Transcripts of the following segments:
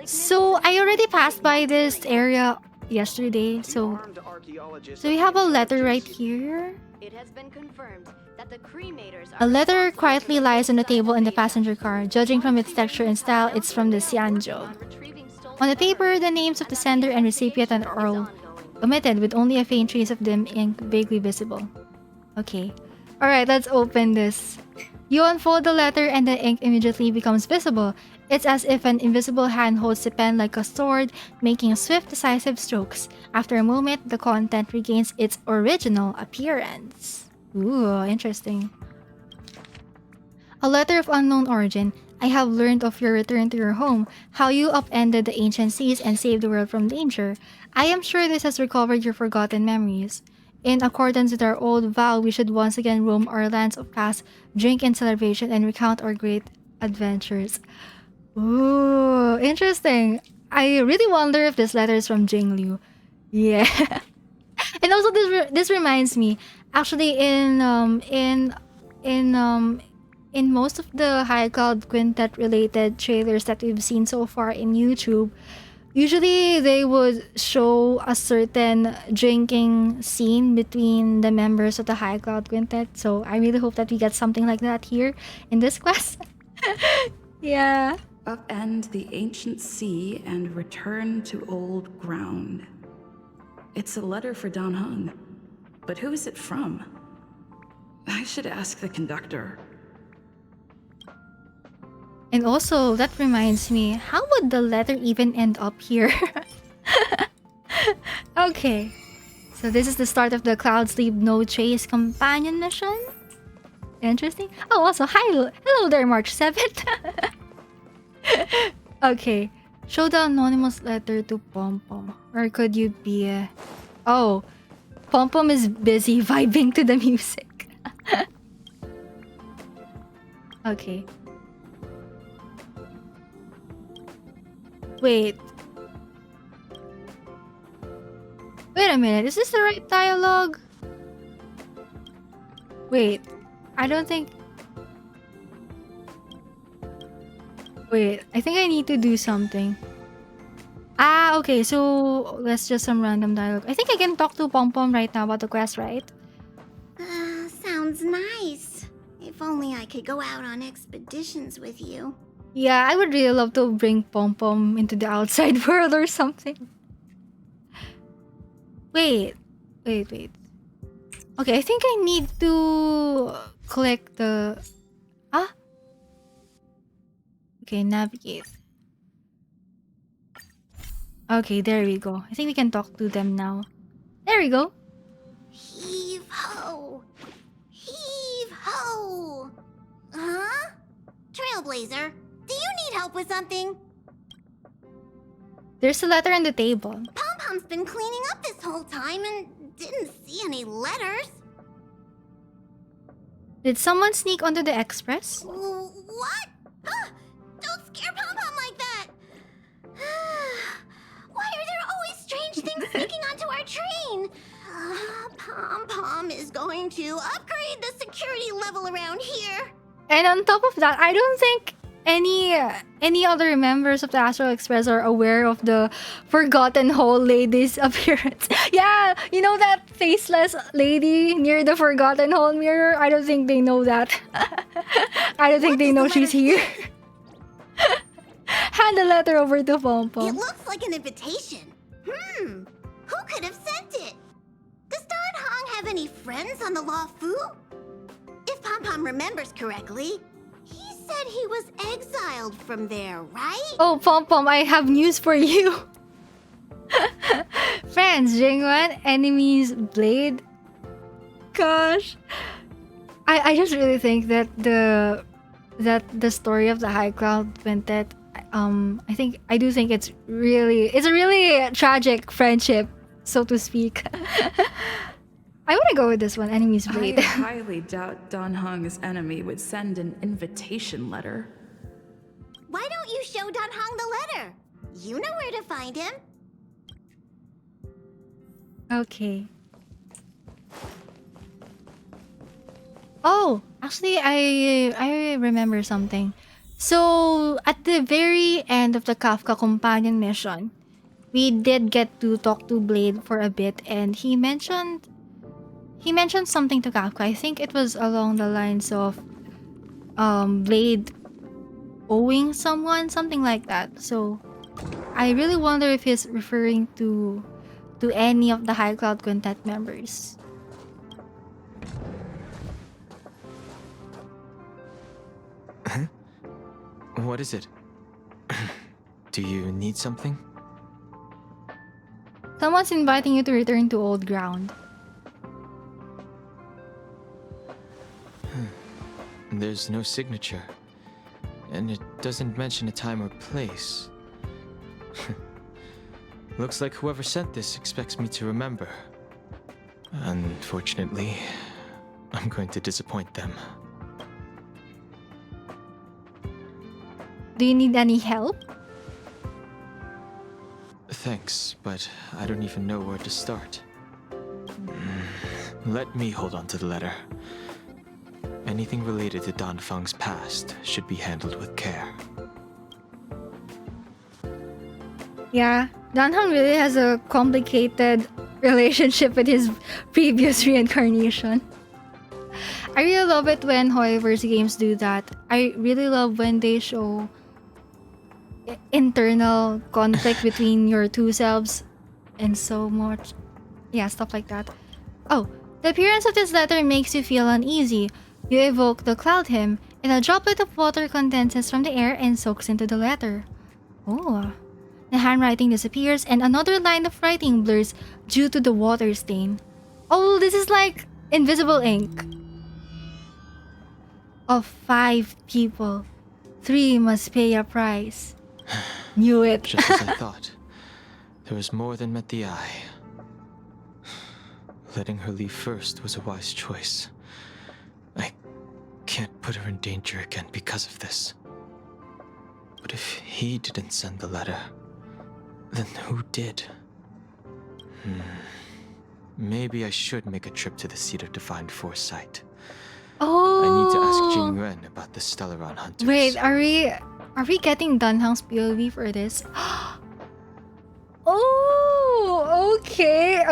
So I already passed by this area yesterday, so we have a letter right here. It has been confirmed that the cremators A letter quietly lies on the table in the passenger car. Judging from its texture and style, it's from the Xianzhou. On the paper, the names of the sender and recipient are all omitted, with only a faint trace of dim ink vaguely visible. Okay. Alright, let's open this. You unfold the letter and the ink immediately becomes visible. It's as if an invisible hand holds the pen like a sword, making swift, decisive strokes. After a moment, the content regains its original appearance. Ooh, interesting. A letter of unknown origin. I have learned of your return to your home, how you upended the ancient seas and saved the world from danger. I am sure this has recovered your forgotten memories. In accordance with our old vow, we should once again roam our lands of past, drink in celebration, and recount our great adventures. Ooh, interesting. I really wonder if this letter is from Jingliu. Yeah. And also this reminds me, actually in most of the High Cloud Quintet related trailers that we've seen so far in YouTube, usually they would show a certain drinking scene between the members of the High Cloud Quintet. So I really hope that we get something like that here in this quest. Yeah. Upend the ancient sea and return to old ground. It's a letter for Dan Heng, but who is it from? I should ask the conductor. And also, that reminds me, how would the letter even end up here? Okay. So this is the start of the Cloud Sleep No Chase Companion Mission. Interesting. Oh, also, hello there, March 7th. Okay. Show the anonymous letter to Pom Pom. Or could you be a... Oh. Pom Pom is busy vibing to the music. Okay. Wait. Wait a minute. Is this the right dialogue? Wait. I don't think... Wait. I think I need to do something. Ah, okay. So, let's just some random dialogue. I think I can talk to Pom Pom right now about the quest, right? Sounds nice. If only I could go out on expeditions with you. Yeah, I would really love to bring Pom Pom into the outside world or something. Wait. Okay, I think I need to click the... Ah? Okay, navigate. Okay, there we go. I think we can talk to them now. There we go. Heave ho! Heave ho! Huh? Trailblazer, do you need help with something? There's a letter on the table. Pom-Pom's been cleaning up this whole time and didn't see any letters. Did someone sneak onto the express? What? Don't scare Pom-Pom like that! Why are there always strange things sneaking onto our train? Pom-Pom is going to upgrade the security level around here. And on top of that, I don't think any other members of the Astral Express are aware of the Forgotten Hole lady's appearance. Yeah, you know that faceless lady near the Forgotten Hole mirror? I don't think they know that. I don't think they know she's here. Hand the letter over to Pom Pom. It looks like an invitation. Who could have sent it? Does Dan Heng have any friends on the Law Fu? If Pom Pom remembers correctly, he said he was exiled from there, right? Oh, Pom Pom, I have news for you. Friends, Jingwan, enemies, Blade. Gosh. I just really think that the story of the High Cloud Quintet, I do think it's a really tragic friendship, so to speak. I want to go with this one, enemies, Blade. I highly doubt Dan Heng's enemy would send an invitation letter. Why don't you show Dan Heng the letter? You know where to find him. Okay. Oh, actually, I remember something. So, at the very end of the Kafka Companion Mission, we did get to talk to Blade for a bit, and he mentioned something to Kafka. I think it was along the lines of Blade owing someone, something like that. So, I really wonder if he's referring to any of the High Cloud Quintet members. What is it? Do you need something? Someone's inviting you to return to old ground. There's no signature. And it doesn't mention a time or place. Looks like whoever sent this expects me to remember. Unfortunately, I'm going to disappoint them. Do you need any help? Thanks, but I don't even know where to start. Let me hold on to the letter. Anything related to Dan Feng's past should be handled with care. Yeah, Dan Heng really has a complicated relationship with his previous reincarnation. I really love it when Hoyoverse games do that. I really love when they show internal conflict between your two selves and so much. Yeah, stuff like that. Oh, the appearance of this letter makes you feel uneasy. You evoke the cloud hymn, and a droplet of water condenses from the air and soaks into the letter. Oh. The handwriting disappears, and another line of writing blurs due to the water stain. Oh, this is like invisible ink. Of 5 people, 3 must pay a price. Knew it. Just as I thought. There was more than met the eye. Letting her leave first was a wise choice. I can't put her in danger again because of this. But if he didn't send the letter, then who did? Maybe I should make a trip to the seat of divine foresight. Oh. I need to ask Jing Yuan about the Stellaron hunters. Wait, are we getting Dan Heng's POV for this? Oh, okay.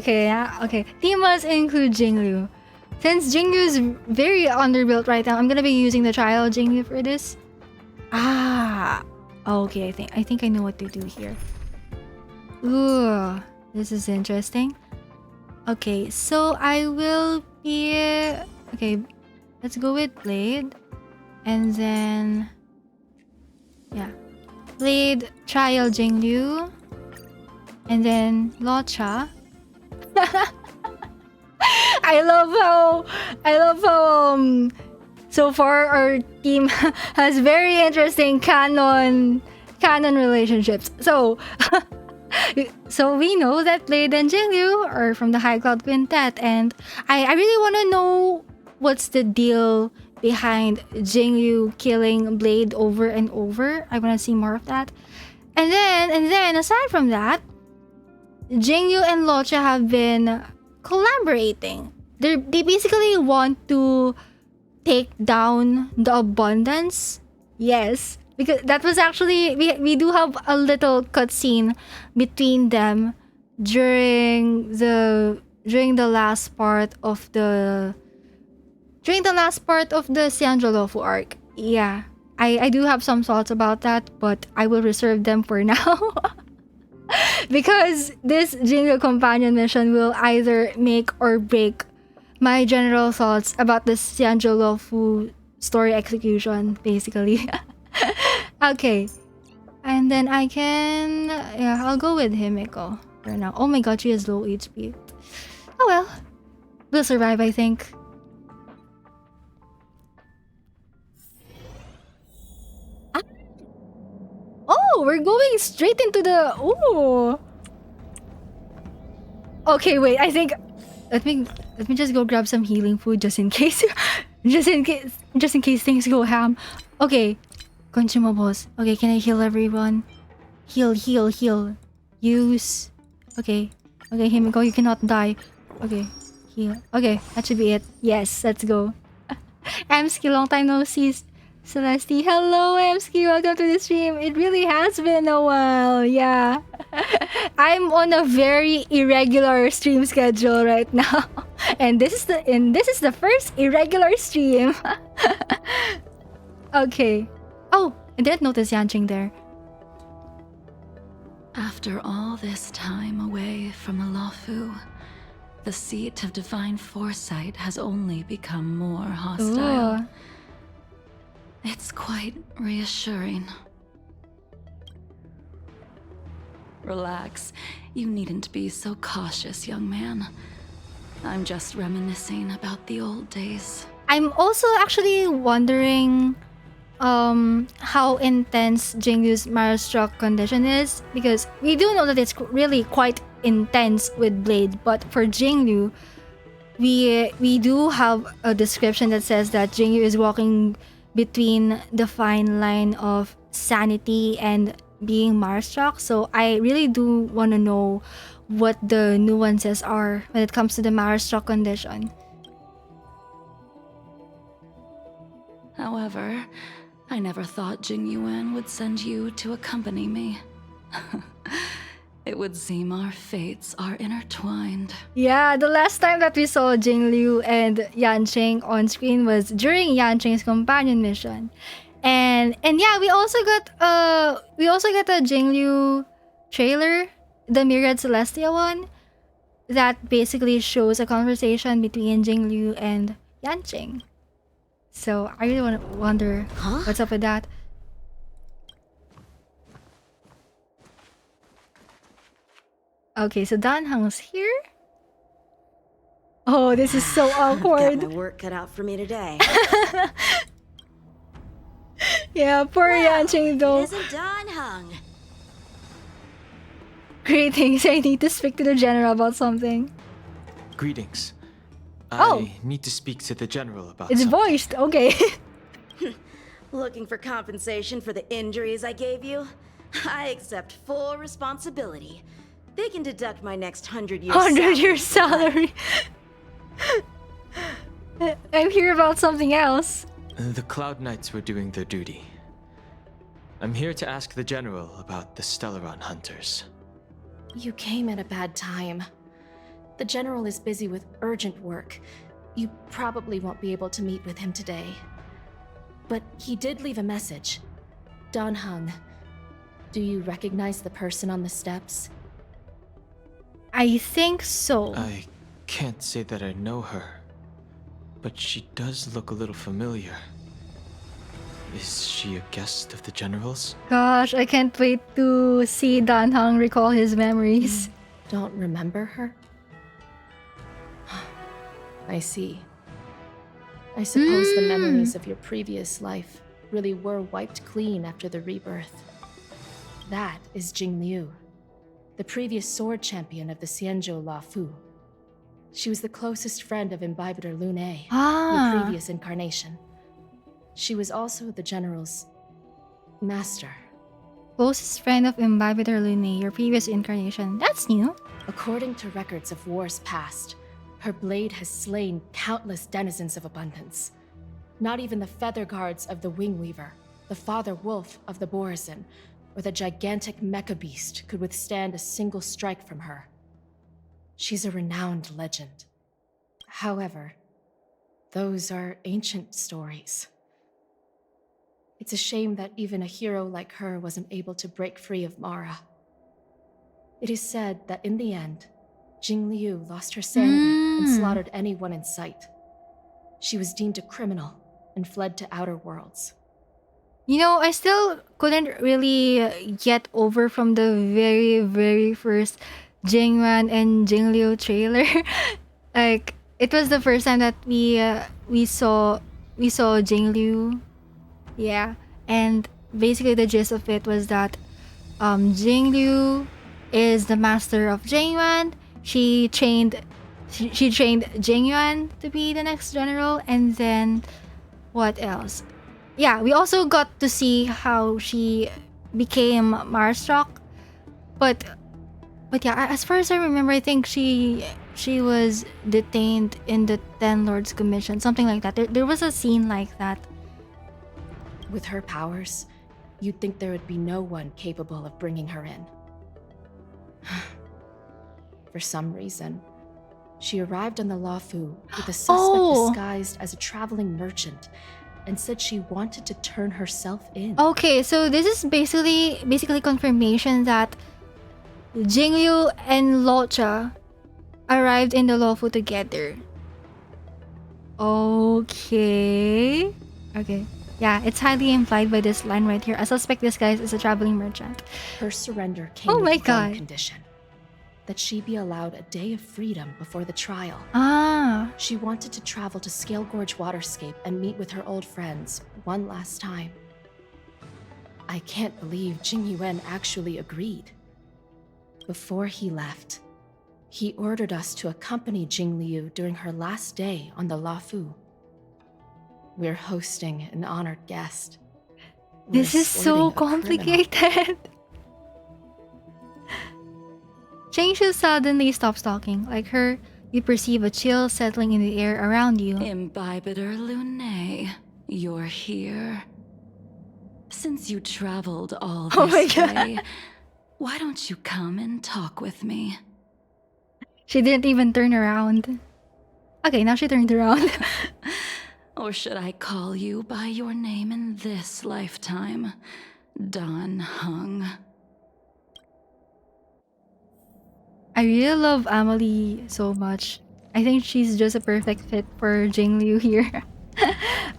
Yeah, okay. Theme must include Jingliu. Since Jingliu is very underbuilt right now, I'm gonna be using the child Jingliu for this. Ah, okay. I think I know what to do here. Ooh, this is interesting. Okay, so I will be okay. Let's go with Blade, and then yeah, Blade, Trial Jingliu, and then LUOCHA. I love how so far our team has very interesting canon relationships. So so we know that Blade and Jingliu are from the High Cloud Quintet, and I really want to know what's the deal behind Jingliu killing Blade over and over. I want to see more of that. And then aside from that, Jingliu and LUOCHA have been collaborating. They basically want to take down the abundance. Yes, because that was actually we do have a little cutscene between them during the last part of the Xianzhou arc. Yeah, I do have some thoughts about that, but I will reserve them for now. Because this Jingliu Companion Mission will either make or break my general thoughts about the Xianzhou story execution, basically. Okay. And then I can... yeah, I'll go with Himiko for now. Oh my god, she has low HP. Oh well. We'll survive, I think. Oh, we're going straight into the... ooh. Okay, wait. I think... Let me just go grab some healing food just in case. just in case things go ham. Okay. Consumables. Okay, can I heal everyone? Heal. Use. Okay. Okay, Himiko, you cannot die. Okay. Heal. Okay, that should be it. Yes, let's go. Amsky, long time no see. Celeste, hello Amsky, welcome to the stream. It really has been a while, yeah. I'm on a very irregular stream schedule right now. And this is the first irregular stream. Okay. Oh, I didn't notice YUAN there. After all this time away from the Luofu, the seat of divine foresight has only become more hostile. Ooh. It's quite reassuring. Relax. You needn't be so cautious, young man. I'm just reminiscing about the old days. I'm also actually wondering how intense Jingliu's Marastruck condition is, because we do know that it's really quite intense with Blade, but for Jingliu, we do have a description that says that Jingliu is walking between the fine line of sanity and being Marastruck. So I really do want to know what the nuances are when it comes to the Marastruck condition. However, I never thought Jing Yuan would send you to accompany me. It would seem our fates are intertwined. Yeah, the last time that we saw Jingliu and YUAN on screen was during YUAN's companion mission. And yeah, we also got a Jingliu trailer, the Myriad Celestia one, that basically shows a conversation between Jingliu and YUAN. So I really wonder what's up with that. Okay, so Dan Heng's here. Oh, this is so awkward. Got my work cut out for me today. Yeah, poor YUAN though. It isn't Dan Heng. Greetings, I need to speak to the general about something. Greetings. Oh. I need to speak to the general about It's something. voiced, okay. Looking for compensation for the injuries I gave you? I accept full responsibility. They can deduct my next 100 years 100-year salary. I'm here about something else. The Cloud Knights were doing their duty. I'm here to ask the general about the Stellaron hunters. You came at a bad time. The general is busy with urgent work. You probably won't be able to meet with him today. But he did leave a message. Dan Heng, do you recognize the person on the steps? I think so. I can't say that I know her, but she does look a little familiar. Is she a guest of the general's? Gosh, I can't wait to see Dan Heng recall his memories. Don't remember her? I see. I suppose the memories of your previous life really were wiped clean after the rebirth. That is Jingliu, the previous sword champion of the Xianzhou Luofu. She was the closest friend of Imbibitor Lune in the previous incarnation. She was also the general's master. Closest friend of Imbibitor Lune, your previous incarnation. That's new. According to records of wars past, her blade has slain countless denizens of abundance. Not even the feather guards of the Wing Weaver, the father wolf of the Borazon, or the gigantic mecha beast could withstand a single strike from her. She's a renowned legend. However, those are ancient stories. It's a shame that even a hero like her wasn't able to break free of Mara. It is said that in the end, Jingliu lost her sanity and slaughtered anyone in sight. She was deemed a criminal and fled to outer worlds. You know, I still couldn't really get over from the very, very first Jingyuan and Jingliu trailer. Like, it was the first time that we saw Jingliu. Yeah, and basically the gist of it was that Jingliu is the master of Jingyuan. She trained Jingyuan to be the next general, and then what else? Yeah, we also got to see how she became Marastruck. But yeah, as far as I remember, I think she she was detained in the Ten Lords Commission, something like that. There was a scene like that. With her powers, you'd think there would be no one capable of bringing her in. For some reason, she arrived on the Luofu with a suspect disguised as a traveling merchant and said she wanted to turn herself in. Okay, so this is basically confirmation that Jingliu and LUOCHA arrived in the Luofu together. Okay. Yeah, it's highly implied by this line right here. A suspect disguised as a traveling merchant. Her surrender came with one condition. That she be allowed a day of freedom before the trial. She wanted to travel to Scalegorge Waterscape and meet with her old friends one last time. I can't believe Jing Yuan actually agreed. Before he left, he ordered us to accompany Jingliu during her last day on the Luofu. We're hosting an honored guest. This is so complicated. Jing suddenly stops talking. Like her, you perceive a chill settling in the air around you. Imbibitor Lunae, you're here. Since you traveled all this way, why don't you come and talk with me? She didn't even turn around. Okay, now she turned around. Or should I call you by your name in this lifetime? Dan Heng. I really love Amelie so much. I think she's just a perfect fit for Jingliu here.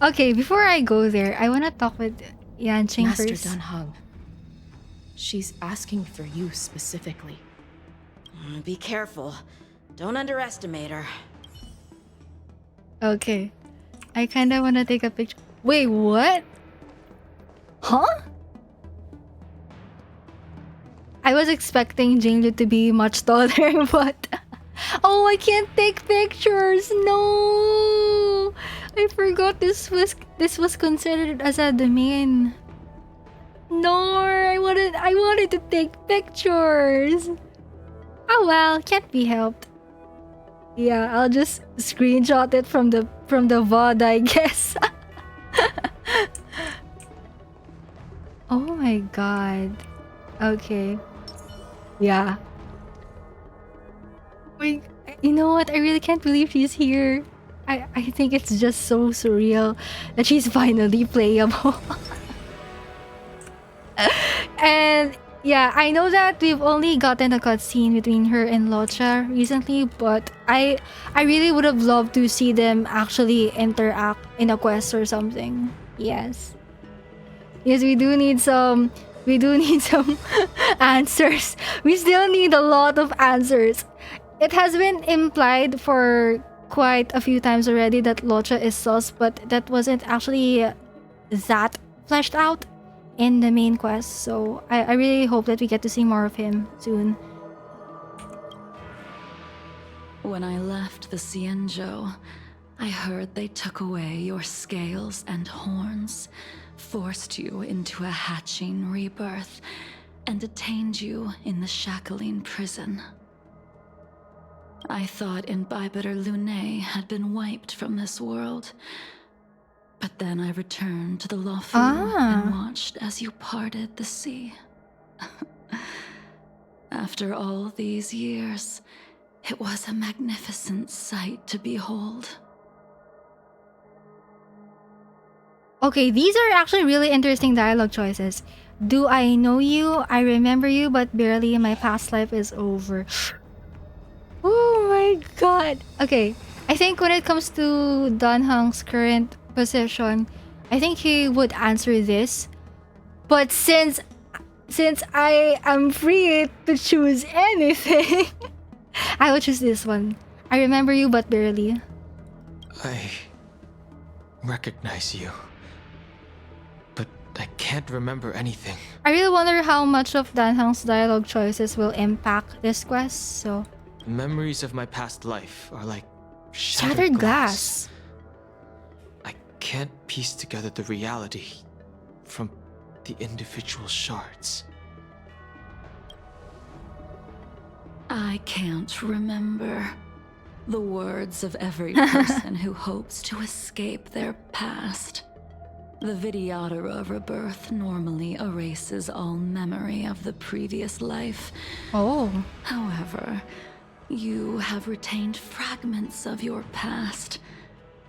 Okay, before I go there, I want to talk with YUAN Master first. Dan Heng. She's asking for you specifically. Be careful. Don't underestimate her. Okay. I kind of want to take a picture. Wait, what? Huh? I was expecting Jingliu to be much taller, but... Oh, I can't take pictures! No! I forgot this was considered as a domain. No, I wanted to take pictures. Oh well, can't be helped. Yeah, I'll just screenshot it from the VOD, I guess. Oh my god. Okay. Yeah. Wait, you know what? I really can't believe she's here. I think it's just so surreal that she's finally playable. And yeah, I know that we've only gotten a cutscene between her and LUOCHA recently, but I really would have loved to see them actually interact in a quest or something. Yes. Yes, we do need some answers. We still need a lot of answers. It has been implied for quite a few times already that LUOCHA is sus, but that wasn't actually that fleshed out in the main quest, so I really hope that we get to see more of him soon. When I left the Xianzhou, I heard they took away your scales and horns, forced you into a hatching rebirth, and detained you in the Shackling prison. I thought Imbibitor Lunae had been wiped from this world. But then I returned to the Luofu and watched as you parted the sea. After all these years, it was a magnificent sight to behold. Okay, these are actually really interesting dialogue choices. Do I know you? I remember you, but barely. My past life is over. Oh my god. Okay, I think when it comes to Dan Heng's current position, I think he would answer this. But since I am free to choose anything, I will choose this one. I remember you, but barely. I recognize you, but I can't remember anything. I really wonder how much of Dan Heng's dialogue choices will impact this quest, so... Memories of my past life are like Shattered glass. I can't piece together the reality from the individual shards. I can't remember. The words of every person who hopes to escape their past. The Vidyadhara rebirth normally erases all memory of the previous life. Oh. However, you have retained fragments of your past,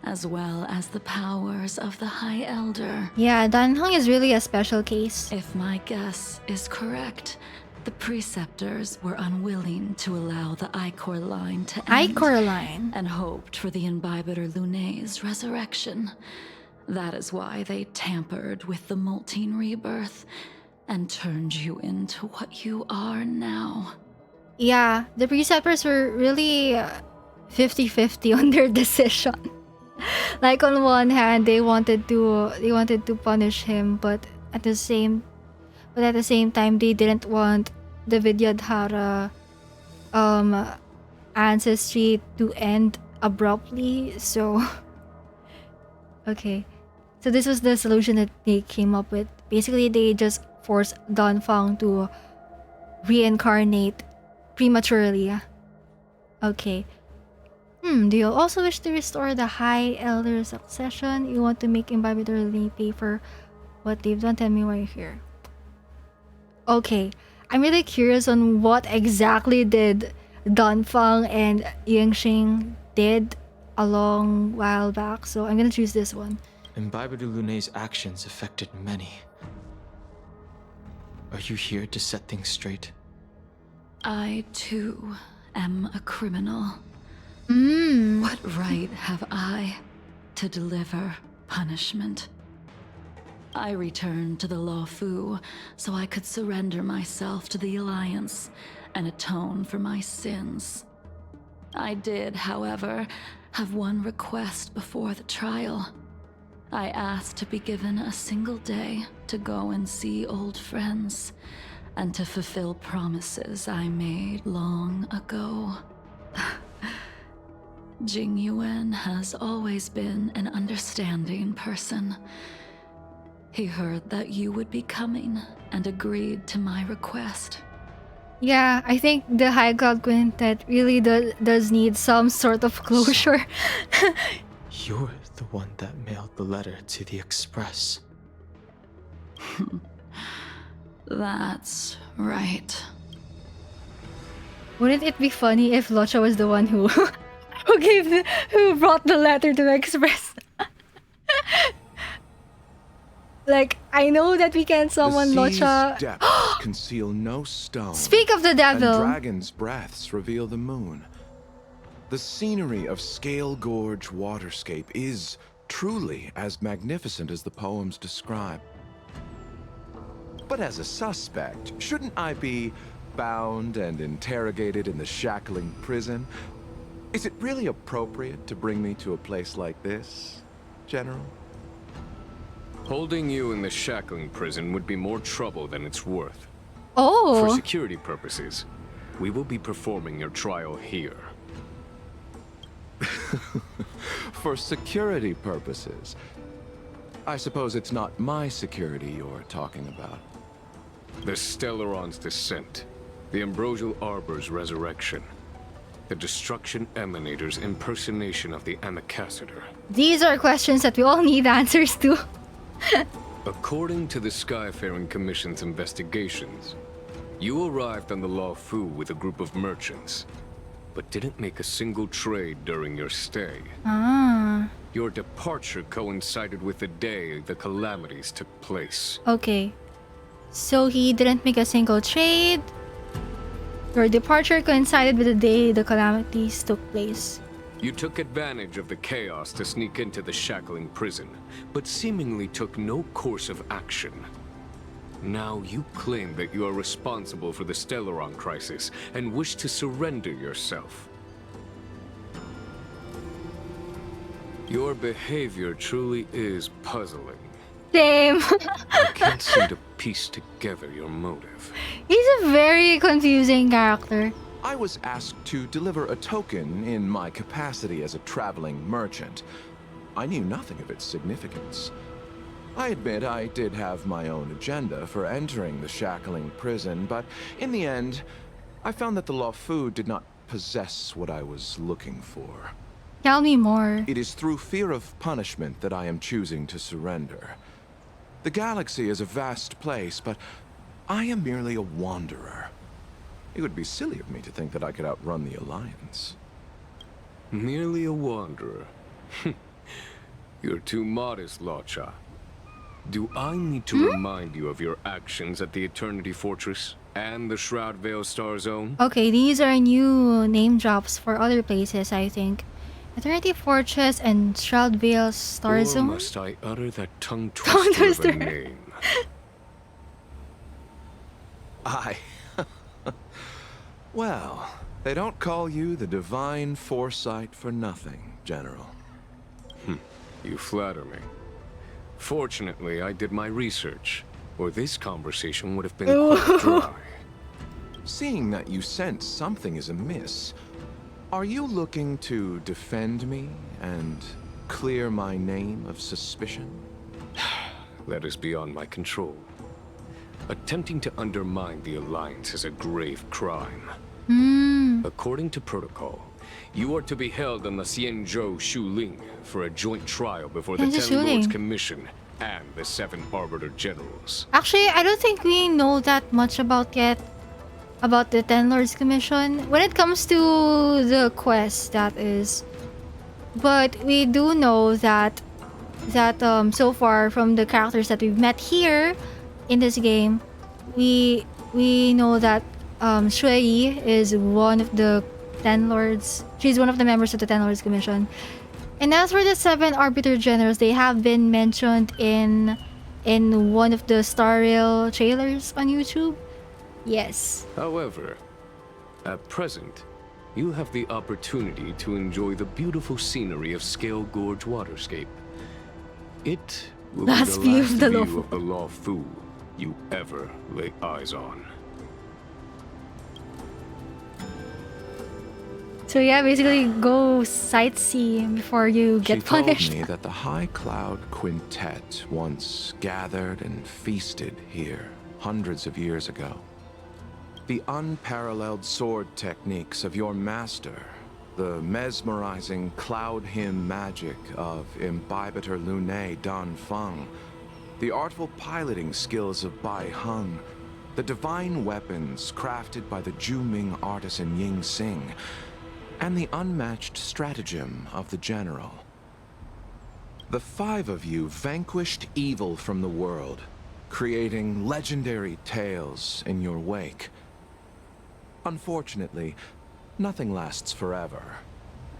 as well as the powers of the High Elder. Yeah, Dan Heng is really a special case. If my guess is correct, the preceptors were unwilling to allow the Ichor line to end. Ichor line. And hoped for the Imbibiter Lunay's resurrection. That is why they tampered with the Moltene rebirth and turned you into what you are now. Yeah, the preceptors were really 50-50 on their decision. Like on one hand, they wanted to punish him, but at the same time, they didn't want the Vidyadhara ancestry to end abruptly. So, okay, so this was the solution that they came up with. Basically, they just forced Danfang to reincarnate prematurely. Okay. Do you also wish to restore the High Elder succession? You want to make Imbibitor Lane pay for what they've done? Tell me why you're here. Okay. I'm really curious on what exactly did Danfang and YINGXING did a long while back. So I'm gonna choose this one. Imbibitor Lunay's actions affected many. Are you here to set things straight? I, too, am a criminal. What right have I to deliver punishment? I returned to the Luofu so I could surrender myself to the Alliance and atone for my sins. I did, however, have one request before the trial. I asked to be given a single day to go and see old friends and to fulfill promises I made long ago. Jingyuan has always been an understanding person. He heard that you would be coming and agreed to my request. Yeah, I think the High Cloud Quintet really does need some sort of closure. You're the one that mailed the letter to the Express. That's right. Wouldn't it be funny if LUOCHA was the one who who brought the letter to the Express? Like, I know that we can summon LUOCHA. The sea's depths conceal no stone. Speak of the devil. And dragons' breaths reveal the moon. The scenery of Scalegorge Waterscape is truly as magnificent as the poems describe. But as a suspect, shouldn't I be bound and interrogated in the shackling prison? Is it really appropriate to bring me to a place like this, General? Holding you in the shackling prison would be more trouble than it's worth. Oh. For security purposes, we will be performing your trial here. For security purposes? I suppose it's not my security you're talking about. The Stellaron's descent, the Ambrosial Arbor's resurrection, the Destruction Emanator's impersonation of the Amicassator. These are questions that we all need answers to. According to the Skyfaring Commission's investigations, you arrived on the Luofu with a group of merchants, but didn't make a single trade during your stay. Your departure coincided with the day the calamities took place. Okay. So he didn't make a single trade. Your departure coincided with the day the calamities took place. You took advantage of the chaos to sneak into the shackling prison, but seemingly took no course of action. Now you claim that you are responsible for the Stellaron crisis and wish to surrender yourself. Your behavior truly is puzzling. Same. I can't seem to piece together your motive. He's a very confusing character. I was asked to deliver a token in my capacity as a traveling merchant. I knew nothing of its significance. I admit I did have my own agenda for entering the shackling prison, but in the end, I found that the Luofu did not possess what I was looking for. Tell me more. It is through fear of punishment that I am choosing to surrender. The galaxy is a vast place, but I am merely a wanderer. It would be silly of me to think that I could outrun the Alliance. Merely a wanderer. You're too modest, LUOCHA. Do I need to remind you of your actions at the Eternity Fortress and the Shroud Veil Star Zone? Okay, these are new name drops for other places, I think. Eternity Fortress and Shroud Veil Star Or Zone? must I utter that tongue twister of a name? Well, they don't call you the Divine Foresight for nothing, General. You flatter me. Fortunately, I did my research, or this conversation would have been quite dry. Seeing that you sense something is amiss, are you looking to defend me and clear my name of suspicion? That is beyond my control. Attempting to undermine the Alliance is a grave crime. According to protocol, you are to be held on the Xianzhou Shuling for a joint trial before the Xianzhou 10 Lords Shuling. Commission and the 7 Arbiter Generals. Actually, I don't think we know that much about the 10 Lords Commission when it comes to the quest, that is. But we do know that so far from the characters that we've met here in this game, we know that Shui is one of the 10 Lords. She's one of the members of the 10 Lords Commission. And as for the 7 Arbiter Generals, they have been mentioned in one of the Star Rail trailers on YouTube. Yes. However, at present, you have the opportunity to enjoy the beautiful scenery of Scalegorge Waterscape. It will Last be view the of last the view of the Law Fu you ever lay eyes on. So yeah, basically go sightsee before you get She told punished. me that the High Cloud Quintet once gathered and feasted here hundreds of years ago. The unparalleled sword techniques of your master, the mesmerizing cloud hymn magic of Imbibitor Lunae Dan Feng, the artful piloting skills of BAIHENG, the divine weapons crafted by the Juming artisan YINGXING, and the unmatched stratagem of the General. The 5 of you vanquished evil from the world, creating legendary tales in your wake. Unfortunately, nothing lasts forever,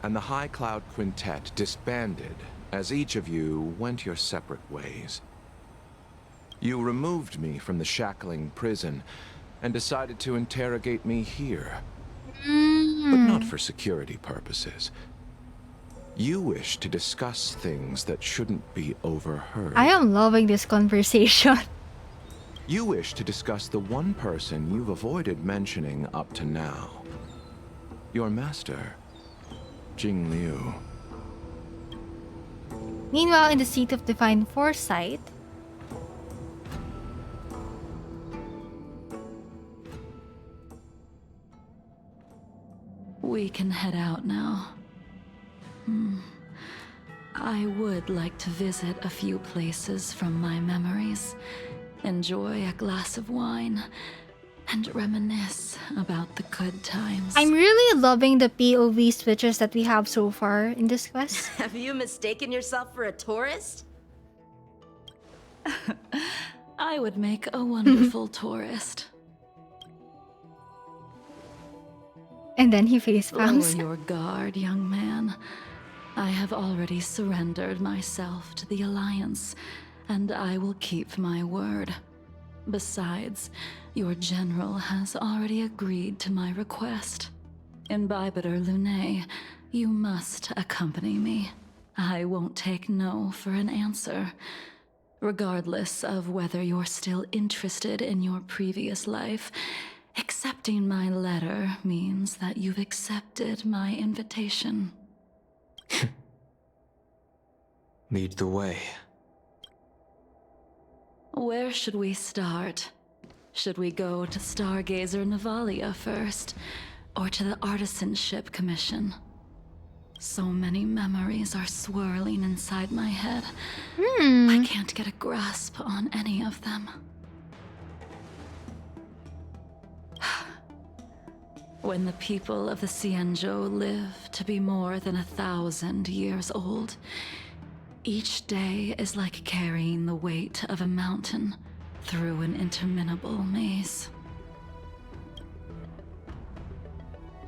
and the High Cloud Quintet disbanded as each of you went your separate ways. You removed me from the shackling prison and decided to interrogate me here. But not for security purposes. You wish to discuss things that shouldn't be overheard. I am loving this conversation. You wish to discuss the one person you've avoided mentioning up to now. Your master, Jingliu. Meanwhile, in the seat of divine foresight, We can head out now. I would like to visit a few places from my memories, enjoy a glass of wine, and reminisce about the good times. I'm really loving the POV switches that we have so far in this quest. Have you mistaken yourself for a tourist? I would make a wonderful tourist. And then he face Lower palms. your guard, young man. I have already surrendered myself to the Alliance, and I will keep my word. Besides, your general has already agreed to my request. Imbibitor Lunae, you must accompany me. I won't take no for an answer. Regardless of whether you're still interested in your previous life, accepting my letter means that you've accepted my invitation. Lead the way. Where should we start? Should we go to Stargazer Navalia first? or to the Artisanship Commission. So many memories are swirling inside my head. I can't get a grasp on any of them. When the people of the Xianzhou live to be more than 1,000 years old, each day is like carrying the weight of a mountain through an interminable maze.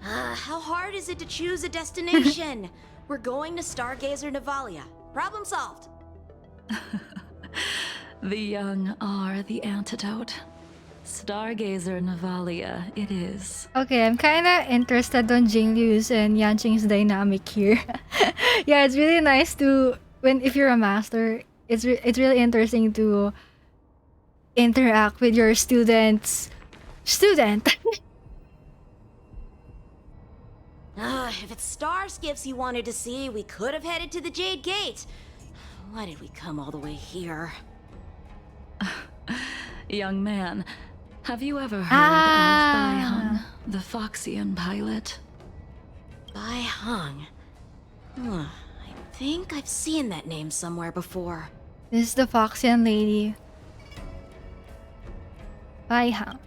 How hard is it to choose a destination? We're going to Stargazer Navalia. Problem solved. The young are the antidote. Stargazer Navalia it is. Okay, I'm kinda interested on Jingliu's and YUAN's dynamic here. Yeah, it's really nice to if you're a master, it's really interesting to interact with your student. If it's star skips you wanted to see, we could have headed to the Jade Gate. Why did we come all the way here? Young man, have you ever heard of BAIHENG, the Foxian pilot? BAIHENG. I think I've seen that name somewhere before. This is the Foxian lady. BAIHENG.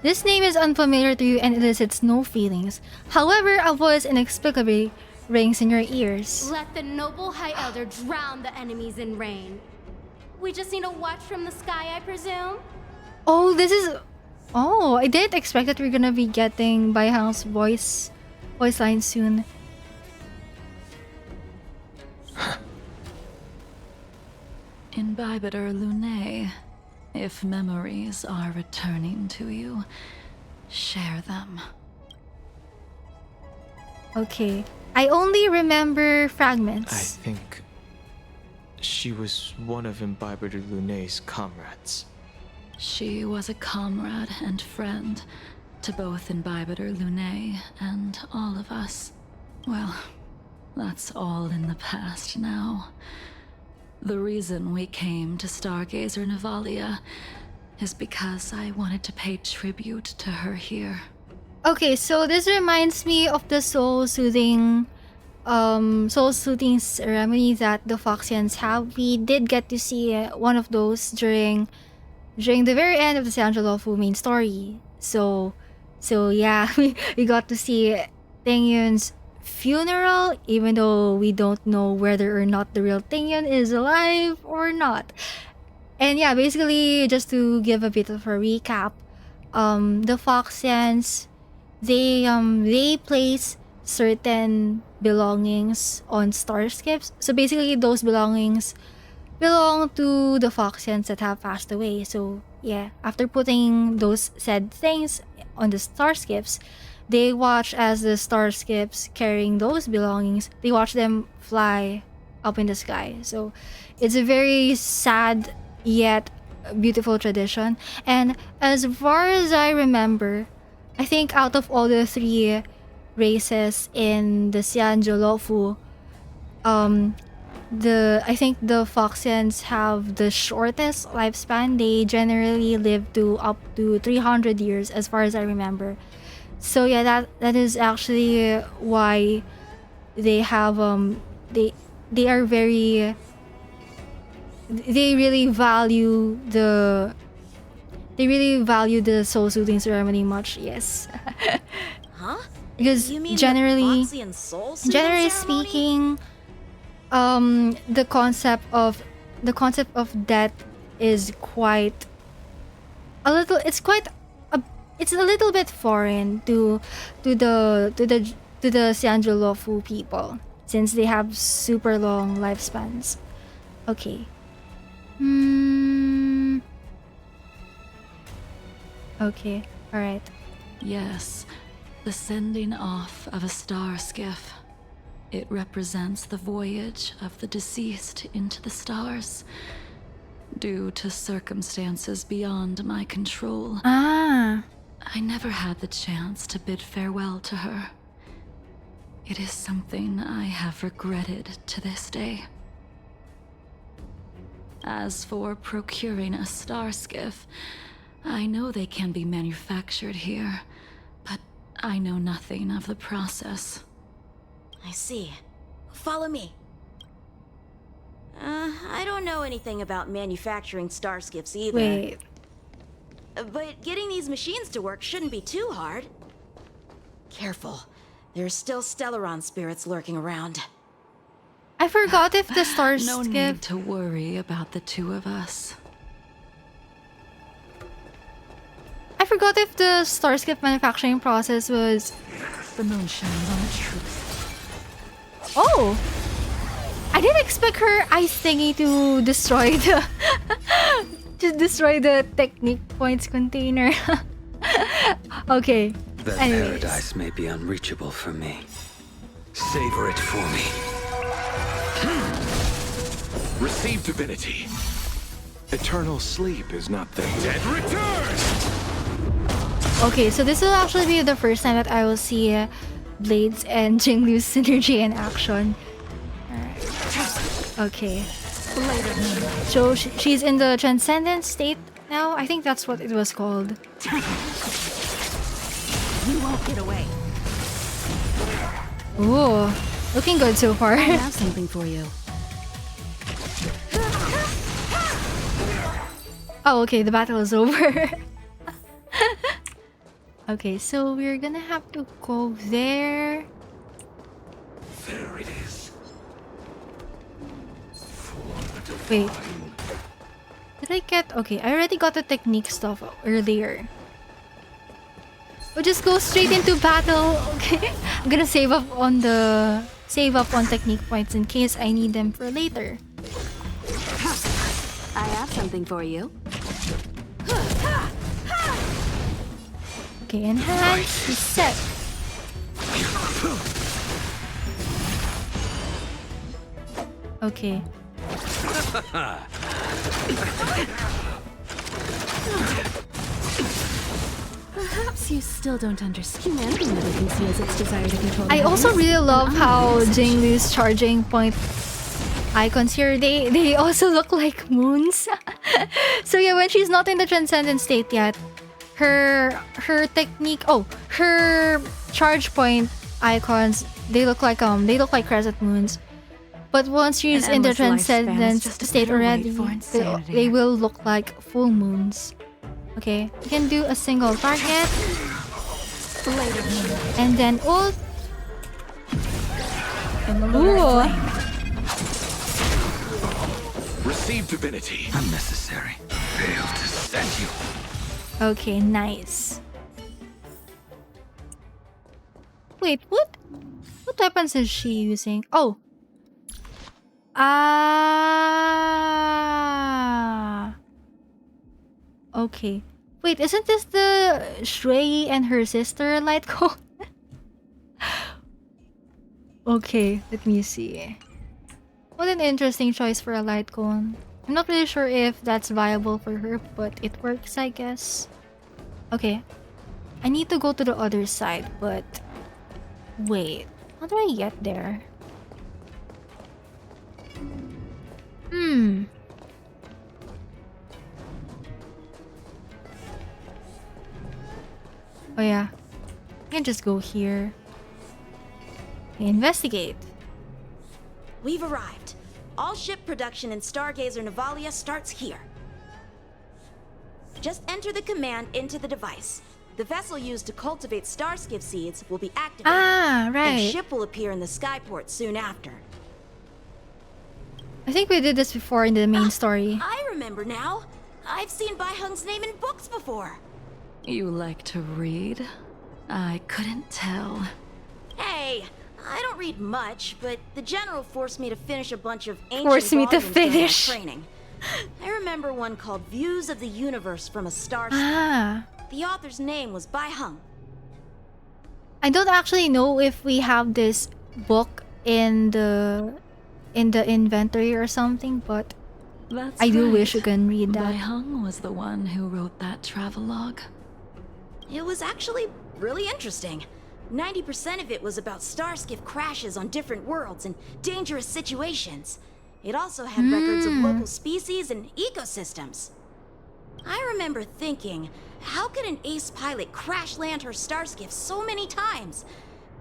This name is unfamiliar to you and elicits no feelings. However, a voice inexplicably rings in your ears. Let the noble High Elder drown the enemies in rain. We just need a watch from the sky, I presume? Oh, this is... Oh, I didn't expect that we're gonna be getting BAIHENG's voice line soon. Imbibitor Lunae, if memories are returning to you, share them. Okay. I only remember fragments. I think she was one of Imbibitor Lunae's comrades. She was a comrade and friend to both Imbibitor Lunae and all of us. Well, that's all in the past now. The reason we came to Stargazer Navalia is because I wanted to pay tribute to her here. Okay, so this reminds me of the soul-soothing ceremony that the Foxians have. We did get to see one of those during the very end of the Xianzhou main story. So yeah, we got to see Tingyun's funeral, even though we don't know whether or not the real Tingyun is alive or not. And yeah, basically, just to give a bit of a recap, the Foxians, they place certain belongings on starships. So basically, those belongings belong to the Foxians that have passed away. So yeah, after putting those said things on the starships, they watch as the starships carrying those belongings, they watch them fly up in the sky. So it's a very sad yet beautiful tradition. And as far as I remember, I think out of all the three races in the Xianzhou, I think the Foxians have the shortest lifespan. They generally live to up to 300 years as far as I remember. So yeah, that is actually why they have they really value the soul soothing ceremony much. Yes. Huh? Because You mean generally the Foxian soul soothing generally ceremony? speaking, the concept of death is quite a little. It's a little bit foreign to the Xianzhou people, since they have super long lifespans. Okay. Okay. All right. Yes, the sending off of a star skiff. It represents the voyage of the deceased into the stars. Due to circumstances beyond my control, Ah. I never had the chance to bid farewell to her. It is something I have regretted to this day. As for procuring a star skiff, I know they can be manufactured here, but I know nothing of the process. I see. Follow me. I don't know anything about manufacturing starskiffs either. Wait. But getting these machines to work shouldn't be too hard. Careful. There's still Stellaron spirits lurking around. I forgot if the stars No skip. need to worry about the two of us. I forgot if the starskip manufacturing process was. The moon shines on the truth. Oh! I didn't expect her ice thingy to destroy the technique points container. Okay. That Anyways. paradise may be unreachable for me. Savor it for me. Receive divinity. Eternal sleep is not the dead return. Okay, so this will actually be the first time that I will see Blades and Jingliu's synergy in action. Alright. Okay. So she's in the transcendent state now? I think that's what it was called. You won't get away. Ooh, looking good so far. I have something for you. Oh, okay, the battle is over. Okay, so we're gonna have to go there. There it is. Wait. Did I get... Okay, I already got the technique stuff earlier. We'll just go straight into battle. Okay, I'm gonna save up on technique points in case I need them for later. I have something for you. Okay, enhance, reset. Okay. Perhaps you still don't understand. Humanity never conceals its desire to control. I also really love how Jingliu's charging point icons here, they also look like moons. So yeah, when she's not in the transcendent state yet, her technique, her charge point icons, they look like crescent moons. But once she's in the transcendent state already, they will look like full moons. Okay, you can do a single target and then ult. Ooh. Receive divinity. Unnecessary. Failed to set you. Okay, nice. Wait, what weapons is she using? Oh. Ah. Okay. Wait, isn't this the Shrey and her sister LIGHTCONE? Okay, let me see. What an interesting choice for a LIGHTCONE. I'm not really sure if that's viable for her, but it works, I guess. Okay. I need to go to the other side, but... Wait. How do I get there? Oh yeah. I can just go here. Okay, investigate. We've arrived. All ship production in Stargazer Navalia starts here. Just enter the command into the device. The vessel used to cultivate starskiff seeds will be activated. Ah, right. And ship will appear in the skyport soon after. I think we did this before in the main story. I remember now. I've seen BAIHENG's name in books before. You like to read? I couldn't tell. Hey, I don't read much, but the general forced me to finish a bunch of ancient Forced me to volumes during my finish. training. I remember one called Views of the Universe from a Starship. Ah. The author's name was BAIHENG. I don't actually know if we have this book in the inventory or something, but That's I do right. wish you can read that. BAIHENG was the one who wrote that travelogue. It was actually really interesting. 90% of it was about starskiff crashes on different worlds and dangerous situations. It also had records of local species and ecosystems. I remember thinking, how could an ace pilot crash land her starskiff so many times?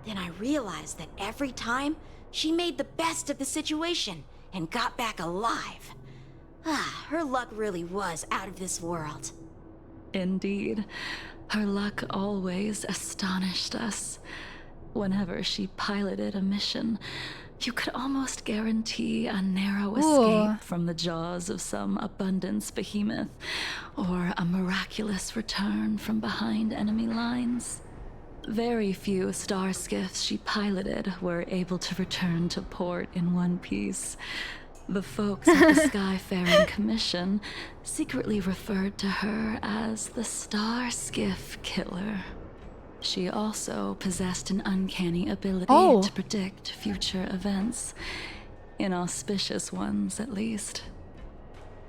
Then I realized that every time, she made the best of the situation and got back alive. Her luck really was out of this world. Indeed. Her luck always astonished us. Whenever she piloted a mission, you could almost guarantee a narrow escape from the jaws of some abundance behemoth, or a miraculous return from behind enemy lines. Very few starskiffs she piloted were able to return to port in one piece. The folks at the Skyfaring Commission secretly referred to her as the Starskiff Killer. She also possessed an uncanny ability to predict future events, inauspicious ones at least.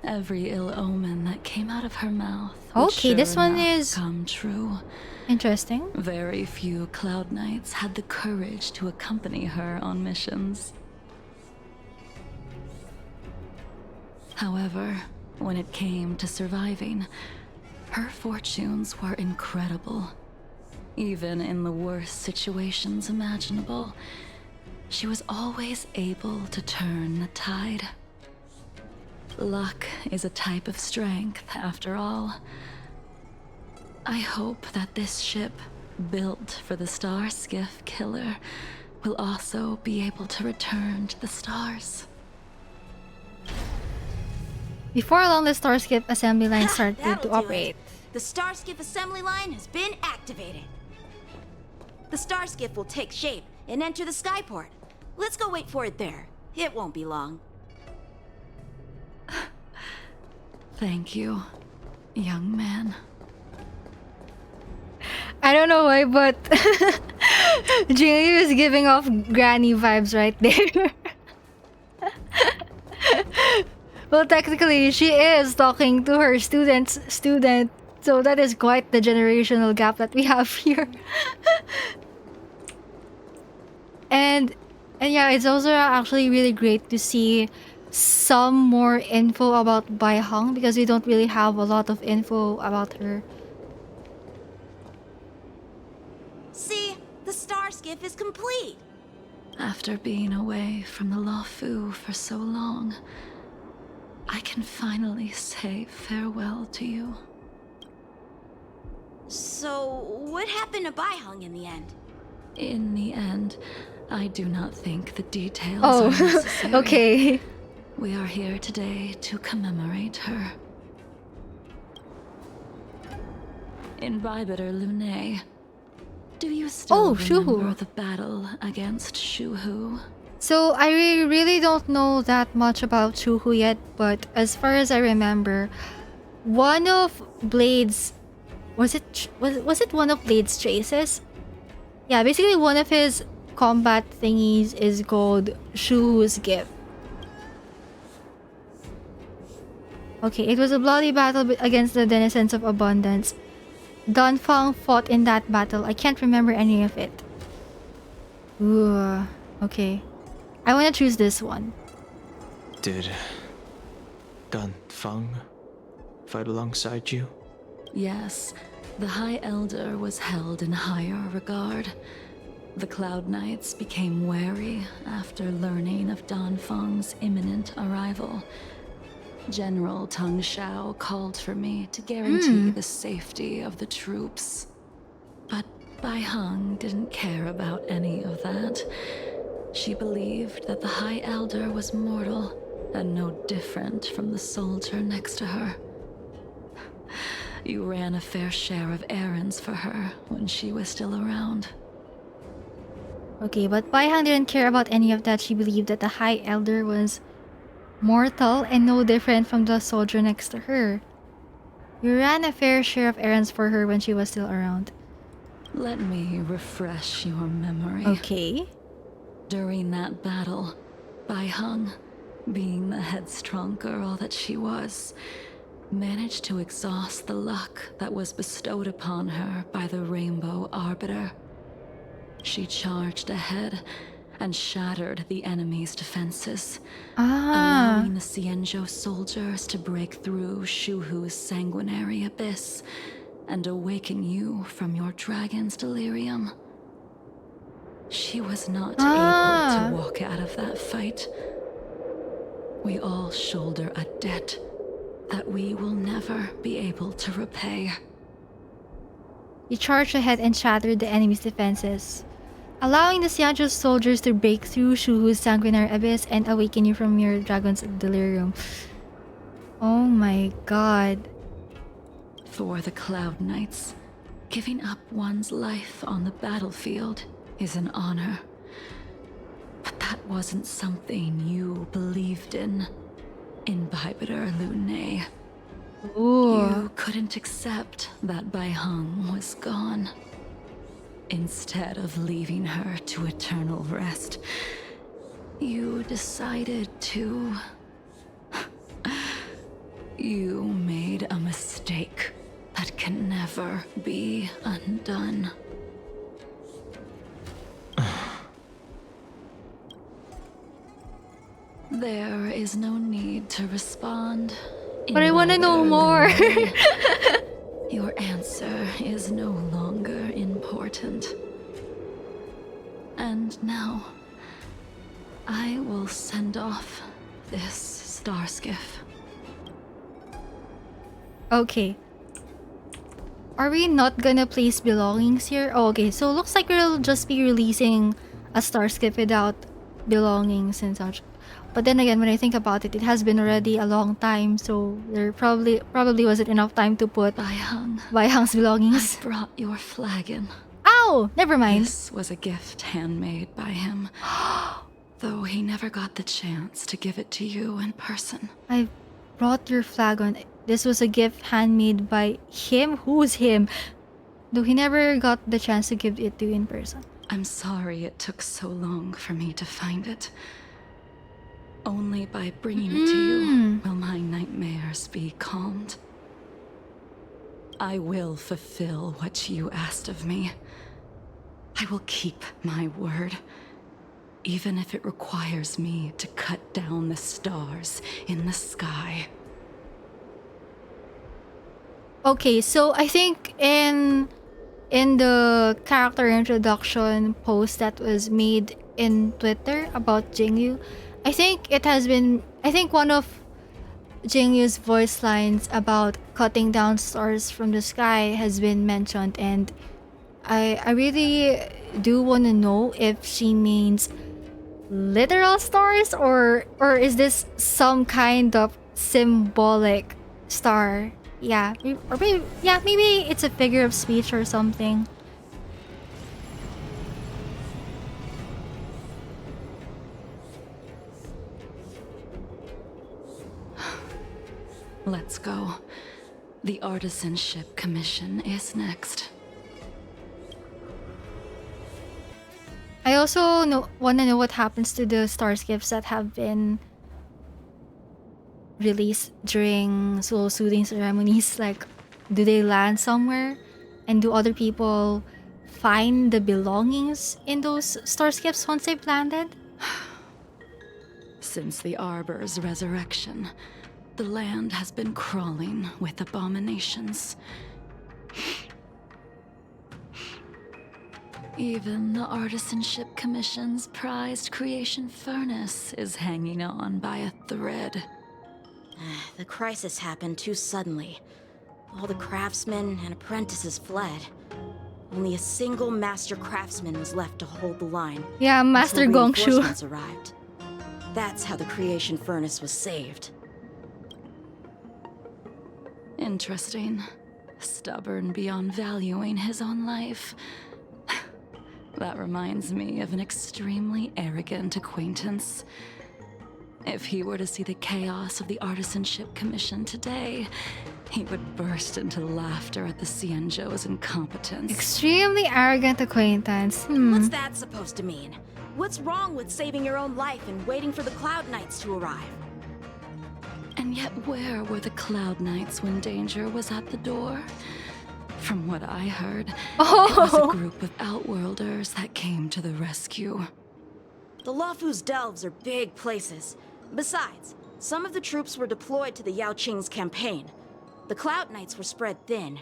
Every ill omen that came out of her mouth would sure this one enough is come true. interesting. Very few Cloud Knights had the courage to accompany her on missions. However, when it came to surviving, her fortunes were incredible. Even in the worst situations imaginable, she was always able to turn the tide. Luck is a type of strength, after all. I hope that this ship, built for the Starskiff Killer, will also be able to return to the stars. Before long, the Starskip assembly line started to operate. The Starskiff assembly line has been activated. The Starskiff will take shape and enter the skyport. Let's go wait for it there. It won't be long. Thank you, young man. I don't know why, but Jingliu is giving off granny vibes right there. Well, technically, she is talking to her student, so that is quite the generational gap that we have here. and yeah, it's also actually really great to see some more info about BAIHENG, because we don't really have a lot of info about her. See, the Starskiff is complete. After being away from the Luofu for so long, I can finally say farewell to you. So, what happened to BAIHENG in the end? In the end, I do not think the details are necessary. Okay. We are here today to commemorate her. Imbibiter Lune, do you still remember the battle against Shuhu? So I really don't know that much about Shuhu yet, but as far as I remember, one of Blade's was it one of Blade's traces? Yeah, basically one of his combat thingies is called Shuhu's gift. Okay, it was a bloody battle against the denizens of abundance. Danfang fought in that battle. I can't remember any of it. Ooh, okay. I want to choose this one. Did Danfang fight alongside you? Yes, the High Elder was held in higher regard. The Cloud Knights became wary after learning of Danfang's imminent arrival. General Tang Xiao called for me to guarantee the safety of the troops. But BAIHENG didn't care about any of that. She believed that the High Elder was mortal and no different from the soldier next to her. You ran a fair share of errands for her when she was still around. Okay, but BAIHENG didn't care about any of that. She believed that the High Elder was mortal and no different from the soldier next to her. You ran a fair share of errands for her when she was still around. Let me refresh your memory. Okay. During that battle, BAIHENG, being the headstrong girl that she was, managed to exhaust the luck that was bestowed upon her by the Rainbow Arbiter. She charged ahead and shattered the enemy's defenses, Ah. allowing the Xianzhou soldiers to break through Shuhu's sanguinary abyss and awaken you from your dragon's delirium. She was not able to walk out of that fight. We all shoulder a debt that we will never be able to repay. You charged ahead and shattered the enemy's defenses, allowing the Xianzhou soldiers to break through Shuhu's sanguinary abyss and awaken you from your dragon's delirium. Oh my god. For the Cloud Knights, giving up one's life on the battlefield is an honor. But that wasn't something you believed in Baihenger Lunay. Ooh. You couldn't accept that BAIHENG was gone. Instead of leaving her to eternal rest, you decided to... You made a mistake that can never be undone. There is no need to respond. But I want to know more. Your answer is no longer important. And now, I will send off this star skiff. Okay. Are we not gonna place belongings here? Oh, okay, so looks like we'll just be releasing a star skiff without belongings and such. But then again, when I think about it, it has been already a long time, so there probably wasn't enough time to put BAIHENG's belongings. I brought your flagon. Ow! Never mind. This was a gift handmade by him, though he never got the chance to give it to you in person. I brought your flagon. This was a gift handmade by him? Who's him? Though he never got the chance to give it to you in person. I'm sorry it took so long for me to find it. Only by bringing it to you will my nightmares be calmed. I will fulfill what you asked of me. I will keep my word, even if it requires me to cut down the stars in the sky. Okay, so I think in the character introduction post that was made in Twitter about Jingliu, I think one of Jingliu's voice lines about cutting down stars from the sky has been mentioned, and I really do want to know if she means literal stars or is this some kind of symbolic star? Yeah, or maybe it's a figure of speech or something. Let's go. The Artisanship Commission is next. I also want to know what happens to the star skiffs that have been released during soul soothing ceremonies. Like, do they land somewhere? And do other people find the belongings in those star skiffs once they've landed? Since the Arbor's resurrection, the land has been crawling with abominations. Even the Artisanship Commission's prized creation furnace is hanging on by a thread. The crisis happened too suddenly. All the craftsmen and apprentices fled. Only a single master craftsman was left to hold the line. Yeah, Master until Gongshu. reinforcements arrived. That's how the creation furnace was saved. Interesting. Stubborn beyond valuing his own life. That reminds me of an extremely arrogant acquaintance. If he were to see the chaos of the Artisanship Commission today, he would burst into laughter at the Xianzhou's incompetence. Extremely arrogant acquaintance. What's that supposed to mean? What's wrong with saving your own life and waiting for the Cloud Knights to arrive? And yet where were the Cloud Knights when danger was at the door? From what I heard, it was a group of Outworlders that came to the rescue. The Luofu's delves are big places. Besides, some of the troops were deployed to the Yao Qing's campaign. The Cloud Knights were spread thin.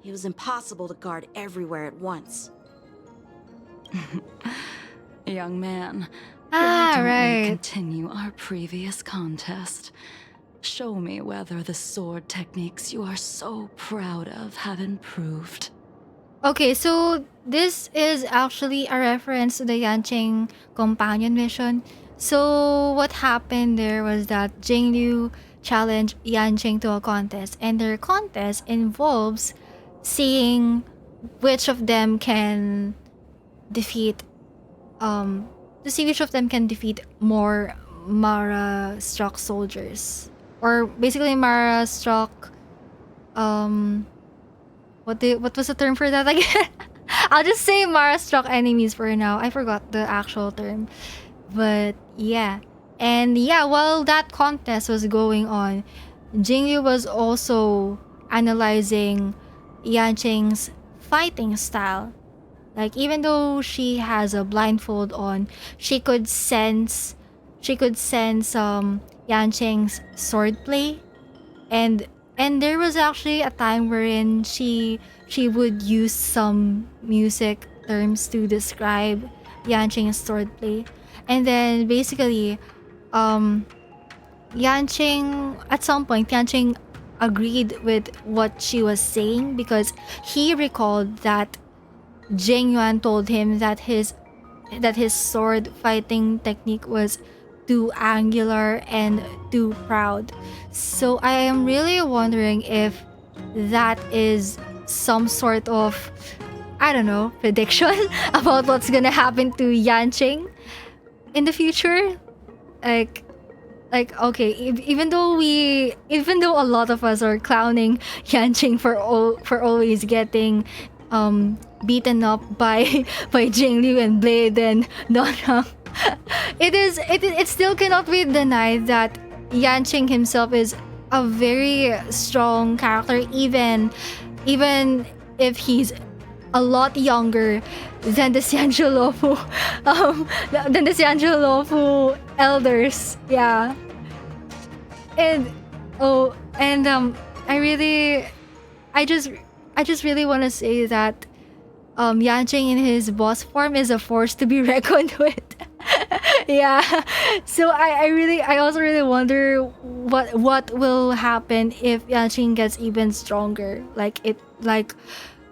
It was impossible to guard everywhere at once. Young man, Ah, why don't we right. continue our previous contest? Show me whether the sword techniques you are so proud of have improved. Okay, so this is actually a reference to the YUAN Companion Mission. So what happened there was that Jingliu challenged YUAN to a contest, and their contest involves seeing which of them can defeat to see which of them can defeat more Mara struck soldiers, or basically Mara struck what was the term for that again? I'll just say Mara struck enemies for now. I forgot the actual term. But yeah. And yeah, while that contest was going on, Jingliu was also analyzing YUAN's fighting style. Like, even though she has a blindfold on, she could sense YUAN's swordplay, and there was actually a time wherein she would use some music terms to describe YUAN's swordplay, and then basically, YUAN at some point YUAN agreed with what she was saying because he recalled that Yuan told him that his sword fighting technique was too angular and too proud. So I am really wondering if that is some sort of, I don't know, prediction about what's gonna happen to YUAN in the future. Like okay, even though a lot of us are clowning YUAN for always getting beaten up by Jingliu and Blade and Dan Heng, it still cannot be denied that YUAN himself is a very strong character, even if he's a lot younger than the Xianzhu Luofu elders. Yeah. And I just really want to say that YUAN in his boss form is a force to be reckoned with. Yeah. So I also really wonder what will happen if YUAN gets even stronger.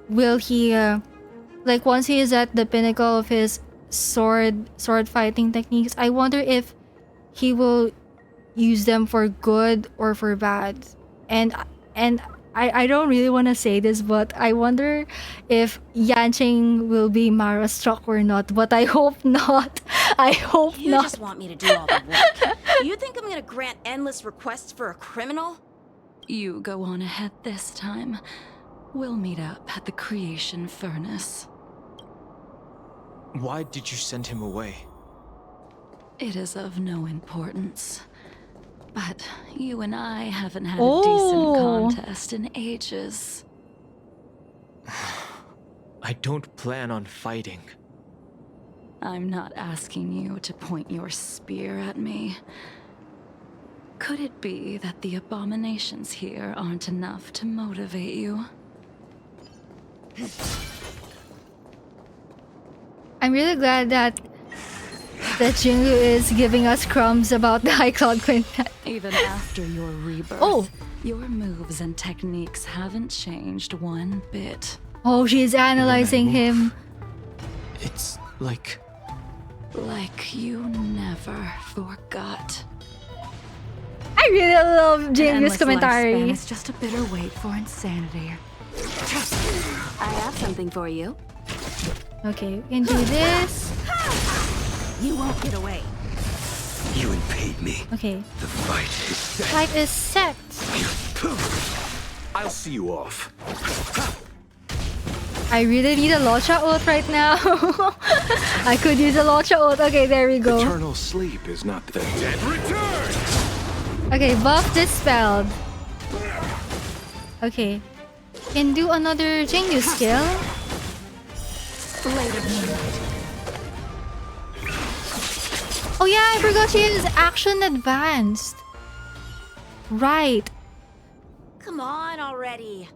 Will he once he is at the pinnacle of his sword fighting techniques, I wonder if he will use them for good or for bad. And I don't really want to say this, but I wonder if YUAN will be Mara struck or not, but I hope not. I hope You not. just want me to do all the work. You think I'm gonna grant endless requests for a criminal? You go on ahead this time. We'll meet up at the creation furnace. Why did you send him away? It is of no importance. But you and I haven't had a decent contest in ages. I don't plan on fighting. I'm not asking you to point your spear at me. Could it be that the abominations here aren't enough to motivate you? I'm really glad that Jingliu is giving us crumbs about the High Cloud Quintet. Even after your rebirth, your moves and techniques haven't changed one bit. Oh, she's analyzing him. It's like you never forgot. I really love Jingliu's Endless commentary. lifespan is just a bitter wait for insanity. I have something for you. Okay, we can do this. You won't get away. You impede me. Okay. The fight is set. Fight is set. I'll see you off. I really need a LUOCHA oath right now. I could use a LUOCHA oath. Okay, there we go. Eternal sleep is not the dead return. Okay, buff dispelled. Okay. Can do another Jingliu skill. Oh yeah, I forgot she is action advanced. Right. Come on already.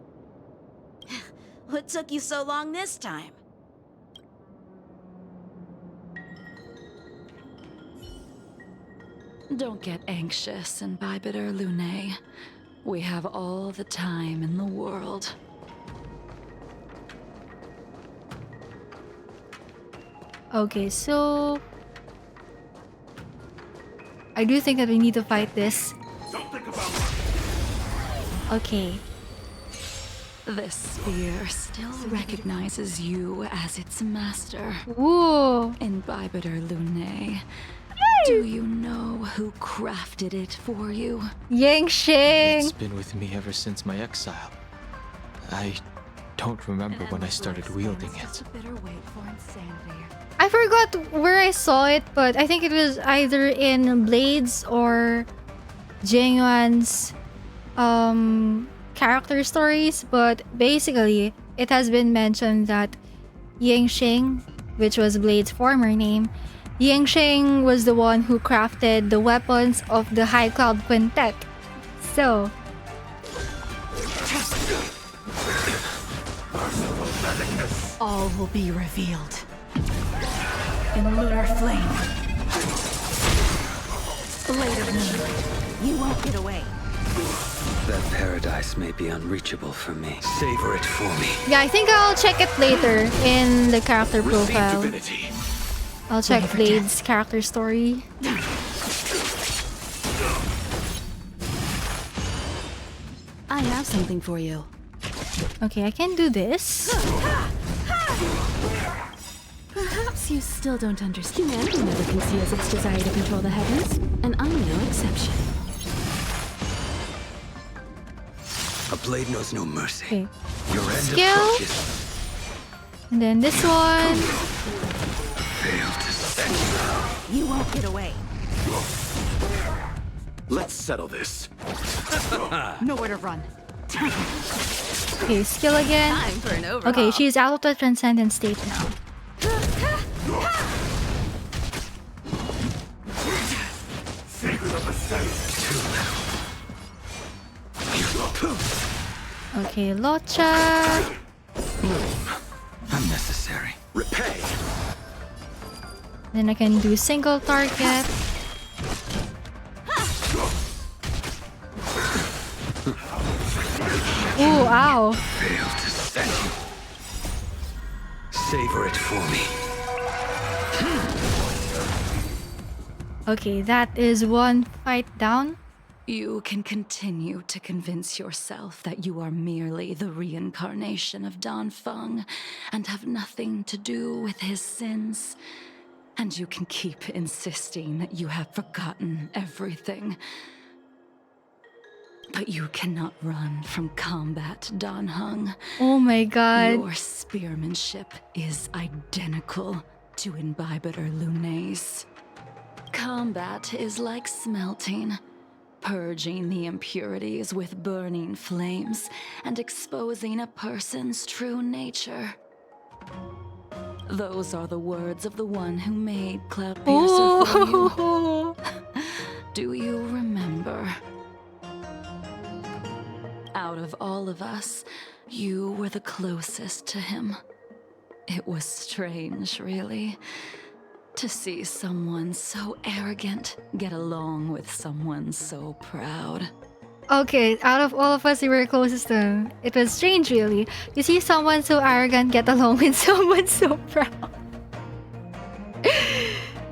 What took you so long this time? Don't get anxious, Imbibitor Lunae. We have all the time in the world. Okay, so I do think that we need to fight this. Okay. This sphere still recognizes you as its master. Ooh. Imbibitor Lunae. Do you know who crafted it for you? YINGXING! It's been with me ever since my exile. I don't remember when I started wielding it. I forgot where I saw it, but I think it was either in Blades or JINGLIU'S character stories, but basically it has been mentioned that YINGXING, which was Blade's former name, YINGXING was the one who crafted the weapons of the High Cloud Quintet. So All will be revealed in lunar flame. Blade of Moon, you won't get away. That paradise may be unreachable for me. Savor it for me. yeah, I think I'll check it later in the character profile. I'll check Blade's character story. I have something for you. Okay, I can do this. Perhaps you still don't understand. Humanity never conceals its desire to control the heavens, and I'm no exception. A blade knows no mercy. Okay. Your end Skill. approaches. And then this one. Fail to set You won't get away. Let's settle this. Nowhere to run. Okay, skill again. Time for an overhaul. Okay, she's out of the transcendent state now. Okay, LUOCHA. Unnecessary. Repay. Then I can do single target. Ooh, ow. Fail to set you. Savor it for me. Okay, that is one fight down. You can continue to convince yourself that you are merely the reincarnation of Dan Feng and have nothing to do with his sins. And you can keep insisting that you have forgotten everything. But you cannot run from combat, Dan Heng. Oh my god. Your spearmanship is identical to Imbibitor Lunae's. Combat is like smelting, purging the impurities with burning flames and exposing a person's true nature. Those are the words of the one who made Cloudpiercer for you. Do you remember? Out of all of us, you were the closest to him. It was strange, really, to see someone so arrogant get along with someone so proud. Okay, out of all of us, you were closest to him. It was strange, really. You see someone so arrogant get along with someone so proud.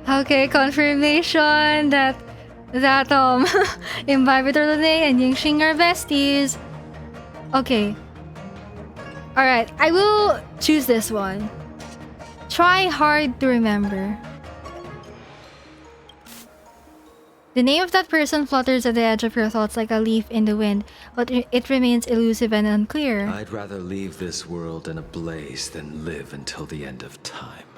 Okay, confirmation that Imbibitor Lunae and YINGXING are besties. Okay. Alright, I will choose this one. Try hard to remember. The name of that person flutters at the edge of your thoughts like a leaf in the wind, but it remains elusive and unclear. I'd rather leave this world in a blaze than live until the end of time.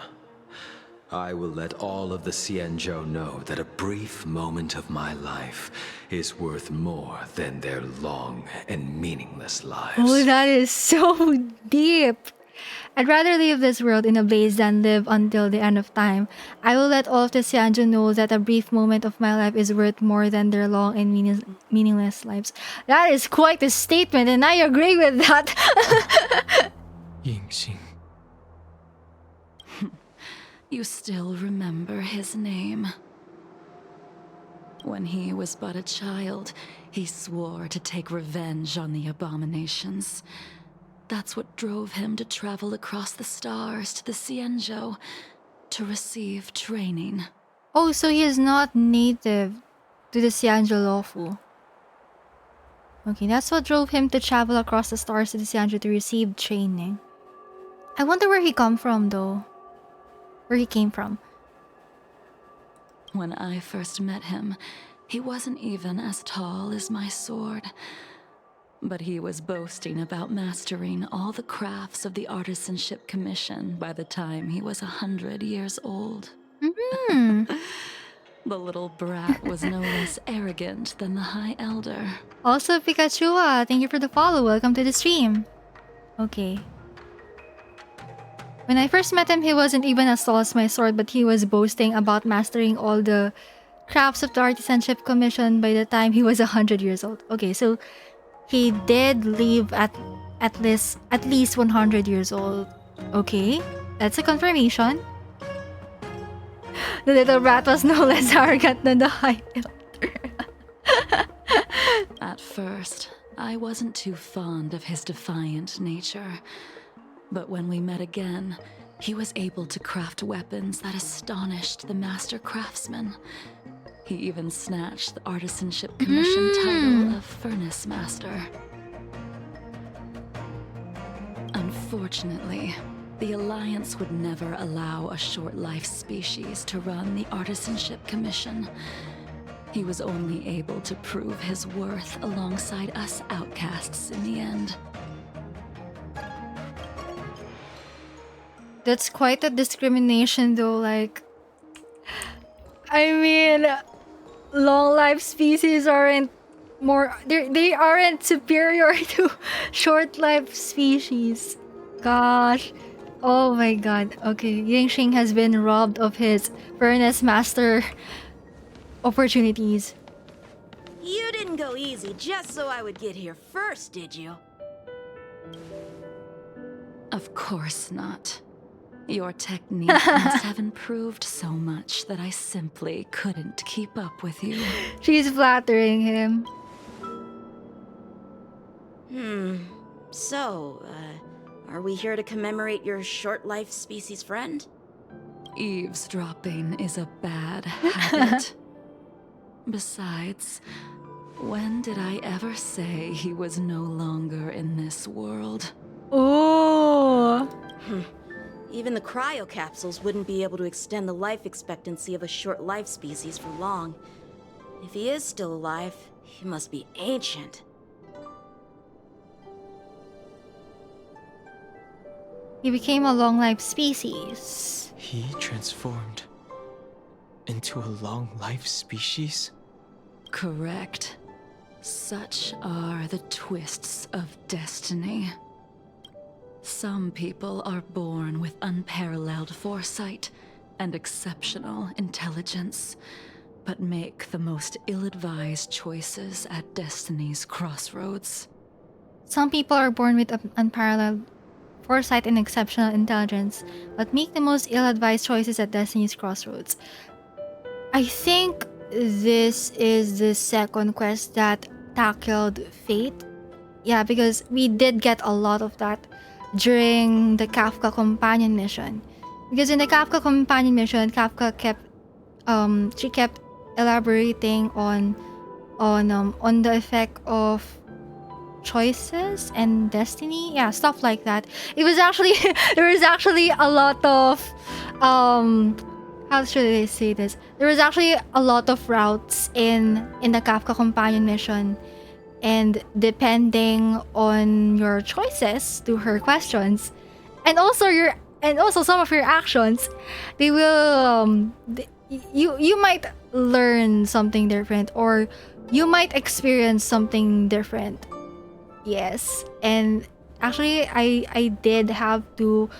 I will let all of the Xianzhou know that a brief moment of my life is worth more than their long and meaningless lives. Oh, that is so deep. I'd rather leave this world in a blaze than live until the end of time. I will let all of the Xianzhou know that a brief moment of my life is worth more than their long and meaningless lives. That is quite a statement, and I agree with that. YINGXING. You still remember his name. When he was but a child, he swore to take revenge on the abominations. That's what drove him to travel across the stars to the Xianzhou to receive training. Oh, so he is not native to the Xianzhou Luofu. Okay, that's what drove him to travel across the stars to the Xianzhou to receive training. I wonder where he come from, though. Where he came from. When I first met him, he wasn't even as tall as my sword. But he was boasting about mastering all the crafts of the Artisanship Commission by the time he was 100 years old. Mm-hmm. The little brat was no less arrogant than the High Elder. Also, Pikachu, thank you for the follow. Welcome to the stream. Okay. When I first met him, he wasn't even as tall as my sword, but he was boasting about mastering all the crafts of the Artisanship Commission by the time he was 100 years old. Okay, so he did live at least 100 years old. Okay, that's a confirmation. The little brat was no less arrogant than the High Elder. At first, I wasn't too fond of his defiant nature. But when we met again, he was able to craft weapons that astonished the master craftsman. He even snatched the Artisanship Commission title of Furnace Master. Unfortunately, the Alliance would never allow a short-life species to run the Artisanship Commission. He was only able to prove his worth alongside us outcasts in the end. That's quite a discrimination, though. Like, I mean, long life species aren't they aren't superior to short life species. Gosh. Oh my god. Okay, YINGXING has been robbed of his Furnace Master opportunities. You didn't go easy just so I would get here first, did you? Of course not. Your techniques have improved so much that I simply couldn't keep up with you. She's flattering him. So, are we here to commemorate your short-life species friend? Eavesdropping is a bad habit. Besides, when did I ever say he was no longer in this world? Oh. Even the cryocapsules wouldn't be able to extend the life expectancy of a short-life species for long. If he is still alive, he must be ancient. He became a long-life species. He transformed into a long-life species? Correct. Such are the twists of destiny. Some people are born with unparalleled foresight and exceptional intelligence, but make the most ill-advised choices at destiny's crossroads. Some people are born with unparalleled foresight and exceptional intelligence, but make the most ill-advised choices at destiny's crossroads. I think this is the second quest that tackled fate. Yeah, because we did get a lot of that during the Kafka Companion Mission. Because in the Kafka Companion Mission, Kafka kept elaborating on the effect of choices and destiny. Yeah, stuff like that. It was actually there was actually a lot of how should I say this? There was actually a lot of routes in the Kafka Companion Mission. And depending on your choices to her questions, and also some of your actions, they will you might learn something different, or you might experience something different. Yes, and Actually, I did have to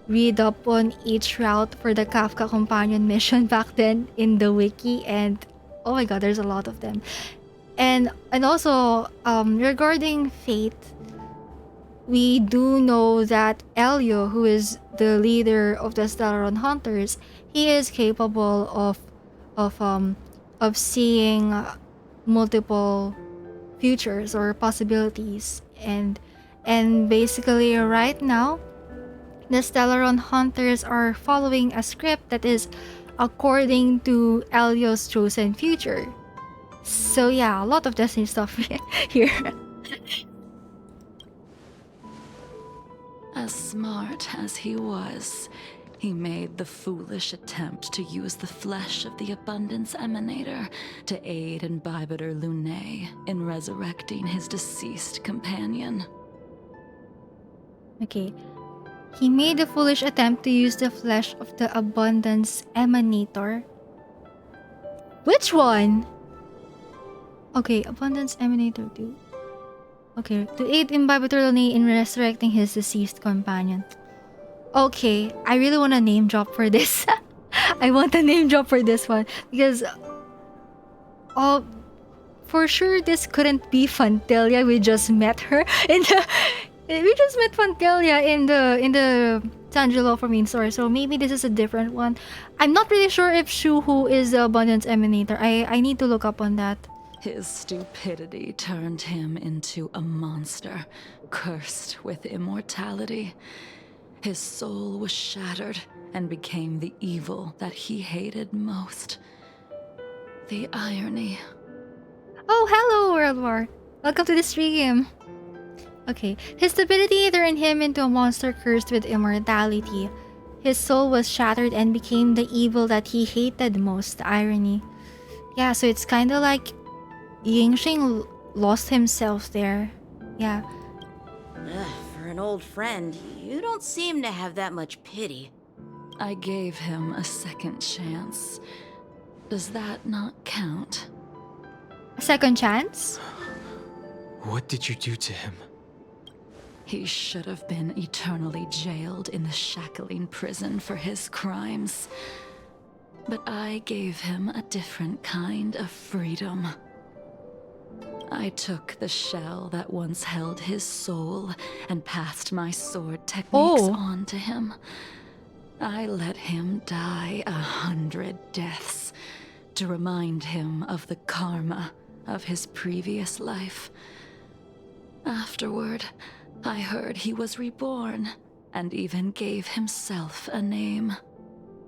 read up on each route for the Kafka Companion Mission back then in the wiki, and oh my god, there's a lot of them. And also, regarding Fate, we do know that Elio, who is the leader of the Stellaron Hunters, he is capable of seeing multiple futures or possibilities, and basically right now the Stellaron Hunters are following a script that is according to Elio's chosen future. So yeah, a lot of Destiny stuff here. As smart as he was, he made the foolish attempt to use the flesh of the Abundance Emanator to aid in Bibiter Lunae in resurrecting his deceased companion. Okay. He made the foolish attempt to use the flesh of the Abundance Emanator. Which one? Okay, Abundance Emanator 2. Okay, to aid in Bibiter Lunae in resurrecting his deceased companion. Okay, I really want a name drop for this. I want a name drop for this one because for sure this couldn't be Fantelia. We just met her in the we just met Fantelia in the Tangelo for main story, so maybe this is a different one. I'm not really sure if Shuhu is the Abundance Emanator. I need to look up on that. His stupidity turned him into a monster, cursed with immortality. His soul was shattered and became the evil that he hated most. The irony. Oh, hello, World War. Welcome to the stream. Okay, his stupidity turned him into a monster cursed with immortality. His soul was shattered and became the evil that he hated most. The irony. Yeah, so it's kind of like YINGXING lost himself there. Yeah. For an old friend, you don't seem to have that much pity. I gave him a second chance. Does that not count? A second chance? What did you do to him? He should have been eternally jailed in the shackling prison for his crimes. But I gave him a different kind of freedom. I took the shell that once held his soul and passed my sword techniques on to him. I let him die 100 deaths to remind him of the karma of his previous life. Afterward, I heard he was reborn and even gave himself a name.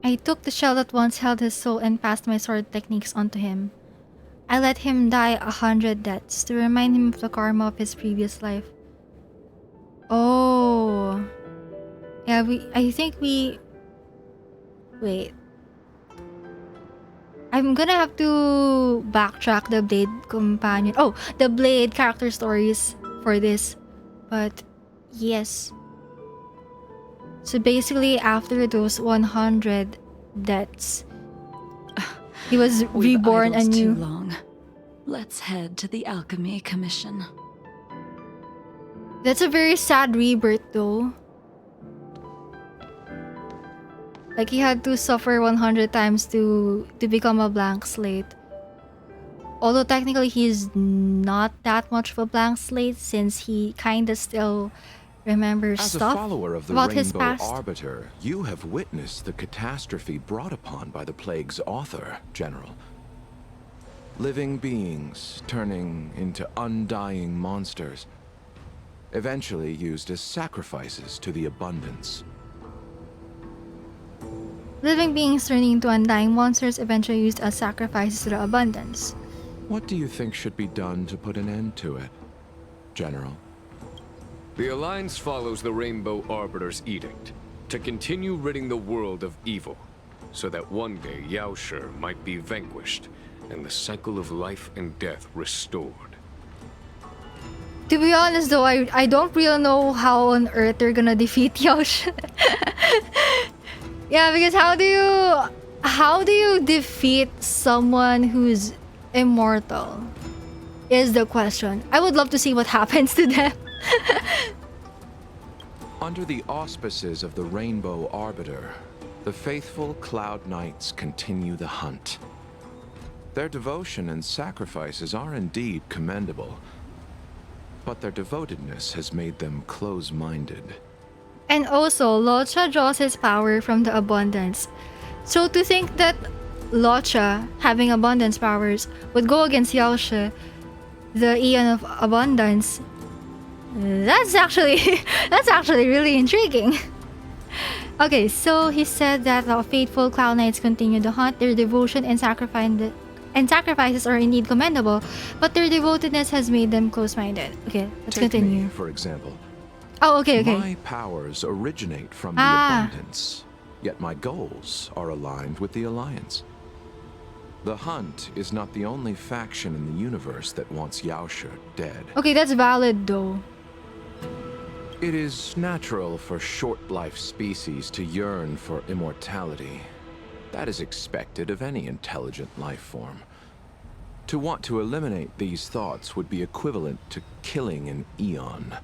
I took the shell that once held his soul and passed my sword techniques onto him. I let him die 100 deaths to remind him of the karma of his previous life. Oh. Yeah, I think we... Wait. I'm gonna have to backtrack the Blade Companion... Oh, the Blade character stories for this. But, yes. So basically, after those 100 deaths, he was reborn anew. Too long. Let's head to the Alchemy Commission. That's a very sad rebirth, though. Like he had to suffer 100 times to become a blank slate. Although technically he's not that much of a blank slate since he kinda still remembers stuff As a follower of the about his Rainbow past. Arbiter, you have witnessed the catastrophe brought upon by the plague's author, General. Living beings turning into undying monsters, eventually used as sacrifices to the Abundance. Living beings turning into undying monsters eventually used as sacrifices to the Abundance. What do you think should be done to put an end to it, General? The Alliance follows the Rainbow Arbiter's edict to continue ridding the world of evil, so that one day YUAN might be vanquished and the cycle of life and death restored. To be honest though, I don't really know how on earth they're gonna defeat YUAN. Yeah, because how do you defeat someone who's immortal? Is the question. I would love to see what happens to them. Under the auspices of the Rainbow Arbiter, the faithful Cloud Knights continue the hunt. Their devotion and sacrifices are indeed commendable, but their devotedness has made them close-minded. And also, LUOCHA draws his power from the abundance. So to think that LUOCHA, having abundance powers, would go against YUAN, the Aeon of Abundance, that's actually really intriguing. Okay, so he said that the faithful Cloud Knights continue the hunt. Their devotion and sacrifices are indeed commendable, but their devotedness has made them close-minded. Okay, let's continue. Me, for example. Oh, okay. My powers originate from the abundance, yet my goals are aligned with the Alliance. The Hunt is not the only faction in the universe that wants YUAN dead. Okay, that's valid though. It is natural for short-life species to yearn for immortality. That is expected of any intelligent life form. To want to eliminate these thoughts would be equivalent to killing an eon.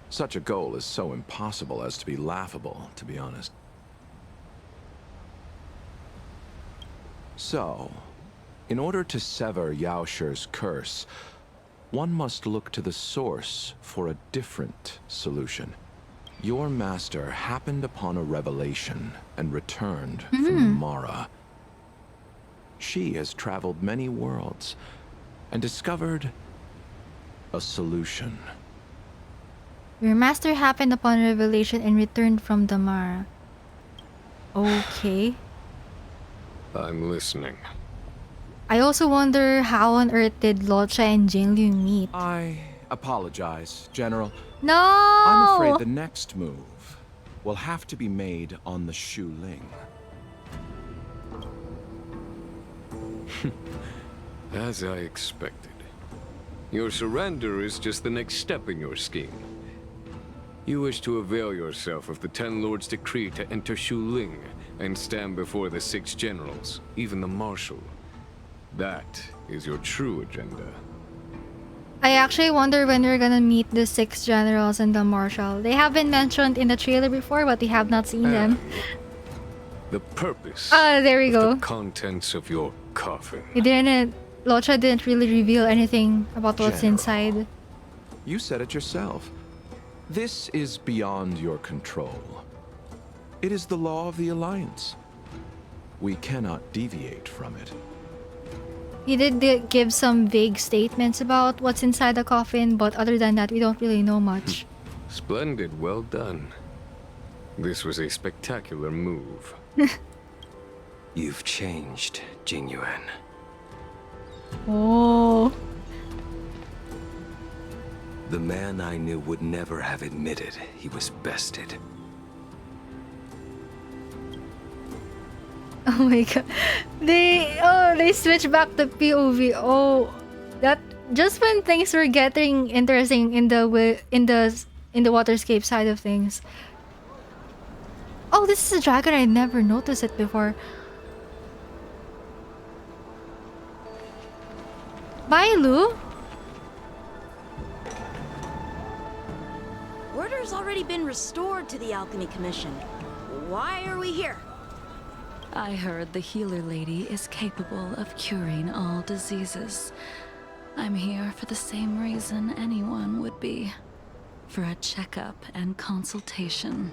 Such a goal is so impossible as to be laughable, to be honest. So, in order to sever YUAN's curse, one must look to the source for a different solution. Your master happened upon a revelation and returned from Mara. She has traveled many worlds and discovered a solution. Your master happened upon a revelation and returned from the Mara. Okay. I'm listening. I also wonder how on earth did LUOCHA and Jingliu meet? I apologize, General. No! I'm afraid the next move will have to be made on the Shu Ling. As I expected. Your surrender is just the next step in your scheme. You wish to avail yourself of the Ten Lords' decree to enter Shu Ling and stand before the 6 generals, even the Marshal. That is your true agenda. I actually wonder when we're gonna meet the 6 generals and the marshal. They have been mentioned in the trailer before, but we have not seen them. The purpose. There we go. The contents of your coffin. LUOCHA didn't really reveal anything about what's General, inside. You said it yourself. This is beyond your control. It is the law of the Alliance. We cannot deviate from it. He did give some vague statements about what's inside the coffin, but other than that, we don't really know much. Splendid, well done. This was a spectacular move. You've changed, Jingyuan. Oh. The man I knew would never have admitted he was bested. Oh my god. They switched back to POV. Oh, that just when things were getting interesting in the Waterscape side of things. Oh, this is a dragon. I never noticed it before. BAILU? Order's already been restored to the Alchemy Commission. Why are we here? I heard the healer lady is capable of curing all diseases. I'm here for the same reason anyone would be. For a checkup and consultation.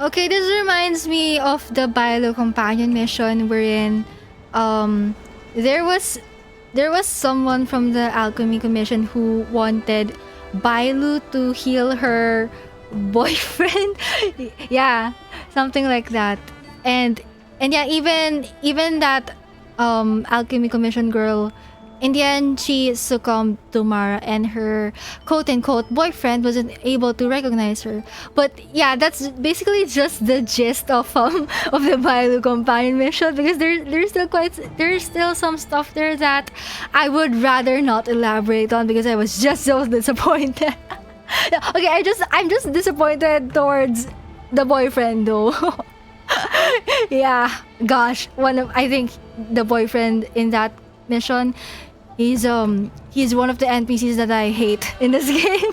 Okay, this reminds me of the BAILU Companion Mission wherein there was someone from the Alchemy Commission who wanted BAILU to heal her boyfriend. Yeah, something like that. And yeah, even that Alchemy Commission girl, in the end, she succumbed to Mara, and her quote-unquote boyfriend wasn't able to recognize her. But yeah, that's basically just the gist of the BAILU Companion Mission, because there's still some stuff there that I would rather not elaborate on because I was just so disappointed. Okay, I'm just disappointed towards the boyfriend though. Yeah, gosh, I think the boyfriend in that mission, he's one of the NPCs that I hate in this game.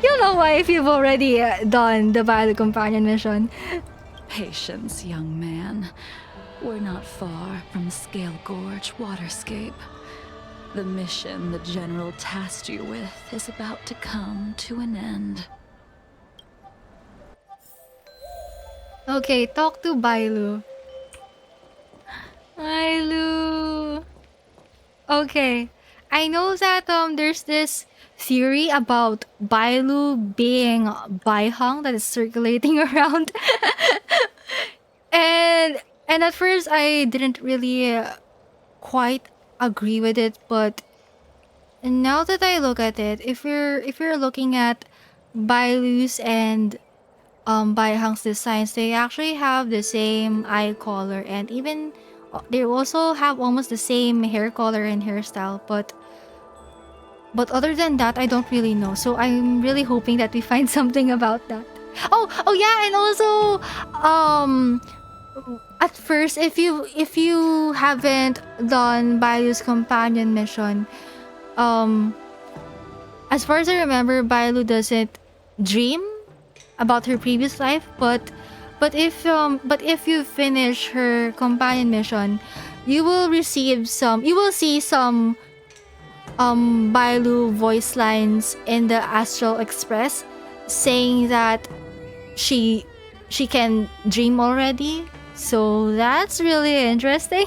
You'll know why if you've already done the BAILU Companion Mission. Patience, young man. We're not far from Scalegorge Waterscape. The mission the General tasked you with is about to come to an end. Okay, talk to BAILU. BAILU. Okay, I know that there's this theory about BAILU being BAIHENG that is circulating around. and at first I didn't really quite agree with it, but now that I look at it, if you're looking at BAILU's and BAIHENG's designs, they actually have the same eye color, and even they also have almost the same hair color and hairstyle, but other than that, I don't really know. So I'm really hoping that we find something about that. Oh yeah, and also at first, if you haven't done BAILU's companion mission, as far as I remember, BAILU doesn't dream about her previous life, but if you finish her companion mission, you will see some BAILU voice lines in the Astral Express saying that she can dream already. So that's really interesting.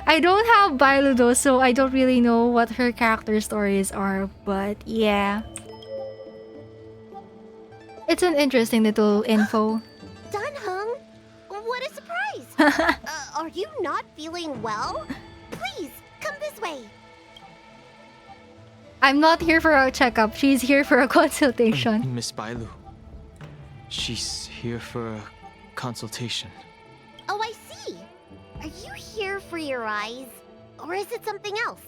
I don't have BAILU though, so I don't really know what her character stories are, but yeah. It's an interesting little info. Dan Heng, what a surprise! Are you not feeling well? Please, come this way. I'm not here for a checkup. She's here for a consultation. Miss BAILU. She's here for a consultation. Oh, I see. Are you here for your eyes? Or is it something else?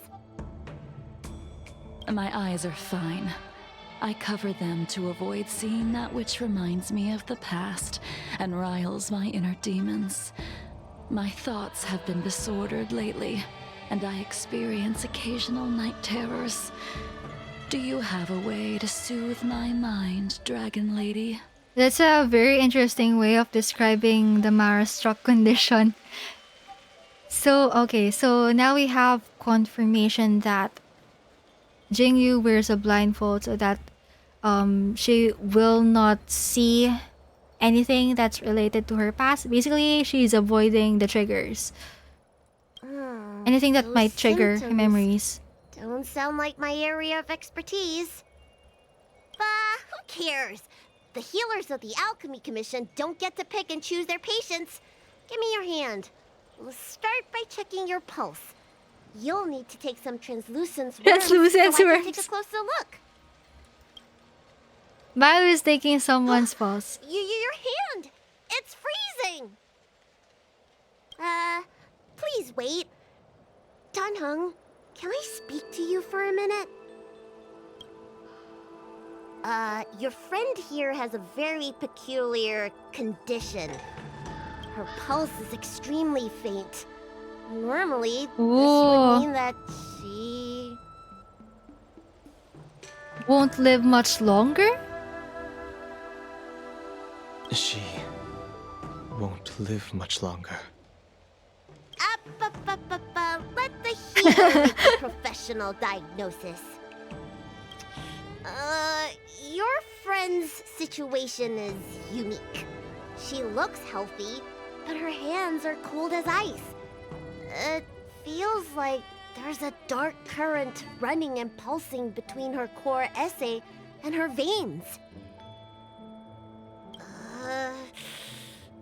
My eyes are fine. I cover them to avoid seeing that which reminds me of the past and riles my inner demons. My thoughts have been disordered lately, and I experience occasional night terrors. Do you have a way to soothe my mind, Dragon Lady? That's a very interesting way of describing the Mara-struck condition. So, okay, so now we have confirmation that Jingliu wears a blindfold so that she will not see anything that's related to her past. Basically, she's avoiding the triggers. Anything that might trigger her memories. Don't sound like my area of expertise. Who cares? The healers of the Alchemy Commission don't get to pick and choose their patients. Give me your hand. We'll start by checking your pulse. You'll need to take some translucent worms so I can take a closer look. BAILU is taking someone's pulse. Your hand! It's freezing! Please wait. Dan Heng, can I speak to you for a minute? Your friend here has a very peculiar condition. Her pulse is extremely faint. Normally, this would mean that she won't live much longer? She won't live much longer. Let the healer make the professional diagnosis. Your friend's situation is unique. She looks healthy, but her hands are cold as ice. It feels like there's a dark current running and pulsing between her core esse and her veins.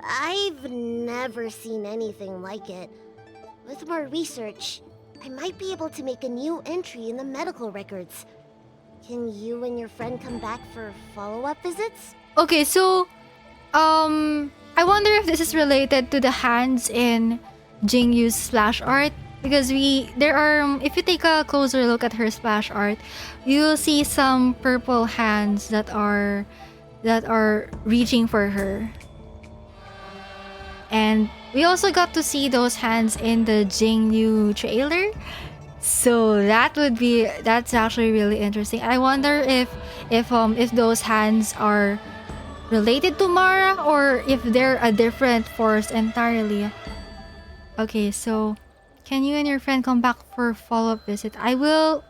I've never seen anything like it. With more research, I might be able to make a new entry in the medical records. Can you and your friend come back for follow-up visits? Okay, so I wonder if this is related to the hands in Jingliu's splash art, because if you take a closer look at her splash art, you'll see some purple hands that are reaching for her. And we also got to see those hands in the Jingliu trailer. So that's actually really interesting. I wonder if those hands are related to Mara or if they're a different force entirely. Okay, so can you and your friend come back for a follow-up visit? I wanna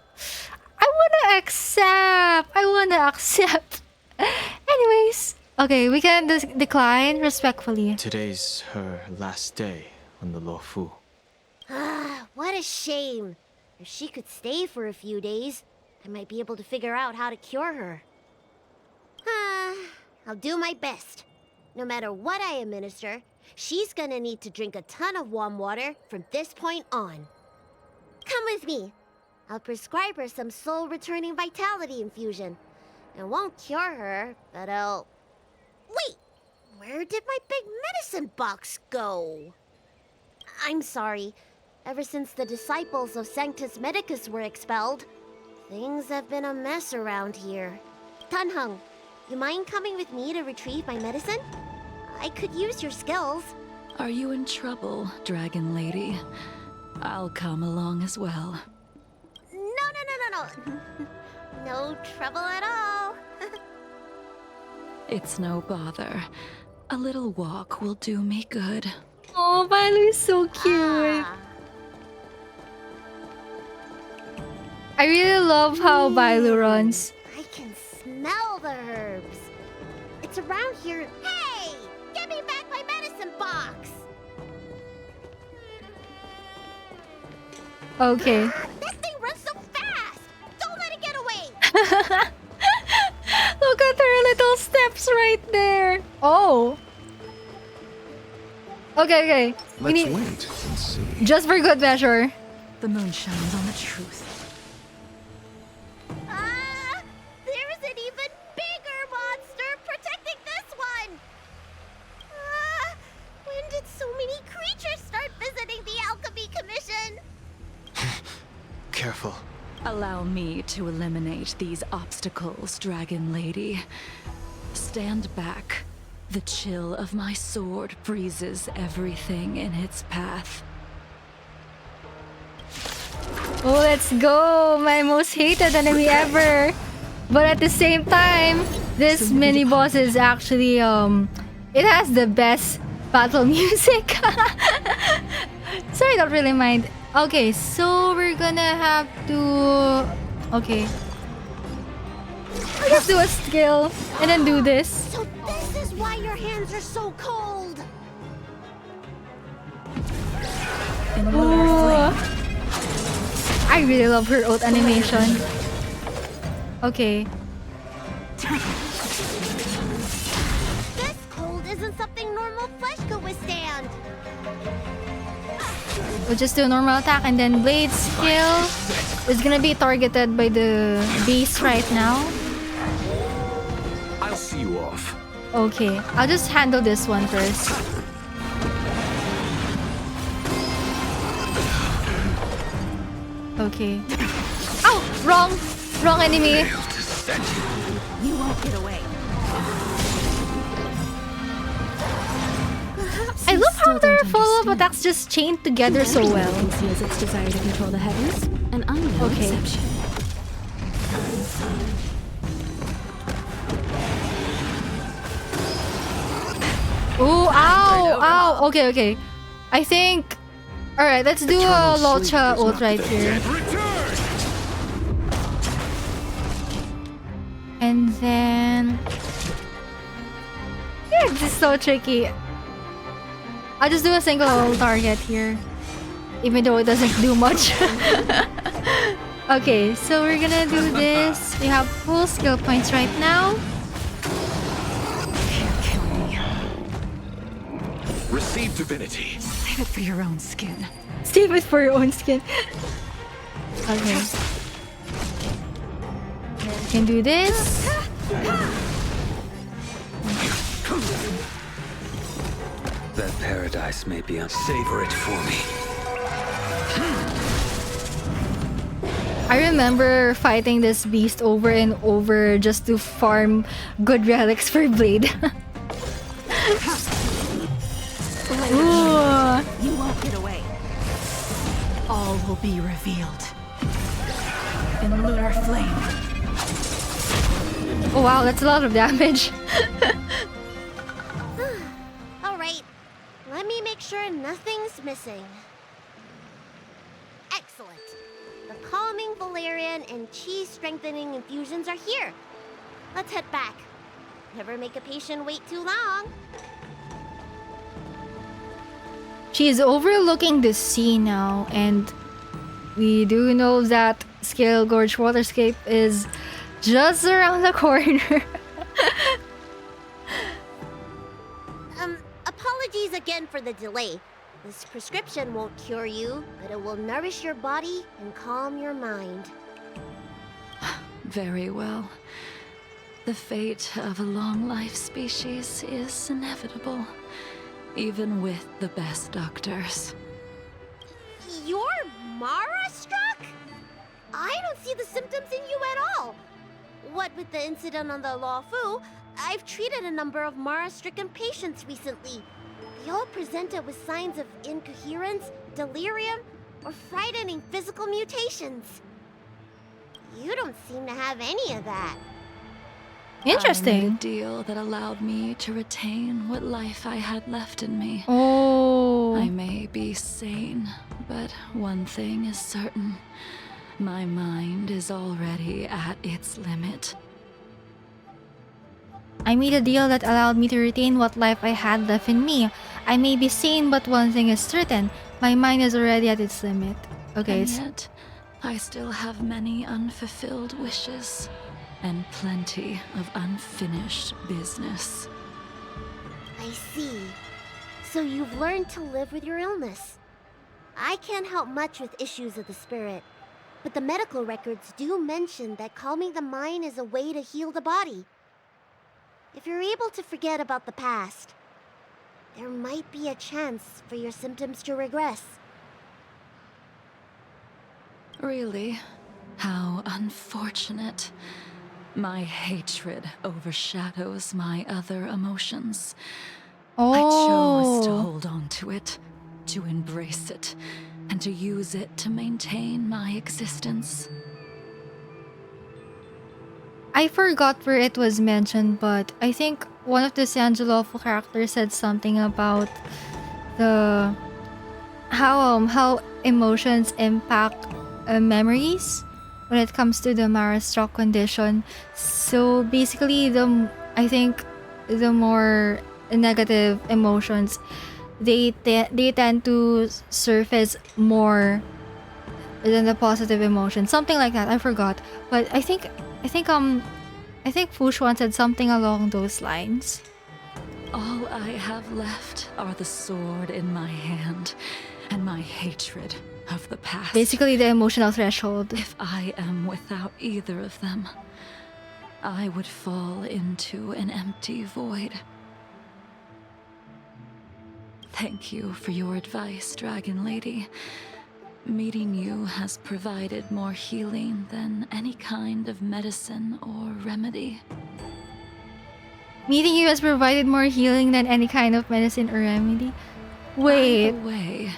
accept. Anyways, okay, we can decline respectfully. Today's her last day on the Luofu. Ah, what a shame. If she could stay for a few days, I might be able to figure out how to cure her. I'll do my best. No matter what I administer, she's gonna need to drink a ton of warm water from this point on. Come with me. I'll prescribe her some soul-returning vitality infusion. It won't cure her, but I'll... Wait! Where did my big medicine box go? I'm sorry. Ever since the disciples of Sanctus Medicus were expelled, things have been a mess around here. Dan Heng, you mind coming with me to retrieve my medicine? I could use your skills. Are you in trouble, Dragon Lady? I'll come along as well. No. No trouble at all. It's no bother. A little walk will do me good. Oh, BAILU is so cute. I really love how BAILU runs. I can smell the herbs. It's around here. Hey! Give me back my medicine box! Okay. That thing runs so fast! Don't let it get away! Look at her little steps right there. Oh. Okay. Let's wait and see. Just for good measure. The moon shines on the truth. There's an even bigger monster protecting this one! When did so many creatures start visiting the Alchemy Commission? Careful. Allow me to eliminate these obstacles, Dragon Lady. Stand back. The chill of my sword freezes everything in its path. Oh, let's go! My most hated enemy ever! But at the same time, this mini boss is actually, it has the best battle music. So I don't really mind. Okay, so we're gonna have to... Okay. Let's do a skill and then do this. So this is why your hands are so cold! Ooh. I really love her oath animation. Okay. This cold isn't something normal flesh could withstand. We'll just do a normal attack and then blade skill is gonna be targeted by the beast right now. I'll see you off. Okay, I'll just handle this one first. Okay. Oh, wrong enemy. You won't get away. I love how their follow-up attacks just chain together so well. Conceals its desire to control the heavens, an unknown exception. Ooh, ow. Okay. I think... Alright, let's do a LUOCHA ult right here. And then... Yeah, this is so tricky. I'll just do a single target here. Even though it doesn't do much. Okay, so we're gonna do this. We have full skill points right now. Receive divinity. Save it for your own skin. Save it for your own skin. Okay. We can do this. That paradise may be savor it for me. I remember fighting this beast over and over just to farm good relics for Blade. You won't get away. All will be revealed. in lunar flame. Oh wow, that's a lot of damage. Alright, let me make sure nothing's missing. Excellent. The calming valerian and chi strengthening infusions are here. Let's head back. Never make a patient wait too long. She's overlooking the sea now, and we do know that Scalegorge Waterscape is just around the corner. Apologies again for the delay. This prescription won't cure you, but it will nourish your body and calm your mind. Very well. The fate of a long-life species is inevitable, even with the best doctors. You're Mara-struck? I don't see the symptoms in you at all. What with the incident on the Law Fu, I've treated a number of Mara-stricken patients recently. They all presented with signs of incoherence, delirium, or frightening physical mutations. You don't seem to have any of that. Interesting. I made a deal that allowed me to retain what life I had left in me. Oh. I may be sane, but one thing is certain. My mind is already at its limit. I made a deal that allowed me to retain what life I had left in me. I may be sane, but one thing is certain. My mind is already at its limit. Okay. And yet, I still have many unfulfilled wishes. And plenty of unfinished business. I see. So you've learned to live with your illness. I can't help much with issues of the spirit, but the medical records do mention that calming the mind is a way to heal the body. If you're able to forget about the past, there might be a chance for your symptoms to regress. Really? How unfortunate. My hatred overshadows my other emotions. I chose to hold on to it, to embrace it, and to use it to maintain my existence. I forgot where it was mentioned, but I think one of the Sanjolofu characters said something about the how emotions impact memories when it comes to the Mara-struck condition. So basically, I think the more negative emotions, they tend to surface more than the positive emotions. Something like that. I forgot, but I think Fushuan said something along those lines. All I have left are the sword in my hand and my hatred of the past. Basically, the emotional threshold. If I am without either of them, I would fall into an empty void. Thank you for your advice, Dragon Lady. Meeting you has provided more healing than any kind of medicine or remedy. Meeting you has provided more healing than any kind of medicine or remedy? Wait. By the way,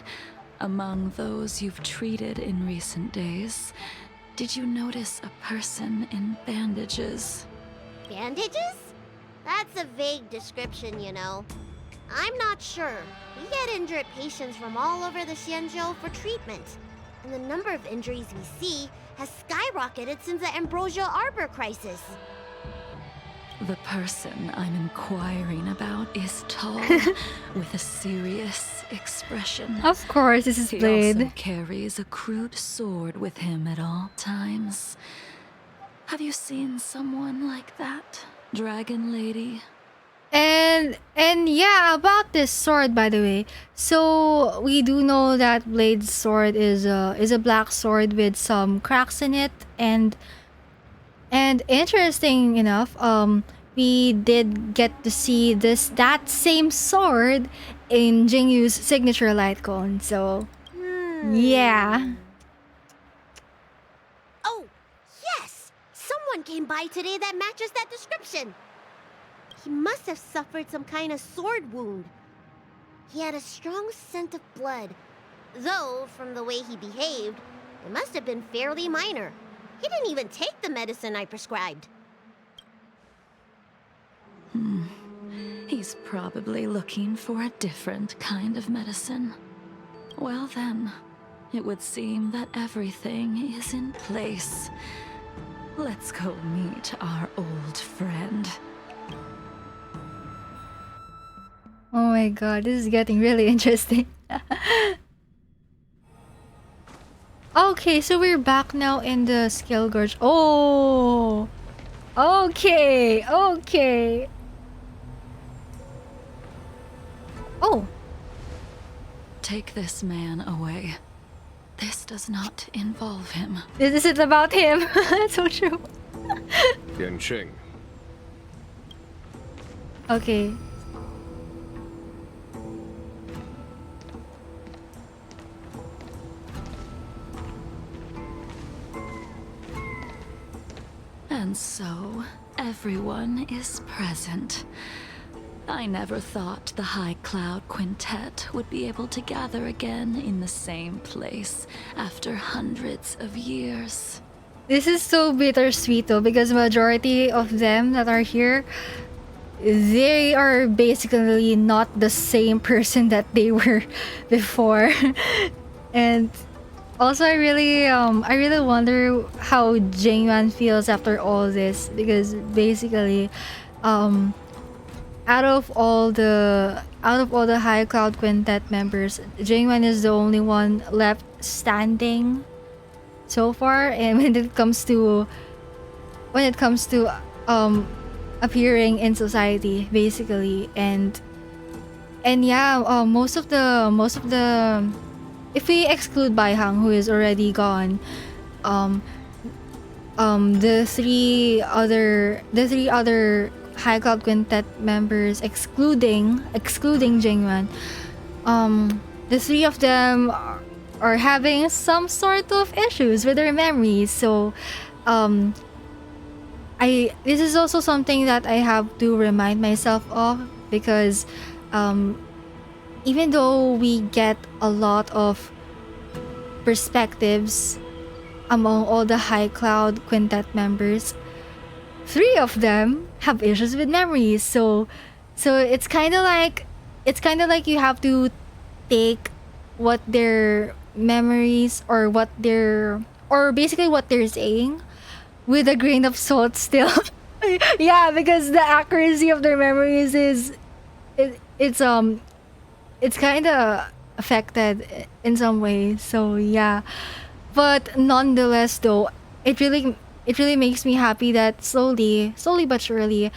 among those you've treated in recent days, did you notice a person in bandages? Bandages? That's a vague description, you know. I'm not sure. We get injured patients from all over the Xianzhou for treatment, and the number of injuries we see has skyrocketed since the Ambrosia Arbor crisis. The person I'm inquiring about is tall, with a serious expression. Of course, this is Blade. He also carries a crude sword with him at all times. Have you seen someone like that, Dragon Lady? And yeah, about this sword, by the way. So we do know that Blade's sword is a black sword with some cracks in it, and interesting enough, we did get to see that same sword in Jingliu's signature LIGHTCONE. So yeah. Oh, yes! Someone came by today that matches that description. He must have suffered some kind of sword wound. He had a strong scent of blood, though from the way he behaved, it must have been fairly minor. He He didn't even take the medicine I prescribed. He's probably looking for a different kind of medicine. Well then, it would seem that everything is in place. Let's go meet our old friend. Oh my god, this is getting really interesting. Okay, so we're back now in the Scalegorge. Oh! Okay, okay. Oh! Take this man away. This does not involve him. This isn't about him. That's so true. YINGXING. Okay. And so, everyone is present. I never thought the High Cloud Quintet would be able to gather again in the same place after hundreds of years. This is so bittersweet though, because majority of them that are here, they are basically not the same person that they were before. And also I really wonder how JING feels after all this, because basically out of all the High Cloud Quintet members, JING is the only one left standing so far. And when it comes to appearing in society, basically, and yeah, most of the if we exclude BAIHENG, who is already gone, the three other High Cloud Quintet members, excluding JING, the three of them are having some sort of issues with their memories. So this is also something that I have to remind myself of, because even though we get a lot of perspectives among all the High Cloud Quintet members, three of them have issues with memories. So it's kind of like you have to take what their memories or basically what they're saying with a grain of salt still. Yeah, because the accuracy of their memories it's kind of affected in some way. So yeah, but nonetheless though, it really makes me happy that slowly but surely,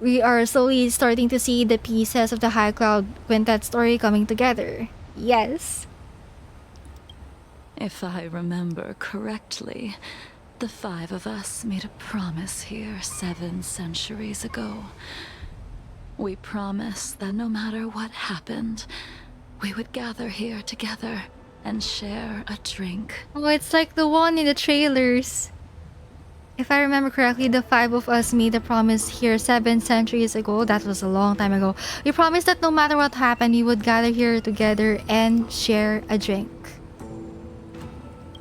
we are slowly starting to see the pieces of the High Cloud Quintet story coming together. Yes. If I remember correctly, the five of us made a promise here 7 centuries ago. We promised that no matter what happened, we would gather here together and share a drink. Oh, it's like the one in the trailers. If I remember correctly, the five of us made a promise here 7 centuries ago. That was a long time ago. We promised that no matter what happened, we would gather here together and share a drink.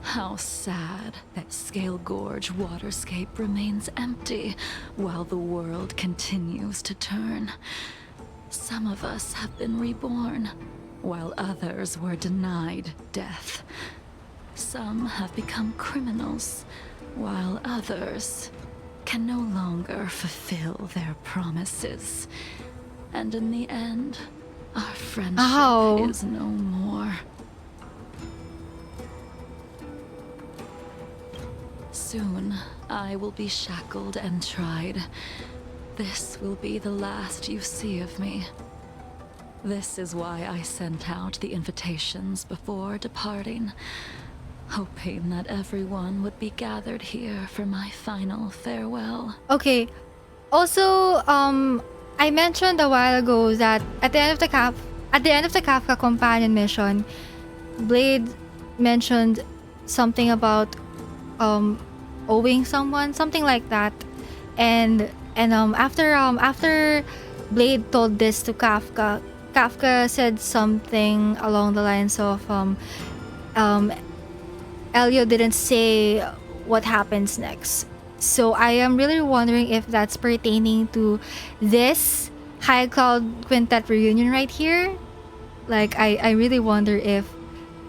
How sad that Scalegorge Waterscape remains empty while the world continues to turn. Some of us have been reborn, while others were denied death. Some have become criminals, while others can no longer fulfill their promises. And in the end, our friendship is no more. Soon, I will be shackled and tried. This will be the last you see of me. This is why I sent out the invitations before departing, hoping that everyone would be gathered here for my final farewell. Okay. Also, I mentioned a while ago that at the end of the Kafka Companion Mission, Blade mentioned something about owing someone, something like that, and after Blade told this to Kafka, Kafka said something along the lines of Elio didn't say what happens next. So I am really wondering if that's pertaining to this High Cloud Quintet reunion right here. Like, I really wonder if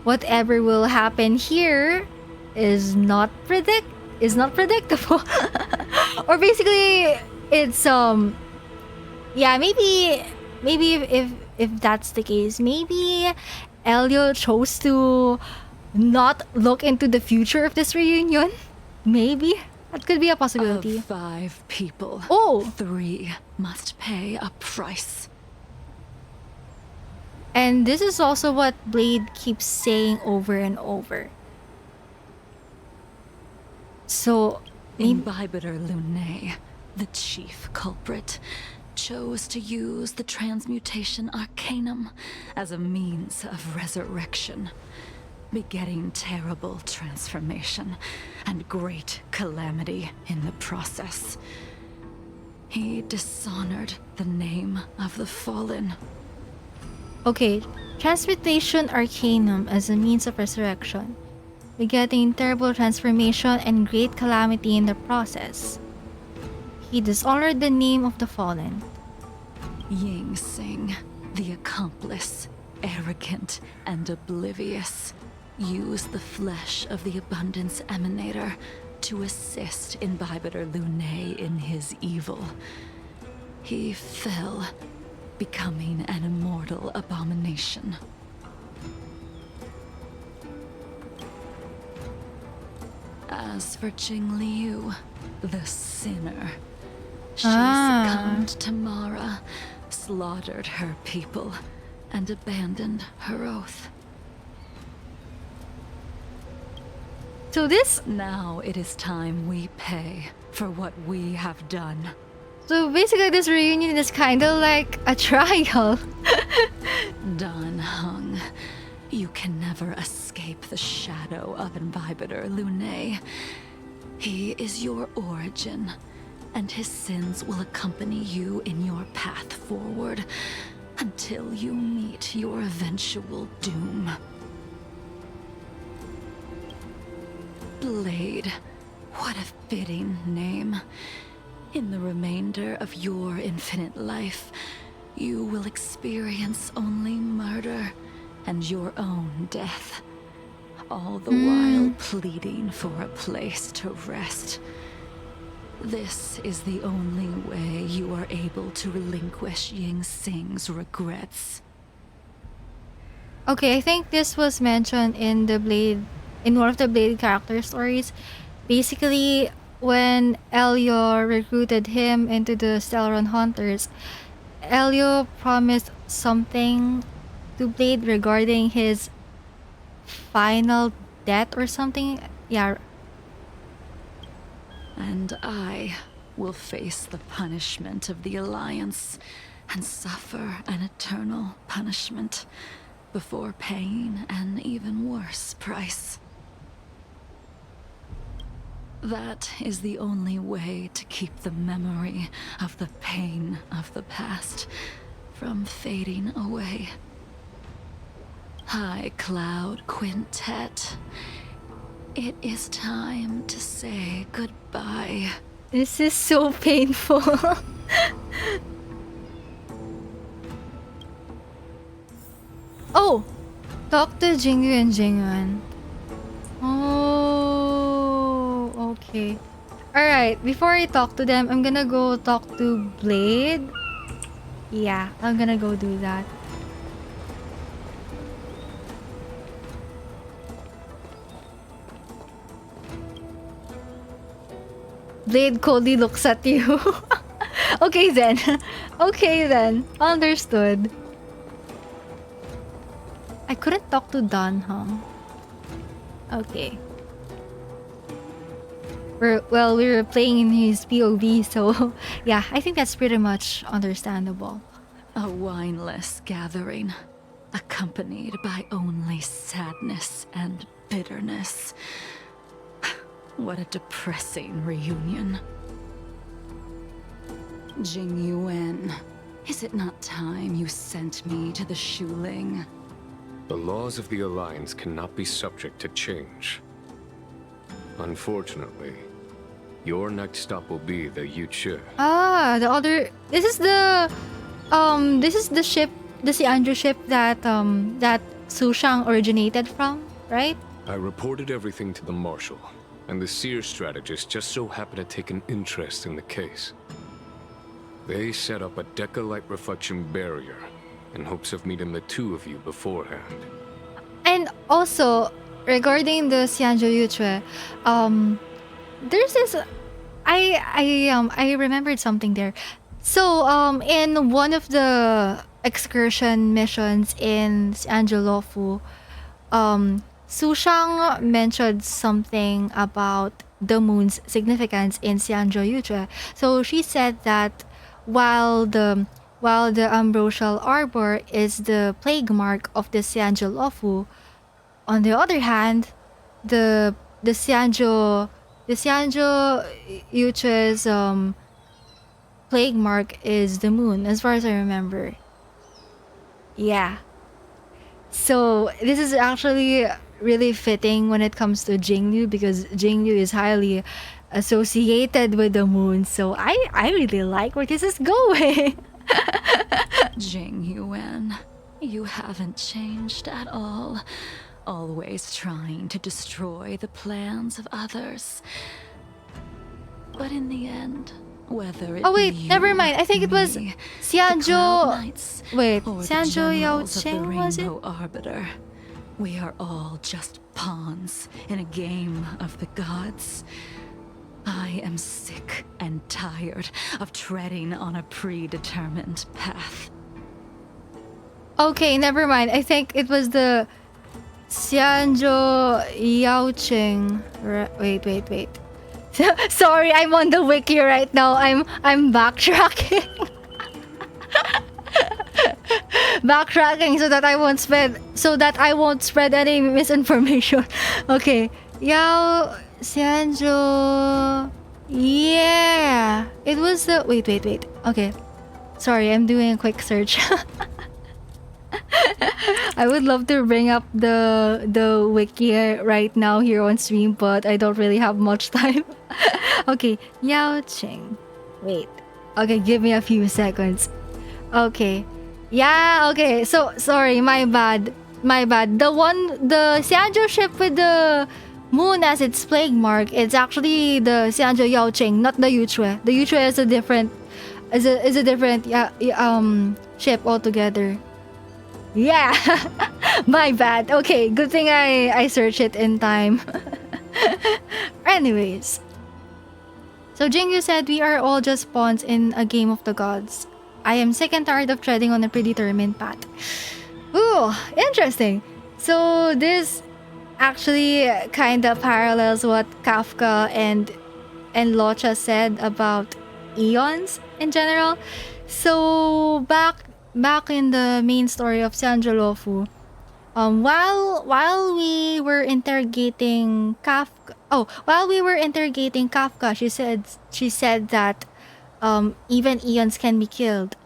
whatever will happen here is not predictable. Or basically it's yeah, maybe if that's the case, maybe Elio chose to not look into the future of this reunion. Maybe that could be a possibility. Of 5 people, Oh, 3 must pay a price. and this is also what Blade keeps saying over and over. So Imbibiter Lunae, the chief culprit, chose to use the transmutation arcanum as a means of resurrection, begetting terrible transformation and great calamity in the process. He dishonored the name of the fallen. okay, transmutation arcanum as a means of resurrection, begetting terrible transformation and great calamity in the process. He dishonored the name of the fallen. YINGXING, the accomplice, arrogant and oblivious, used the flesh of the Abundance Emanator to assist Imbibiter Lunae in his evil. He fell, becoming an immortal abomination. As for Jingliu, the sinner, she succumbed to Mara, slaughtered her people, and abandoned her oath. So this, Now it is time we pay for what we have done. so basically this reunion is kind of like a trial. Dan Heng, you can never escape the shadow of Imbibiter Lunae. He is your origin, and his sins will accompany you in your path forward until you meet your eventual doom. Blade, what a fitting name. In the remainder of your infinite life, you will experience only murder and your own death, all the while pleading for a place to rest. This is the only way you are able to relinquish YINGXING's regrets. Okay, I think this was mentioned in the Blade, in one of the Blade character stories. Basically, when Elio recruited him into the Stellaron Hunters, Elio promised something to Blade regarding his final death or something. Yeah. And I will face the punishment of the Alliance and suffer an eternal punishment before paying an even worse price. That is the only way to keep the memory of the pain of the past from fading away. High Cloud Quintet, it is time to say goodbye. This is so painful. Oh! Talk to Jingliu and JINGYUAN. Oh, okay. Alright, before I talk to them, I'm gonna go talk to Blade. Yeah, I'm gonna go do that. Blade coldly looks at you. Okay then. Okay then. Understood. I couldn't talk to Dan Heng. Okay. We were playing in his POV, so yeah, I think that's pretty much understandable. A wineless gathering, accompanied by only sadness and bitterness. What a depressing reunion. Jingyuan, is it not time you sent me to the Shuling? The laws of the Alliance cannot be subject to change. Unfortunately, your next stop will be the LUOCHA. Ah, the other. This is the ship, the Xianzhou ship that that Su Shang originated from, right? I reported everything to the Marshal, and the Seer strategist just so happened to take an interest in the case. They set up a Deca-light reflection barrier in hopes of meeting the two of you beforehand. And also, regarding the Xianzhou Yuchue, there's this. I remembered something there. So in one of the excursion missions in Xianzhou Luofu, Su Shang mentioned something about the moon's significance in Xianzhou Yuchue. So she said that while the ambrosial arbor is the plague mark of the Xianzhou Luofu, on the other hand, the Xianzhou Yuchue's plague mark is the moon, as far as I remember. Yeah. So this is actually really fitting when it comes to Jingliu, because Jingliu is highly associated with the moon. So I really like where this is going. Jing Yuan, you haven't changed at all. Always trying to destroy the plans of others. But in the end, whether it Oh wait, be never you, mind. I think it was me, Xianzhou. the Cloud Knights, Wait, or the Xianzhou generals of the Yaoqing, was it? Rainbow Arbiter. We are all just pawns in a game of the gods. I am sick and tired of treading on a predetermined path. Okay, never mind. I think it was the Xianzhou Yaoqing. Wait. Sorry, I'm on the wiki right now. I'm backtracking. Backtracking so that I won't spread any misinformation. Okay. Xianzhou. Yeah. It was the wait. Okay. Sorry, I'm doing a quick search. I would love to bring up the wiki right now here on stream, but I don't really have much time. Okay, Yaoqing. Wait. Okay, give me a few seconds. Okay. Yeah, okay. So sorry, my bad. The Xianzhou ship with the moon as its plague mark, it's actually the Xianzhou Yaoqing, not the Yuchue. The Yuchue is a different ship altogether. Yeah. My bad. Okay, good thing I searched it in time. Anyways. So Jingliu said, we are all just pawns in a game of the gods. I am sick and tired of treading on a predetermined path. Ooh, interesting. So this actually kind of parallels what Kafka and LUOCHA said about eons in general. So back in the main story of Xianzhou Luofu, while we were interrogating Kafka, she said that even eons can be killed.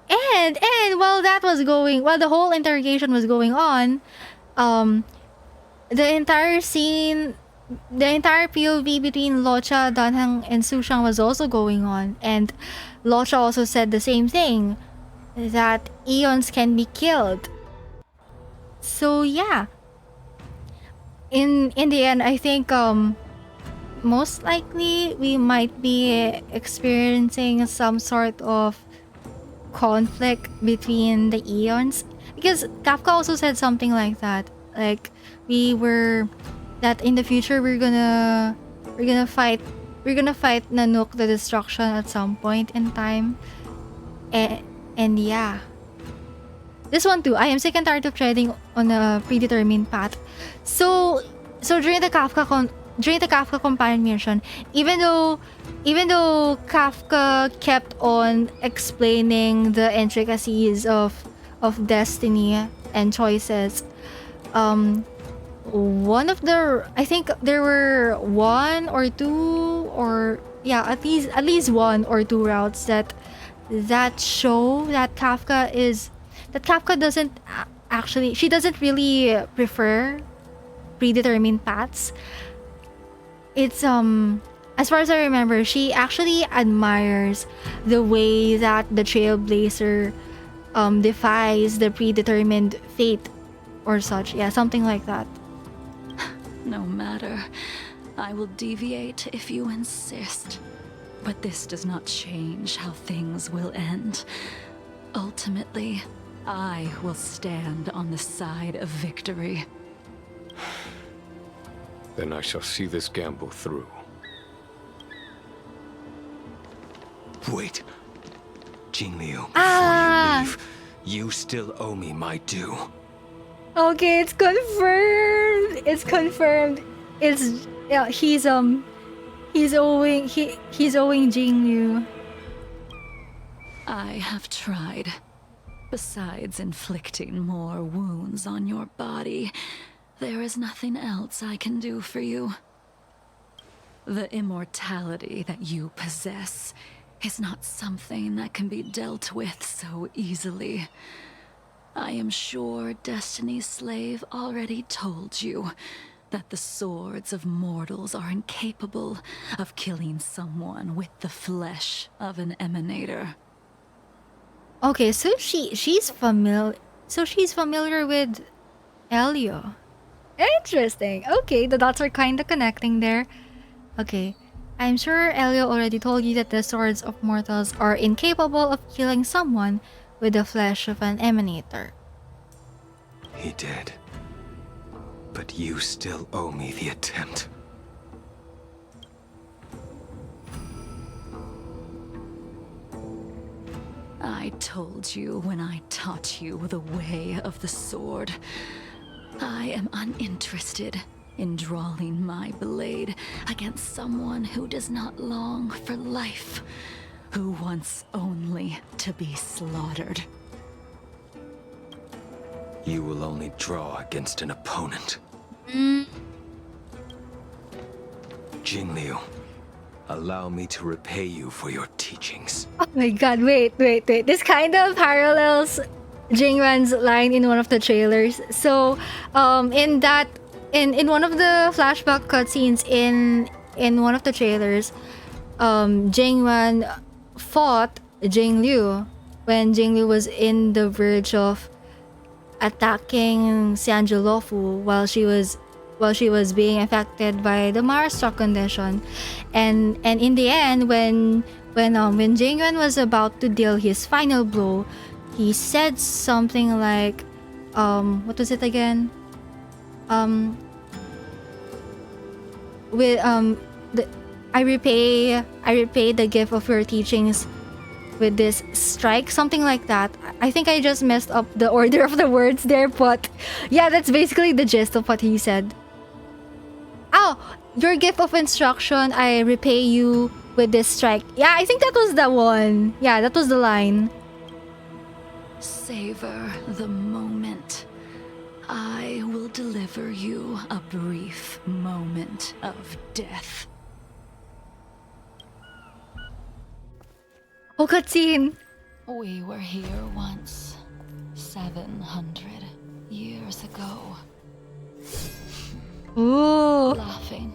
And while the whole interrogation was going on, the entire POV between LUOCHA, Dan Heng, and Su Shang was also going on, and LUOCHA also said the same thing, that eons can be killed. So yeah, in the end, I think most likely we might be experiencing some sort of conflict between the eons, because Kafka also said something like that, like that in the future we're gonna fight Nanook the Destruction at some point in time. And yeah, this one too, I am sick and tired of treading on a predetermined path. So during the Kafka Companion Mission, even though Kafka kept on explaining the intricacies of destiny and choices, I think there were one or two, or yeah, at least one or two routes that show that Kafka doesn't really prefer predetermined paths. it's as far as I remember, she actually admires the way that the Trailblazer defies the predetermined fate or such. Yeah, something like that. No matter. I will deviate if you insist. But this does not change how things will end. Ultimately, I will stand on the side of victory. Then I shall see this gamble through. Wait. Jingliu, before you leave, you still owe me my due. Okay, it's confirmed. It's confirmed. It's yeah, he's owing Jingliu. I have tried. Besides inflicting more wounds on your body, there is nothing else I can do for you. The immortality that you possess is not something that can be dealt with so easily. I am sure Destiny's slave already told you that the swords of mortals are incapable of killing someone with the flesh of an emanator. Okay, so she's familiar. So she's familiar with Elio. Interesting. Okay, the dots are kind of connecting there. Okay, I'm sure Elio already told you that the swords of mortals are incapable of killing someone with the flesh of an emanator. He did. But you still owe me the attempt. I told you when I taught you the way of the sword. I am uninterested in drawing my blade against someone who does not long for life, who wants only to be slaughtered. You will only draw against an opponent. Jingliu, allow me to repay you for your teachings. Oh my god, wait. This kind of parallels Jingwan's line in one of the trailers. So, in one of the flashback cutscenes in one of the trailers, Jingwan fought Jingliu when Jingliu was in the verge of attacking Xianzhulofu while she was being affected by the Mars-struck condition, and in the end, when Jingyuan was about to deal his final blow, he said something like, what was it again? I repay the gift of your teachings with this strike, something like that. I think I just messed up the order of the words there, but yeah, that's basically the gist of what he said. Oh, your gift of instruction, I repay you with this strike. Yeah, I think that was the one. Yeah, that was the line. Savor the moment. I will deliver you a brief moment of death. Oh, cutscene. We were here once, 700 years ago. Ooh. Laughing,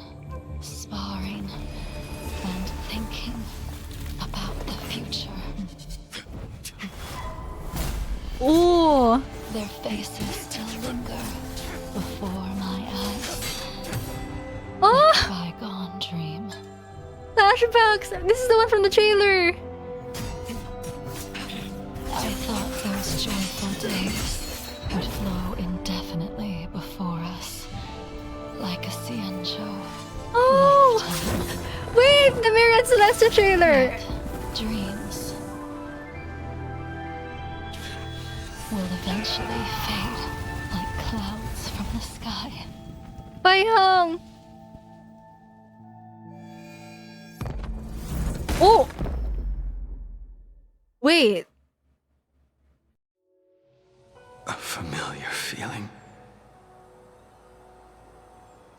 sparring, and thinking about the future. Ooh. Their faces still linger before my eyes. Oh. Like a bygone dream. Flashbacks. This is the one from the trailer. I thought those joyful days would flow indefinitely before us, like a Xianzhou. Oh! Lifetime. Wait, the Mirror Celeste trailer! Yet dreams will eventually fade like clouds from the sky. BAIHENG! Oh! Wait. A familiar feeling.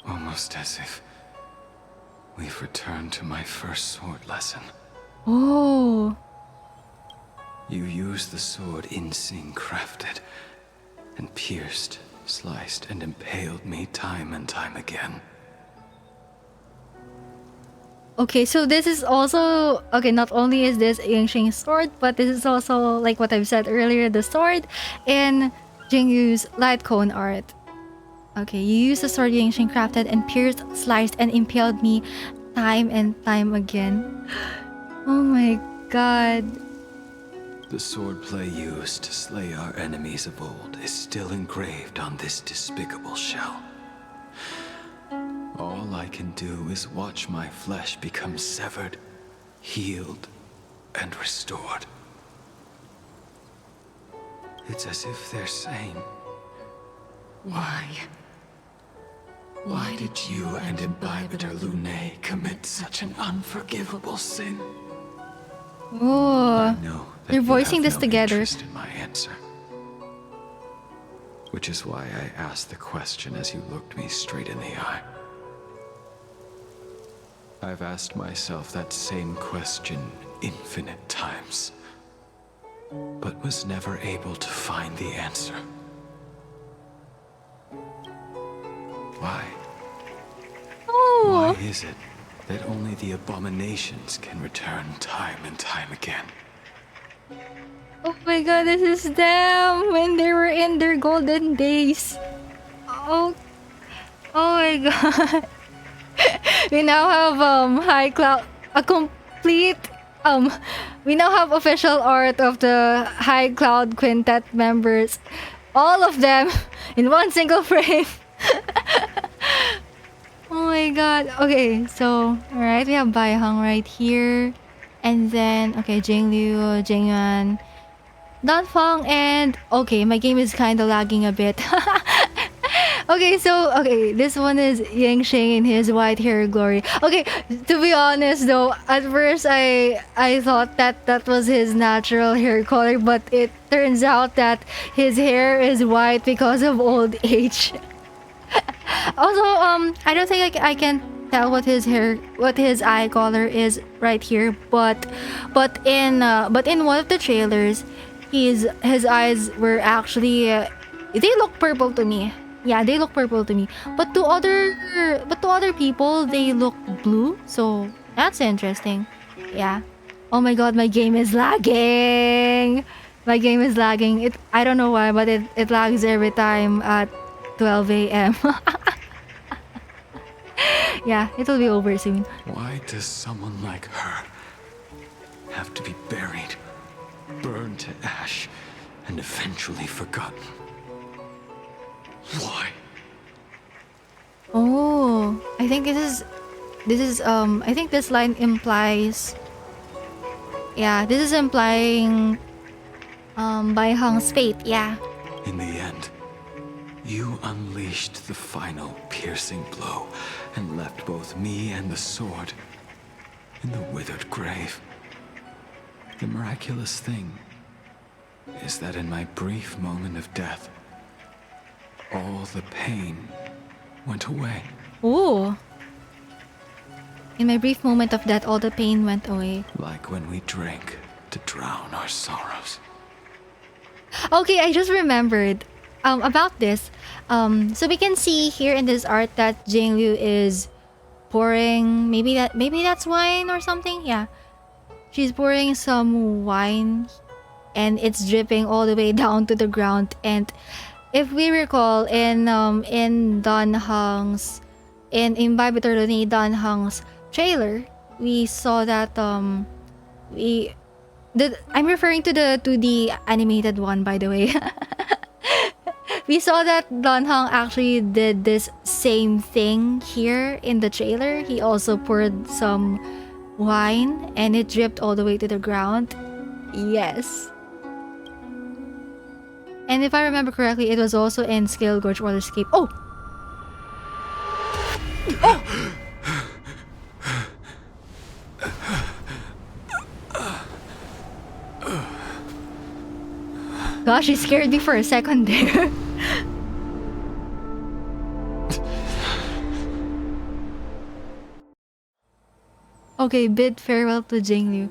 Almost as if we've returned to my first sword lesson. Oh. You used the sword YINGXING crafted, and pierced, sliced, and impaled me time and time again. Okay, so this is also okay. Not only is this YINGXING's sword, but this is also like what I've said earlier, the sword in Jingliu's LIGHTCONE art. Okay, you used the sword YINGXING crafted and pierced, sliced, and impaled me time and time again. Oh my god. The swordplay used to slay our enemies of old is still engraved on this despicable shell. All I can do is watch my flesh become severed, healed, and restored. It's as if they're saying, Why did you and Imbibitor Lune commit such an unforgivable sin? Oh, No, they're voicing this no together. interest in my answer. Which is why I asked the question as you looked me straight in the eye. I've asked myself that same question infinite times, but was never able to find the answer. Why? Oh. Why is it that only the abominations can return time and time again? Oh my god, this is them when they were in their golden days. Oh, oh my god. We now have High Cloud, a complete we now have official art of the High Cloud Quintet members, all of them in one single frame. Oh my god. Okay, so alright, we have BAIHENG right here, and then okay, Jingliu, Jingyuan, Danfeng, and okay, my game is kind of lagging a bit. Okay, so okay, this one is YINGXING in his white hair glory. Okay, to be honest though, at first I thought that was his natural hair color, but it turns out that his hair is white because of old age. Also, I don't think I can tell what his eye color is right here, but in one of the trailers, his eyes were actually they look purple to me. Yeah, they look purple to me. But to other people, they look blue. So that's interesting. Yeah. Oh my god, my game is lagging. My game is lagging. I don't know why, but it lags every time at 12 a.m. Yeah, it'll be over soon. Why does someone like her have to be buried, burned to ash, and eventually forgotten? Why? Oh, I think this is I think this line implies, yeah, this is implying BAIHENG's fate. Yeah. In the end, you unleashed the final piercing blow and left both me and the sword in the withered grave. The miraculous thing is that in my brief moment of death, all the pain went away. Oh. In my brief moment of death, all the pain went away. Like when we drank to drown our sorrows. Okay, I just remembered about this. So we can see here in this art that Jingliu is pouring, maybe that's wine or something. Yeah, she's pouring some wine, and it's dripping all the way down to the ground. And if we recall, in Dan Heng's, in Imbibitor Lune Dan Heng's trailer, we saw that I'm referring to the 2D animated one, by the way. We saw that Dan Heng actually did this same thing here in the trailer. He also poured some wine and it dripped all the way to the ground. Yes. And if I remember correctly, it was also in Scalegorge Waterscape. Oh! Oh! Gosh, he scared me for a second there. Okay, bid farewell to Jingliu.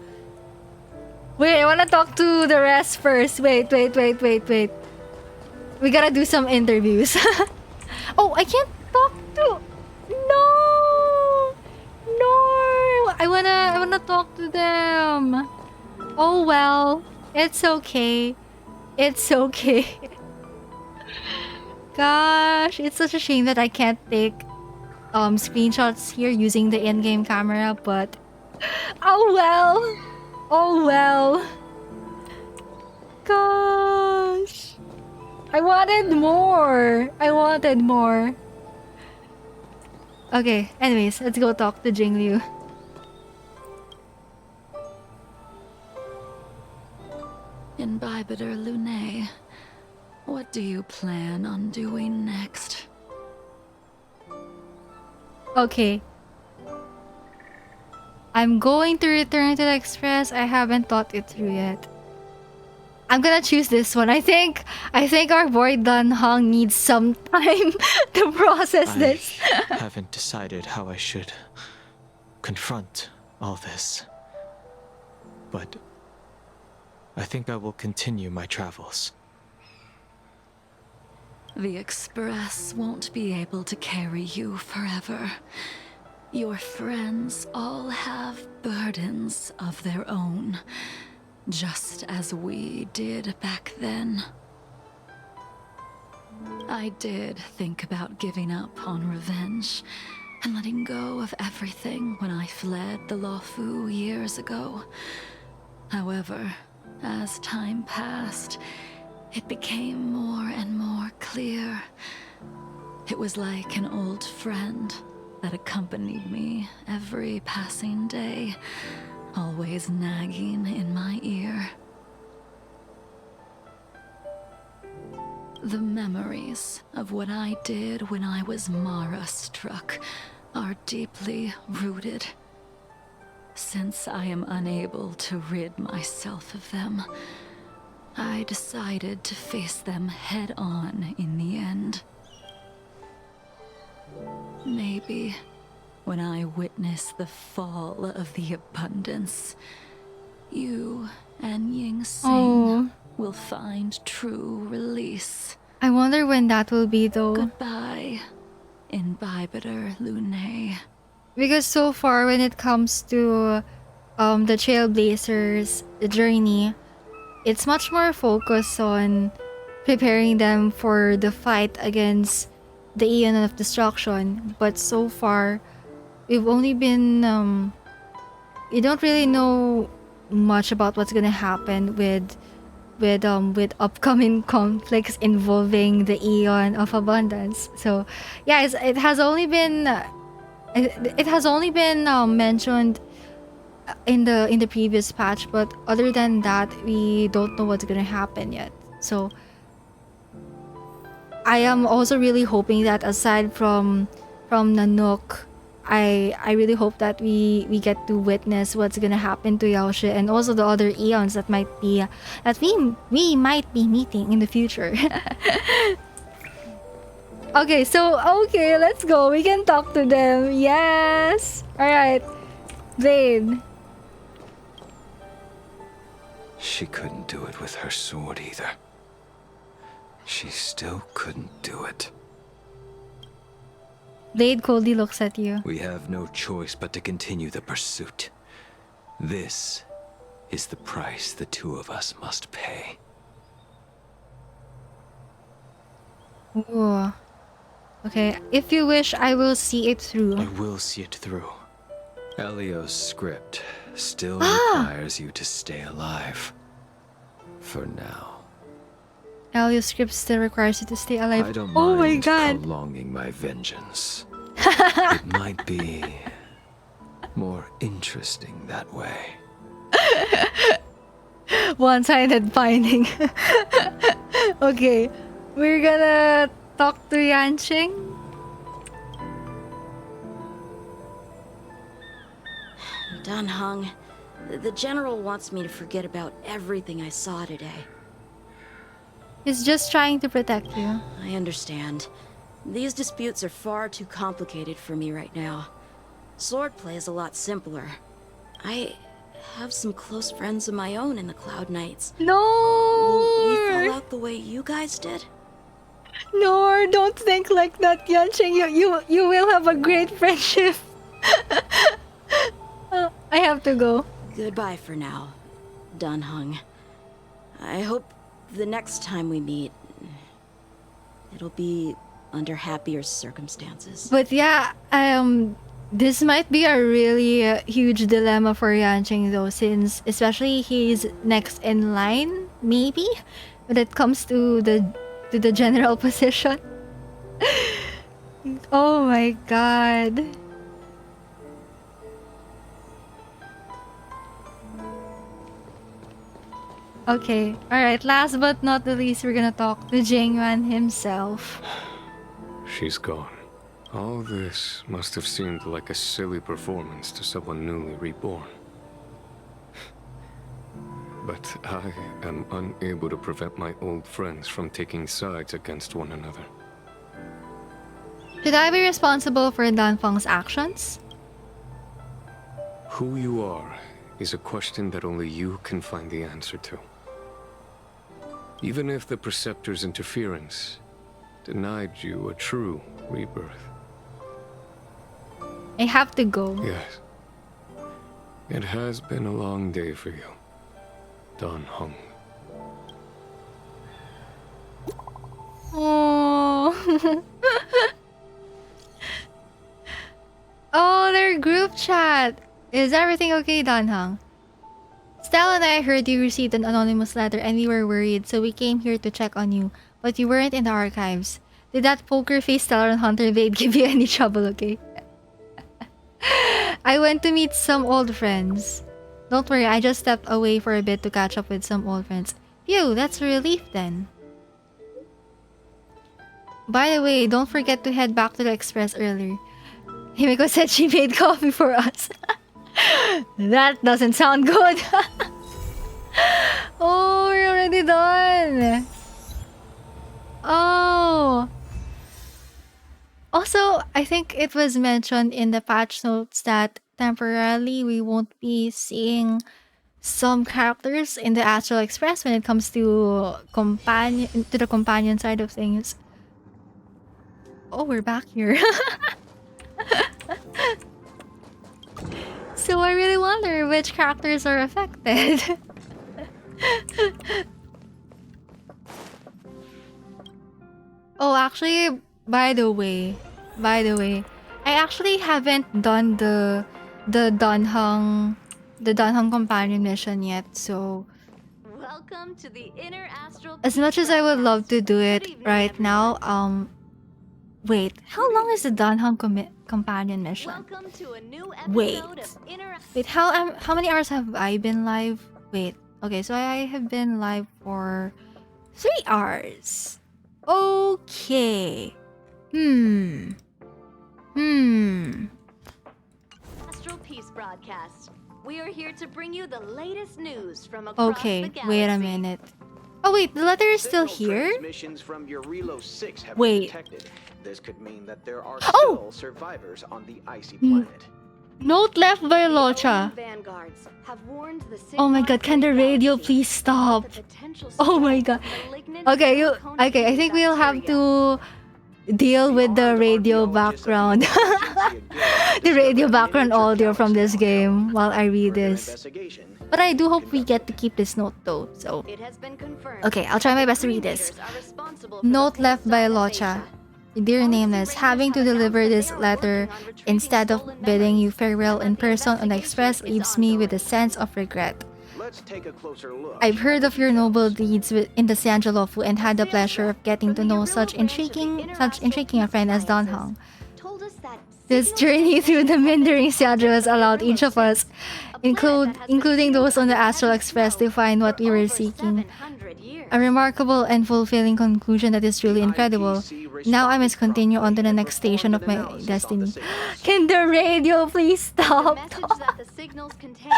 Wait, I wanna talk to the rest first. Wait. We gotta do some interviews. Oh, I can't talk to... No! wanna talk to them. Oh well, it's okay. It's okay. Gosh, it's such a shame that I can't take screenshots here using the in-game camera, but oh well. Oh well. Gosh. I wanted more. I wanted more. Okay, anyways, let's go talk to Jingliu. Imbibitor Lune, what do you plan on doing next? Okay. I'm going to return to the Express. I haven't thought it through yet. I'm gonna choose this one. I think our boy Dan Heng needs some time to process this. I haven't decided how I should confront all this. But I think I will continue my travels. The Express won't be able to carry you forever. Your friends all have burdens of their own, just as we did back then. I did think about giving up on revenge and letting go of everything when I fled the Luofu years ago. However, as time passed, it became more and more clear. It was like an old friend that accompanied me every passing day, always nagging in my ear. The memories of what I did when I was Mara-struck are deeply rooted. Since I am unable to rid myself of them, I decided to face them head-on in the end. Maybe when I witness the fall of the abundance, you and YINGXING will find true release. I wonder when that will be though. Goodbye, Imbibitor Lune. Because so far when it comes to the Trailblazers journey, it's much more focused on preparing them for the fight against the Aeon of Destruction. But so far, we've only been we don't really know much about what's gonna happen with upcoming conflicts involving the Aeon of Abundance. So yeah, it has only been mentioned in the previous patch, but other than that, we don't know what's gonna happen yet. So I am also really hoping that aside from Nanook, I really hope that we get to witness what's gonna happen to Yaoshi and also the other Aeons that we might be meeting in the future. Okay, let's go. We can talk to them. Yes. All right, Blade. She couldn't do it with her sword either. She still couldn't do it. Blade coldly looks at you. We have no choice but to continue the pursuit. This is the price the two of us must pay. Ooh. Okay, if you wish, I will see it through. I will see it through. Elio's script still requires you to stay alive. For now. Elio's script still requires you to stay alive. I don't oh my mind god. prolonging my vengeance. It might be more interesting that way. One-sided finding. Okay, we're gonna talk to Yanqing. Dan Heng, the General wants me to forget about everything I saw today. He's just trying to protect you. I understand. These disputes are far too complicated for me right now. Swordplay is a lot simpler. I have some close friends of my own in the Cloud Knights. No! Will we fall out the way you guys did? No, don't think like that, Yanqing. You will have a great friendship. have to go. Goodbye for now, Dan Heng. I hope the next time we meet, it'll be under happier circumstances. But yeah, this might be a really huge dilemma for YUAN though, since especially he's next in line, maybe, when it comes to the general position. Oh my god. Okay, alright, last but not the least, we're gonna talk to Jingyuan himself. She's gone. All this must have seemed like a silly performance to someone newly reborn. But I am unable to prevent my old friends from taking sides against one another. Should I be responsible for Dan Feng's actions? Who you are is a question that only you can find the answer to. Even if the Preceptor's interference denied you a true rebirth. I have to go. Yes. It has been a long day for you, Dan Heng. Oh. Oh, their group chat. Is everything okay, Dan Heng? Stella and I heard you received an anonymous letter and we were worried, so we came here to check on you, but you weren't in the archives. Did that poker face Stellar and Hunter Blade give you any trouble, okay? I went to meet some old friends. Don't worry, I just stepped away for a bit to catch up with some old friends. Phew, that's a relief then. By the way, don't forget to head back to the Express earlier. Himiko said she made coffee for us. That doesn't sound good. Oh, we're already done. Oh. Also, I think it was mentioned in the patch notes that temporarily we won't be seeing some characters in the Astral Express when it comes to the companion side of things. Oh, we're back here. So I really wonder which characters are affected. Oh, actually, by the way, I actually haven't done the Dan Heng Companion Mission yet, so Welcome to the Inner Astral. as much as I would love to do it right now, wait, how long is the Dan Heng Companion Mission? Welcome to a new Wait. episode of Inner Wait, how many hours have I been live? Wait, okay, so I have been live for 3 hours. Okay. Astral Peace broadcast. We are here to bring you the latest news from across Okay, the galaxy. wait a minute. Oh wait, the letter is still here? Transmissions from your Relo 6 have Wait. been detected. This could mean that there are Oh! still survivors on the icy planet. Note left by LUOCHA. Vanguards have warned the Oh my god, can the radio please stop? Oh my god. Okay, okay, I think we'll have to deal with the radio background. The radio background audio from this game while I read this. But I do hope we get to keep this note though, so... It has been confirmed. Okay, I'll try my best to read this. Are responsible for Note the left by salvation. LUOCHA. Dear Nameless, having to deliver this letter instead of bidding you farewell in person on the Express leaves me with a sense of regret. Let's take a closer look. I've heard of your noble deeds in the Sanjalofu and had the pleasure of getting to know such intriguing a friend as Dan Heng. Told us that This journey through the meandering Seattle has allowed each of us, including those on the Astral Express, to find what we were seeking. A remarkable and fulfilling conclusion that is truly incredible. Now I must continue on to the next station of my destiny. Can the radio please stop? message that the signals contain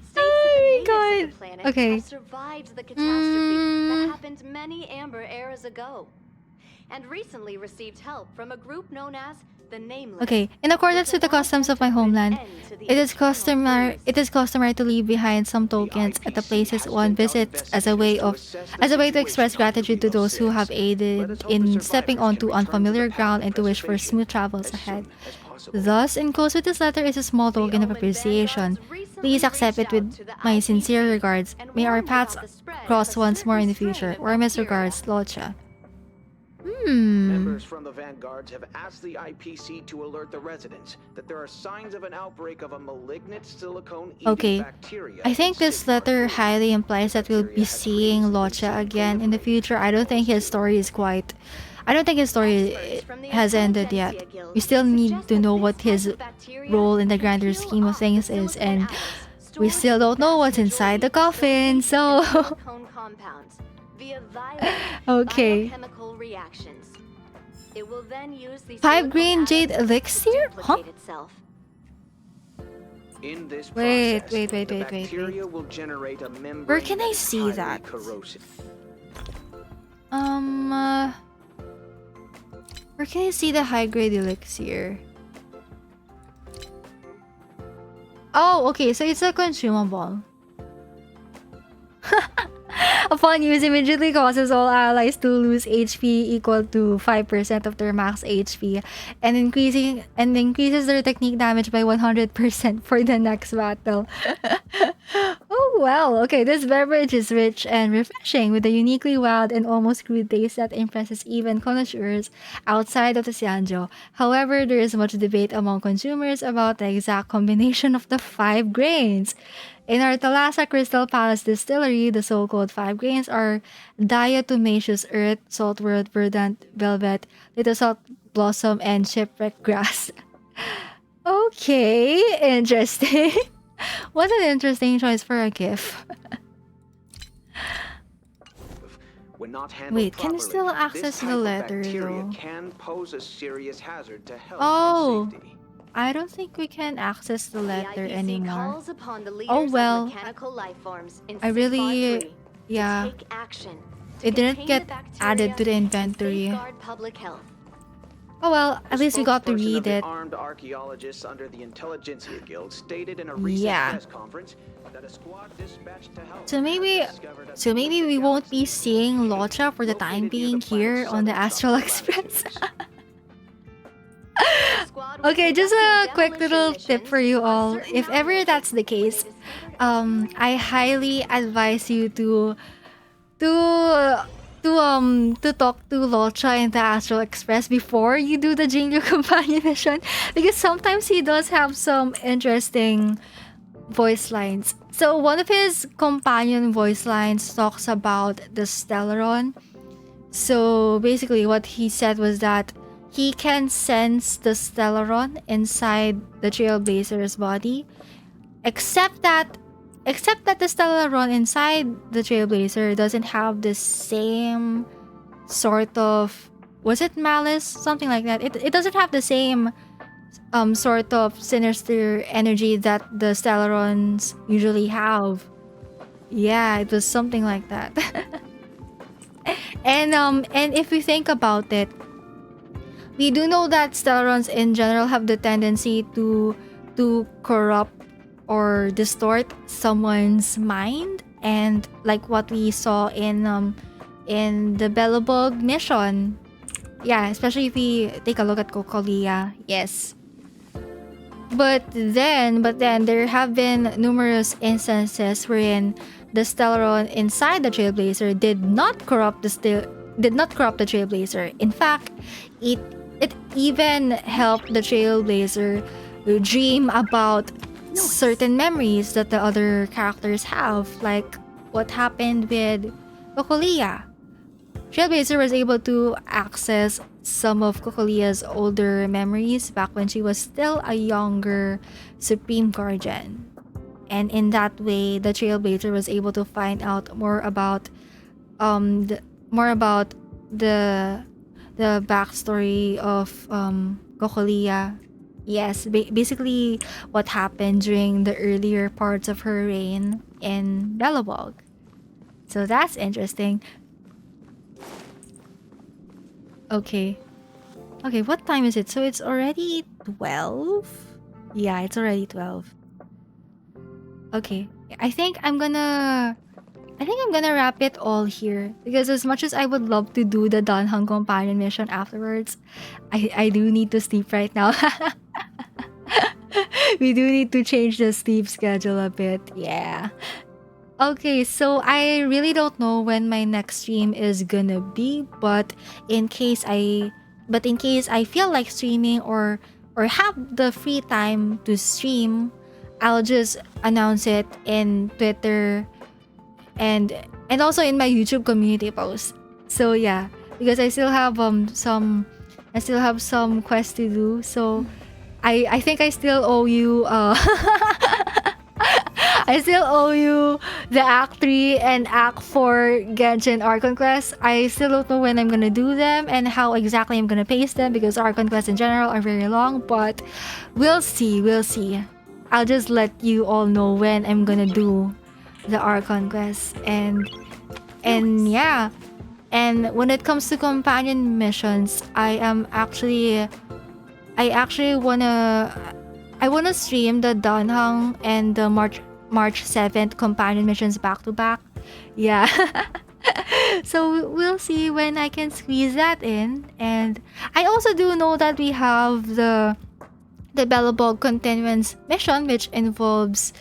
states that the natives of the planet Okay. have survived the catastrophe that happened many amber eras ago, and recently received help from a group known as the Nameless. Okay, in accordance with the customs of my homeland, it is customary to leave behind some tokens at the places one visits as a way to express gratitude to those who have aided in stepping onto unfamiliar ground and to wish for smooth travels ahead. possible. Thus, enclosed with this letter is a small token of appreciation. Please accept it with my sincere regards. May our paths cross once more in the future. Warmest regards, LUOCHA. Members from the vanguards have asked the IPC to alert the residents that there are signs of an outbreak of a malignant silicone-eating Okay, bacteria. I think this letter highly implies that we'll be seeing LUOCHA again in the future. I don't think his story has ended yet. We still need to know what his role in the grander scheme of things is, and we still don't know what's inside the coffin, so... Okay. 5 green jade elixir? Huh? In this Wait. bacteria will generate a membrane Where can I that is see highly that? corrosive. Where can I see the high grade elixir? Oh, okay, so it's a consumable. Upon use, immediately causes all allies to lose HP equal to 5% of their max HP, and increases their technique damage by 100% for the next battle. Oh well, okay, this beverage is rich and refreshing with a uniquely wild and almost crude taste that impresses even connoisseurs outside of the Xianzhou. However, there is much debate among consumers about the exact combination of the 5 grains. In our Thalassa Crystal Palace distillery, the so-called 5 grains are diatomaceous earth, saltwood, verdant, velvet, little salt blossom, and shipwreck grass. Okay, interesting. What an interesting choice for a gift. When not handled Wait, can you properly, still this access type the of letter bacteria though? can pose a serious hazard to health Oh, and safety. I don't think we can access the letter The IPC anymore. calls upon the leaders Oh of well, mechanical life forms in I really, 653 yeah, to take action to it didn't contain get the bacteria added to the and inventory. safeguard public health. Oh well, at The least we got to spokesperson of read the it. armed archaeologists under the Intelligentsia Guild stated in a recent Yeah. press conference that a squad dispatched to help So maybe we won't be seeing LUOCHA for the time being here on the Astral Express. Okay, just a quick little tip for you all. If ever that's the case, I highly advise you to talk to LUOCHA in the Astral Express before you do the Jingliu Companion Mission, because sometimes he does have some interesting voice lines. So one of his companion voice lines talks about the Stellaron. So basically what he said was that he can sense the Stellaron inside the Trailblazer's body, except that the Stellaron inside the Trailblazer doesn't have the same sort of, was it malice? Something like that. It doesn't have the same sort of sinister energy that the Stellarons usually have. Yeah, it was something like that. And if we think about it, we do know that Stellarons in general have the tendency to corrupt or distort someone's mind, and like what we saw in the Belobog mission. Yeah, especially if we take a look at Kokolia. Yes. But then there have been numerous instances wherein the Stellaron inside the Trailblazer did not corrupt the Trailblazer. In fact, it even helped the Trailblazer dream about certain memories that the other characters have, like what happened with Kokolia. Trailblazer was able to access some of Kokolia's older memories back when she was still a younger Supreme Guardian. And in that way, the Trailblazer was able to find out more about the backstory of Kokolia. Yes, basically what happened during the earlier parts of her reign in Belobog. So that's interesting. Okay, what time is it? So it's already 12? Yeah, it's already 12. Okay, I think I'm gonna I think I'm gonna wrap it all here because as much as I would love to do the DAN HENG Companion Mission afterwards, I do need to sleep right now. We do need to change the sleep schedule a bit. Yeah. Okay, so I really don't know when my next stream is gonna be, but in case I feel like streaming or have the free time to stream, I'll just announce it in Twitter and also in my YouTube community post. So yeah, because I still have some quests to do. So I think I still owe you I still owe you the Act 3 and Act 4 Genshin Archon quests. I still don't know when I'm gonna do them and how exactly I'm gonna pace them because Archon quests in general are very long, but we'll see. I'll just let you all know when I'm gonna do the Archon quests and yeah. And when it comes to companion missions, I wanna stream the Dan Heng and the March 7th companion missions back to back. Yeah. So we'll see when I can squeeze that in. And I also do know that we have the Belobog continuance mission, which involves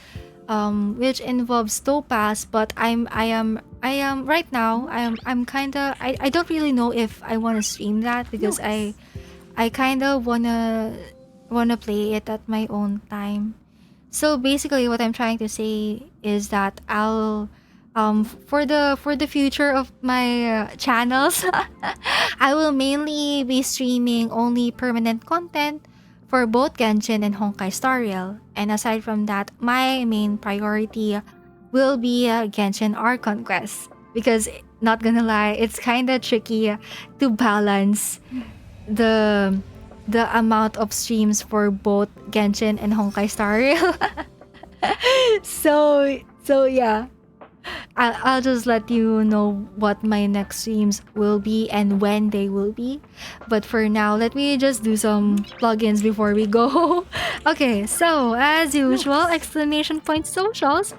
Topaz, but I am right now I'm kinda I don't really know if I wanna stream that because I kinda wanna play it at my own time. So basically what I'm trying to say is that I'll for the future of my channels I will mainly be streaming only permanent content for both Genshin and Honkai Star Rail, and aside from that my main priority will be Genshin Archon Quest because not gonna lie, it's kind of tricky to balance the amount of streams for both Genshin and Honkai Star Rail. so yeah, I'll just let you know what my next streams will be and when they will be. But for now, let me just do some plugins before we go. Okay, so as usual, exclamation point socials.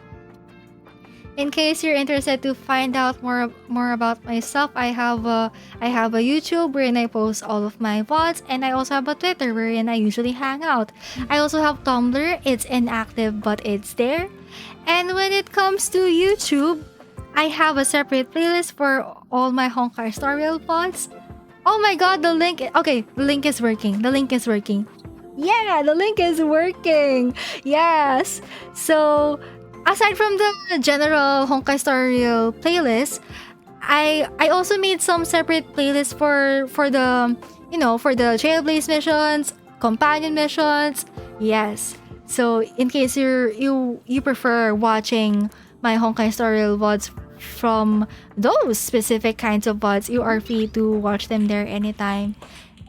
In case you're interested to find out more about myself, I have a YouTube wherein I post all of my VODs, and I also have a Twitter wherein I usually hang out. I also have Tumblr. It's inactive, but it's there. And when it comes to YouTube, I have a separate playlist for all my Honkai Star Rail VODs. Oh my god, the link is working. Yeah, the link is working. Yes. So aside from the general Honkai Star Rail playlist, I also made some separate playlists for the Trailblaze missions, companion missions. Yes. So in case you prefer watching my Honkai Star Rail VODs from those specific kinds of VODs, you are free to watch them there anytime.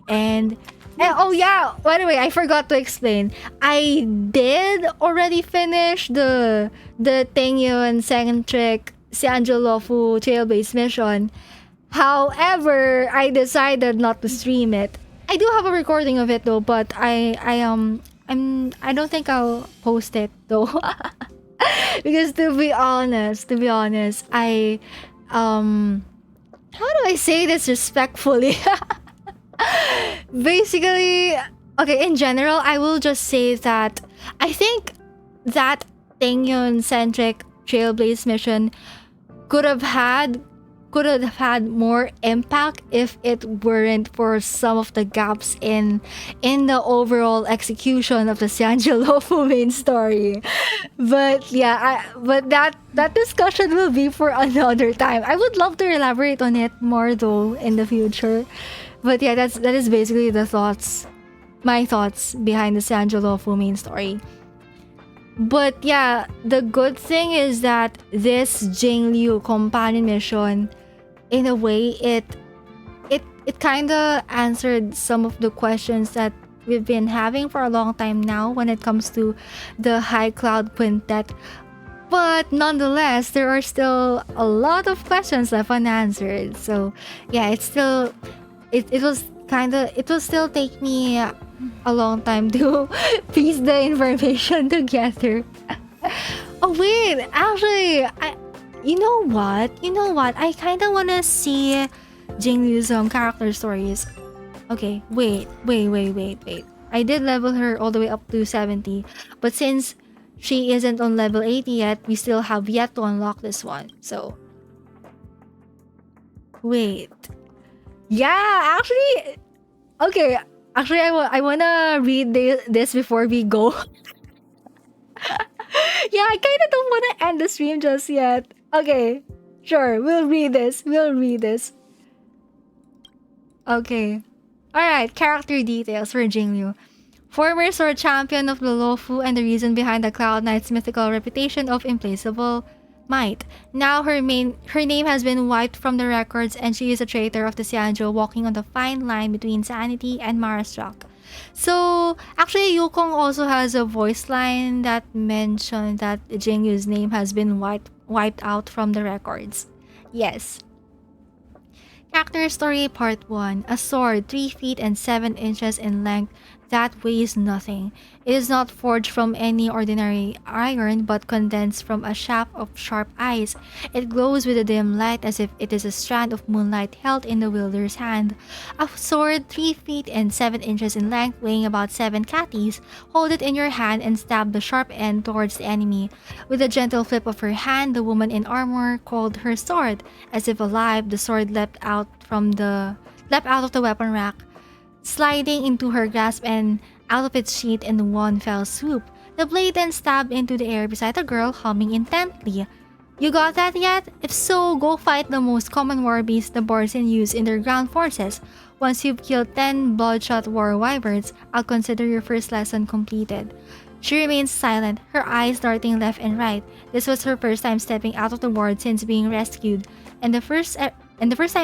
And oh yeah, by the way, I forgot to explain. I did already finish the Tengyun centric Sianjolofu Trailblaze mission. However, I decided not to stream it. I do have a recording of it though, but I don't think I'll post it though. Because to be honest, I how do I say this respectfully? Basically, okay, in general, I will just say that I think that Tengyun centric Trailblaze mission could have had more impact if it weren't for some of the gaps in the overall execution of the Sianjolofu main story. But yeah, but that discussion will be for another time. I would love to elaborate on it more though in the future. But yeah, that is basically my thoughts behind the Sianjolofu main story. But yeah, the good thing is that this Jingliu Companion Mission, in a way, it kind of answered some of the questions that we've been having for a long time now when it comes to the High Cloud Quintet. But nonetheless, there are still a lot of questions left unanswered. So yeah, it will still take me a long time to piece the information together. Oh wait, actually, You know what? You know what? I kind of want to see Jingliu's character stories. Okay, wait. I did level her all the way up to 70, but since she isn't on level 80 yet, we still have yet to unlock this one. So, wait. Yeah, actually, okay. Actually, I wanna read this before we go. Yeah, I kind of don't want to end the stream just yet. Okay, sure, we'll read this. Okay. Alright, character details for Jingliu. Former sword champion of the Luofu and the reason behind the Cloud Knight's mythical reputation of implacable might. Now her name has been wiped from the records and she is a traitor of the Xianzhou, walking on the fine line between sanity and Marastruck. So, actually, Yukong also has a voice line that mentioned that Jingliu's name has been wiped out from the records. Yes. Character Story Part 1. A sword 3 feet and 7 inches in length that weighs nothing. It is not forged from any ordinary iron but condensed from a shaft of sharp eyes. It glows with a dim light as if it is a strand of moonlight held in the wielder's hand. A sword 3 feet and 7 inches in length weighing about 7 catties. Hold it in your hand and stab the sharp end towards the enemy. With a gentle flip of her hand, the woman in armor called her sword. As if alive, the sword leapt out of the weapon rack, sliding into her grasp and out of its sheath in one fell swoop. The blade then stabbed into the air beside the girl, humming intently. You got that yet? If so, go fight the most common war beast the Borsin use in their ground forces. Once you've killed 10 bloodshot war wyverns, I'll consider your first lesson completed. She remains silent, her eyes darting left and right. This was her first time stepping out of the ward since being rescued, and the first time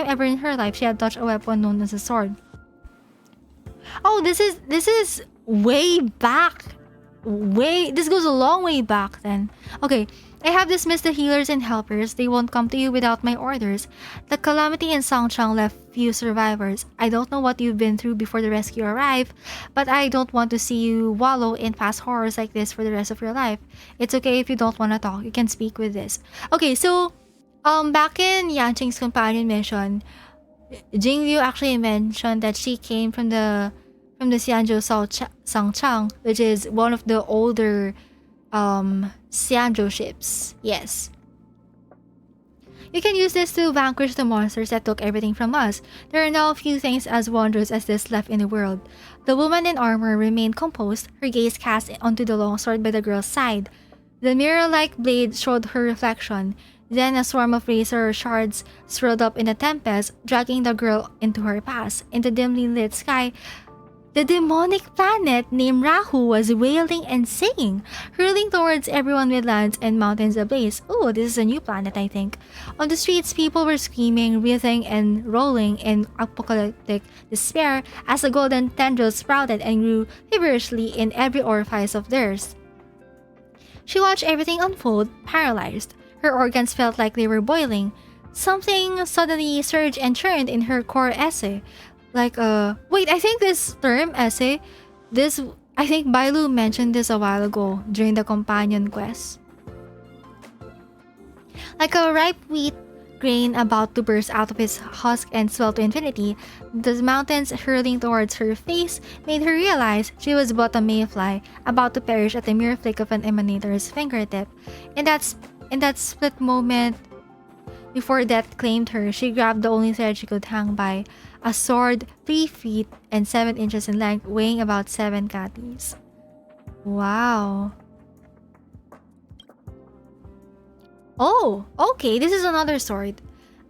ever in her life she had touched a weapon known as a sword. Oh, this is way back. This goes a long way back then. Okay, I have dismissed the healers and helpers. They won't come to you without my orders. The calamity in Songchang left few survivors. I don't know what you've been through before the rescue arrived, but I don't want to see you wallow in past horrors like this for the rest of your life. It's okay if you don't want to talk. You can speak with this. Okay, so back in YINGXING's companion mission, Jingliu actually mentioned that she came from the Xianzhou Songchang, which is one of the older Xianzhou ships. Yes. You can use this to vanquish the monsters that took everything from us. There are now few things as wondrous as this left in the world. The woman in armor remained composed, her gaze cast onto the longsword by the girl's side. The mirror-like blade showed her reflection. Then a swarm of razor shards swirled up in a tempest, dragging the girl into her path. In the dimly lit sky, the demonic planet named Rahu was wailing and singing, hurling towards everyone with lands and mountains ablaze. Oh, this is a new planet, I think. On the streets, people were screaming, writhing, and rolling in apocalyptic despair as the golden tendrils sprouted and grew feverishly in every orifice of theirs. She watched everything unfold, paralyzed. Her organs felt like they were boiling. Something suddenly surged and churned in her core essay. Wait, I think this term essay, I think BAILU mentioned this a while ago during the companion quest. Like a ripe wheat grain about to burst out of its husk and swell to infinity, the mountains hurling towards her face made her realize she was but a mayfly, about to perish at the mere flick of an emanator's fingertip. In that split moment, before death claimed her, she grabbed the only thread she could hang by, a sword 3 feet and 7 inches in length, weighing about 7 catties. Wow. Oh, okay, this is another sword.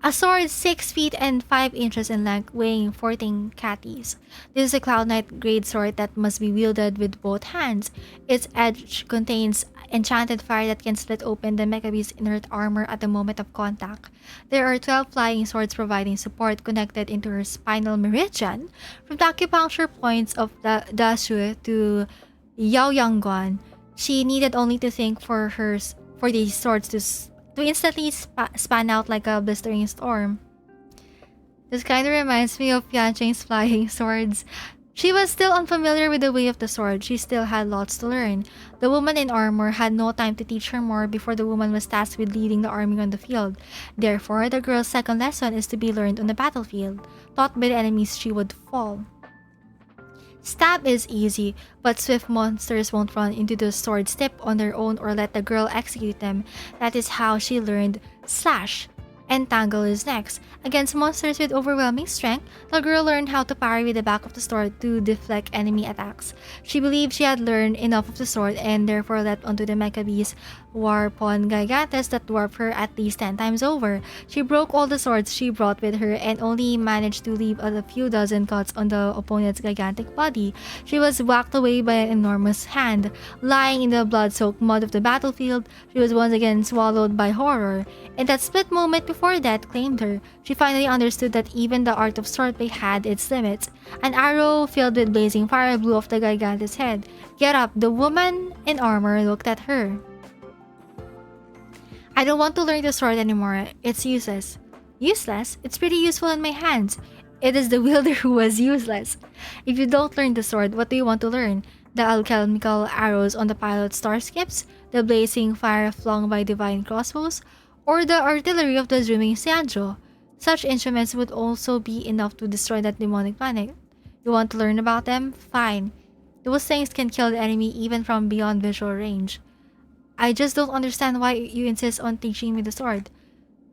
A sword 6 feet and 5 inches in length, weighing 14 catties. This is a Cloud Knight grade sword that must be wielded with both hands. Its edge contains enchanted fire that can split open the Mechabeast's inert armor at the moment of contact. There are 12 flying swords providing support connected into her spinal meridian. From the acupuncture points of the Dashu to Yaoyangguan, she needed only to think for these swords to instantly span out like a blistering storm. This kind of reminds me of YINGXING's flying swords. She was still unfamiliar with the way of the sword. She still had lots to learn. The woman in armor had no time to teach her more before the woman was tasked with leading the army on the field. Therefore, the girl's second lesson is to be learned on the battlefield. Taught by the enemies, she would fall. Stab is easy, but swift monsters won't run into the sword's tip on their own or let the girl execute them. That is how she learned slash. Entangle is next. Against monsters with overwhelming strength, the girl learned how to parry with the back of the sword to deflect enemy attacks. She believed she had learned enough of the sword and therefore leapt onto the mecha beast Warpon Gigantes that dwarfed her at least 10 times over. She broke all the swords she brought with her and only managed to leave a few dozen cuts on the opponent's gigantic body. She was whacked away by an enormous hand. Lying in the blood-soaked mud of the battlefield, she was once again swallowed by horror. In that split moment before death claimed her, she finally understood that even the art of swordplay had its limits. An arrow filled with blazing fire blew off the gigante's head. Get up, the woman in armor looked at her. I don't want to learn the sword anymore. It's useless. Useless? It's pretty useful in my hands. It is the wielder who was useless. If you don't learn the sword, what do you want to learn? The alchemical arrows on the pilot's starships? The blazing fire flung by divine crossbows? Or the artillery of the zooming Xianzhou? Such instruments would also be enough to destroy that demonic planet. You want to learn about them? Fine. Those things can kill the enemy even from beyond visual range. I just don't understand why you insist on teaching me the sword.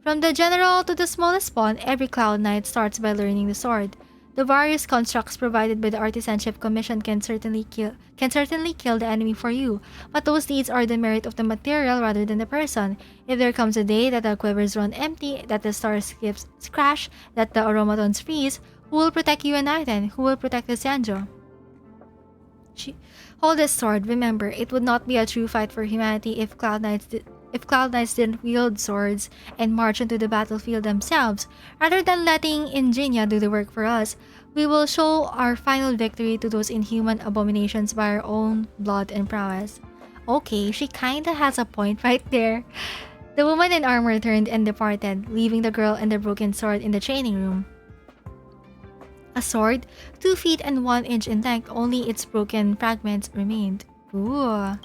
From the general to the smallest pawn, every Cloud Knight starts by learning the sword. The various constructs provided by the Artisanship Commission can certainly kill the enemy for you, but those deeds are the merit of the material rather than the person. If there comes a day that the quivers run empty, that the starships crash, that the aromatons freeze, who will protect you and I then? Who will protect the Xianzhou? Hold this sword. Remember, it would not be a true fight for humanity if Cloud Knights didn't wield swords and march into the battlefield themselves. Rather than letting Ingenia do the work for us, we will show our final victory to those inhuman abominations by our own blood and prowess. Okay, she kinda has a point right there. The woman in armor turned and departed, leaving the girl and the broken sword in the training room. A sword, 2 feet and 1 inch in length, only its broken fragments remained. Ooh.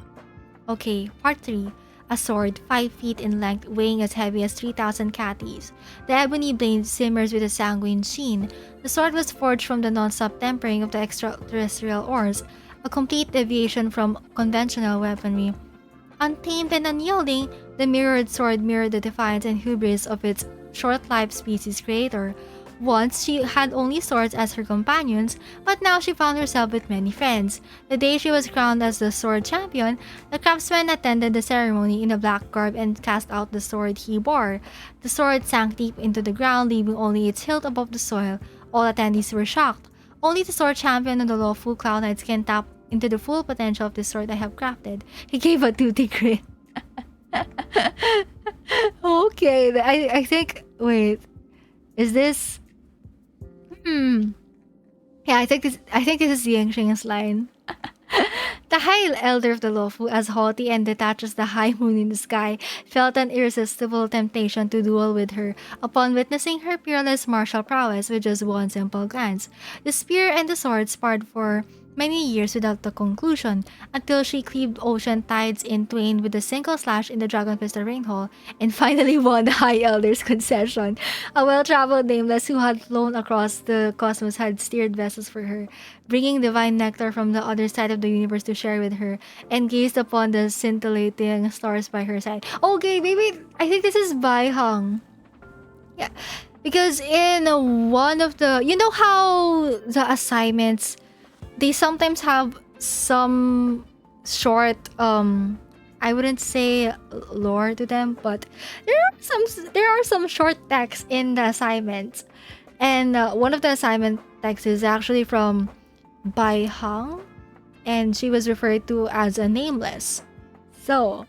Okay, part 3. A sword, 5 feet in length, weighing as heavy as 3,000 catties. The ebony blade simmers with a sanguine sheen. The sword was forged from the non-stop tempering of the extraterrestrial ores, a complete deviation from conventional weaponry. Untamed and unyielding, the mirrored sword mirrored the defiance and hubris of its short-lived species creator. Once, she had only swords as her companions, but now she found herself with many friends. The day she was crowned as the sword champion, the craftsman attended the ceremony in a black garb and cast out the sword he bore. The sword sank deep into the ground, leaving only its hilt above the soil. All attendees were shocked. Only the sword champion and the lawful Cloud Knights can tap into the full potential of the sword I have crafted. He gave a toothy grin. Okay, I think... Wait. Is this... Yeah, I think this is YINGXING's line. The High Elder of the Lawful, as haughty and detached as the high moon in the sky, felt an irresistible temptation to duel with her upon witnessing her peerless martial prowess with just one simple glance. The spear and the sword sparred for many years without a conclusion, until she cleaved ocean tides in twain with a single slash in the Dragon Fist Rainhole, and finally won the High Elder's concession. A well-traveled nameless who had flown across the cosmos had steered vessels for her, bringing divine nectar from the other side of the universe to share with her, and gazed upon the scintillating stars by her side. Okay, maybe I think this is BAIHENG. Yeah, because in one of the... You know how the assignments... They sometimes have some short, I wouldn't say lore to them, but there are some short texts in the assignments. And one of the assignment texts is actually from BAIHENG, and she was referred to as a nameless. So,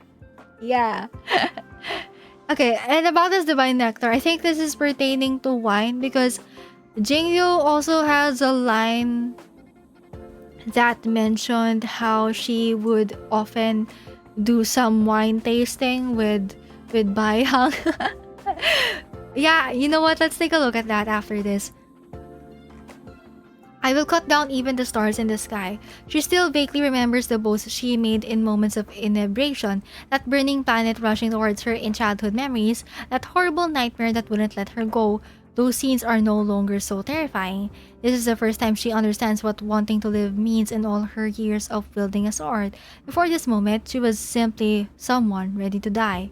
yeah. Okay, and about this divine nectar, I think this is pertaining to wine because Jingliu also has a line that mentioned how she would often do some wine tasting with BAIHENG. Yeah, you know what? Let's take a look at that after this. I will cut down even the stars in the sky. She still vaguely remembers the boast she made in moments of inebriation, that burning planet rushing towards her in childhood memories, that horrible nightmare that wouldn't let her go. Those scenes are no longer so terrifying. This is the first time she understands what wanting to live means in all her years of wielding a sword. Before this moment, she was simply someone ready to die.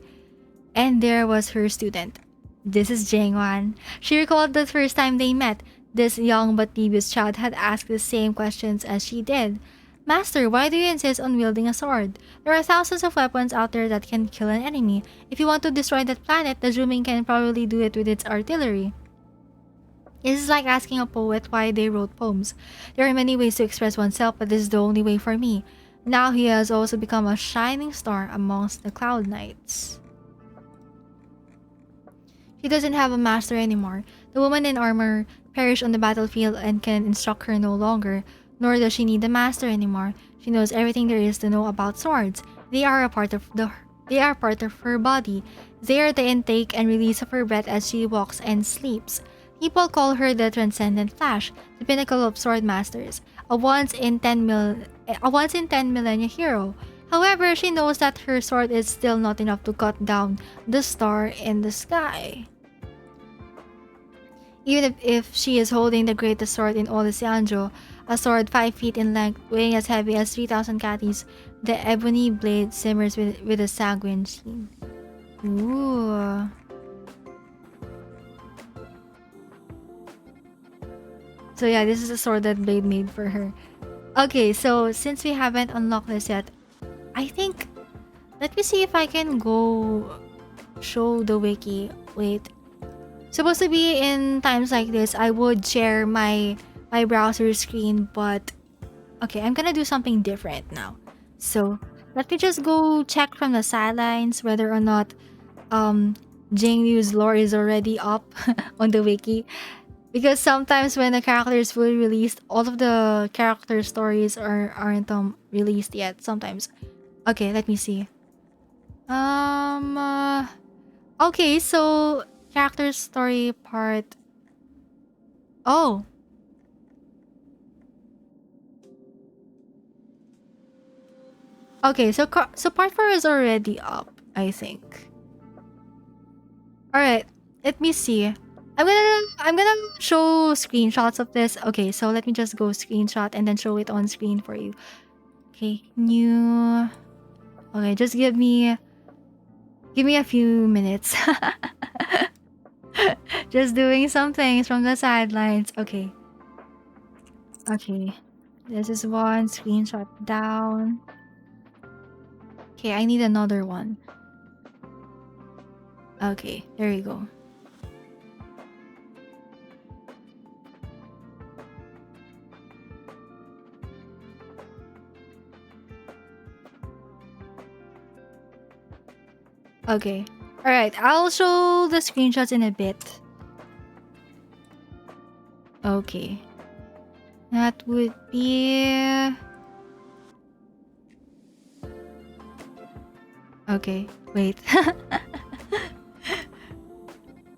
And there was her student. This is Yuan. She recalled the first time they met. This young but devious child had asked the same questions as she did. Master, why do you insist on wielding a sword? There are thousands of weapons out there that can kill an enemy. If you want to destroy that planet, the Zhuming can probably do it with its artillery. This is like asking a poet why they wrote poems. There are many ways to express oneself, but this is the only way for me. Now he has also become a shining star amongst the cloud knights. She doesn't have a master anymore. The woman in armor perished on the battlefield and can instruct her no longer, nor does she need a master anymore. She knows everything there is to know about swords. They are a part of her body. They are the intake and release of her breath as she walks and sleeps. People call her the transcendent Flash, the pinnacle of sword masters, a once in 10 millennia hero. However, she knows that her sword is still not enough to cut down the star in the sky. Even if she is holding the greatest sword in all the Xianzhou, a sword 5 feet in length, weighing as heavy as 3,000 catties, the ebony blade simmers with a sanguine sheen. Ooh. So yeah, this is a sword that Blade made for her. Okay, so since we haven't unlocked this yet, I think... Let me see if I can go show the wiki. Wait. Supposed to be in times like this, I would share my browser screen, but... Okay, I'm gonna do something different now. So, let me just go check from the sidelines whether or not Jingliu's lore is already up on the wiki. Because sometimes when a character is fully released, all of the character stories aren't released yet. Sometimes. Okay, let me see. Okay, so character story part. Oh. Okay, so part 4 is already up, I think. All right, let me see. I'm gonna show screenshots of this. Okay, so let me just go screenshot and then show it on screen for you. Okay, new. Okay, just give me a few minutes. Just doing some things from the sidelines. Okay. Okay. This is one screenshot down. Okay, I need another one. Okay, there you go. Okay. Alright, I'll show the screenshots in a bit. Okay. That would be... Okay, wait.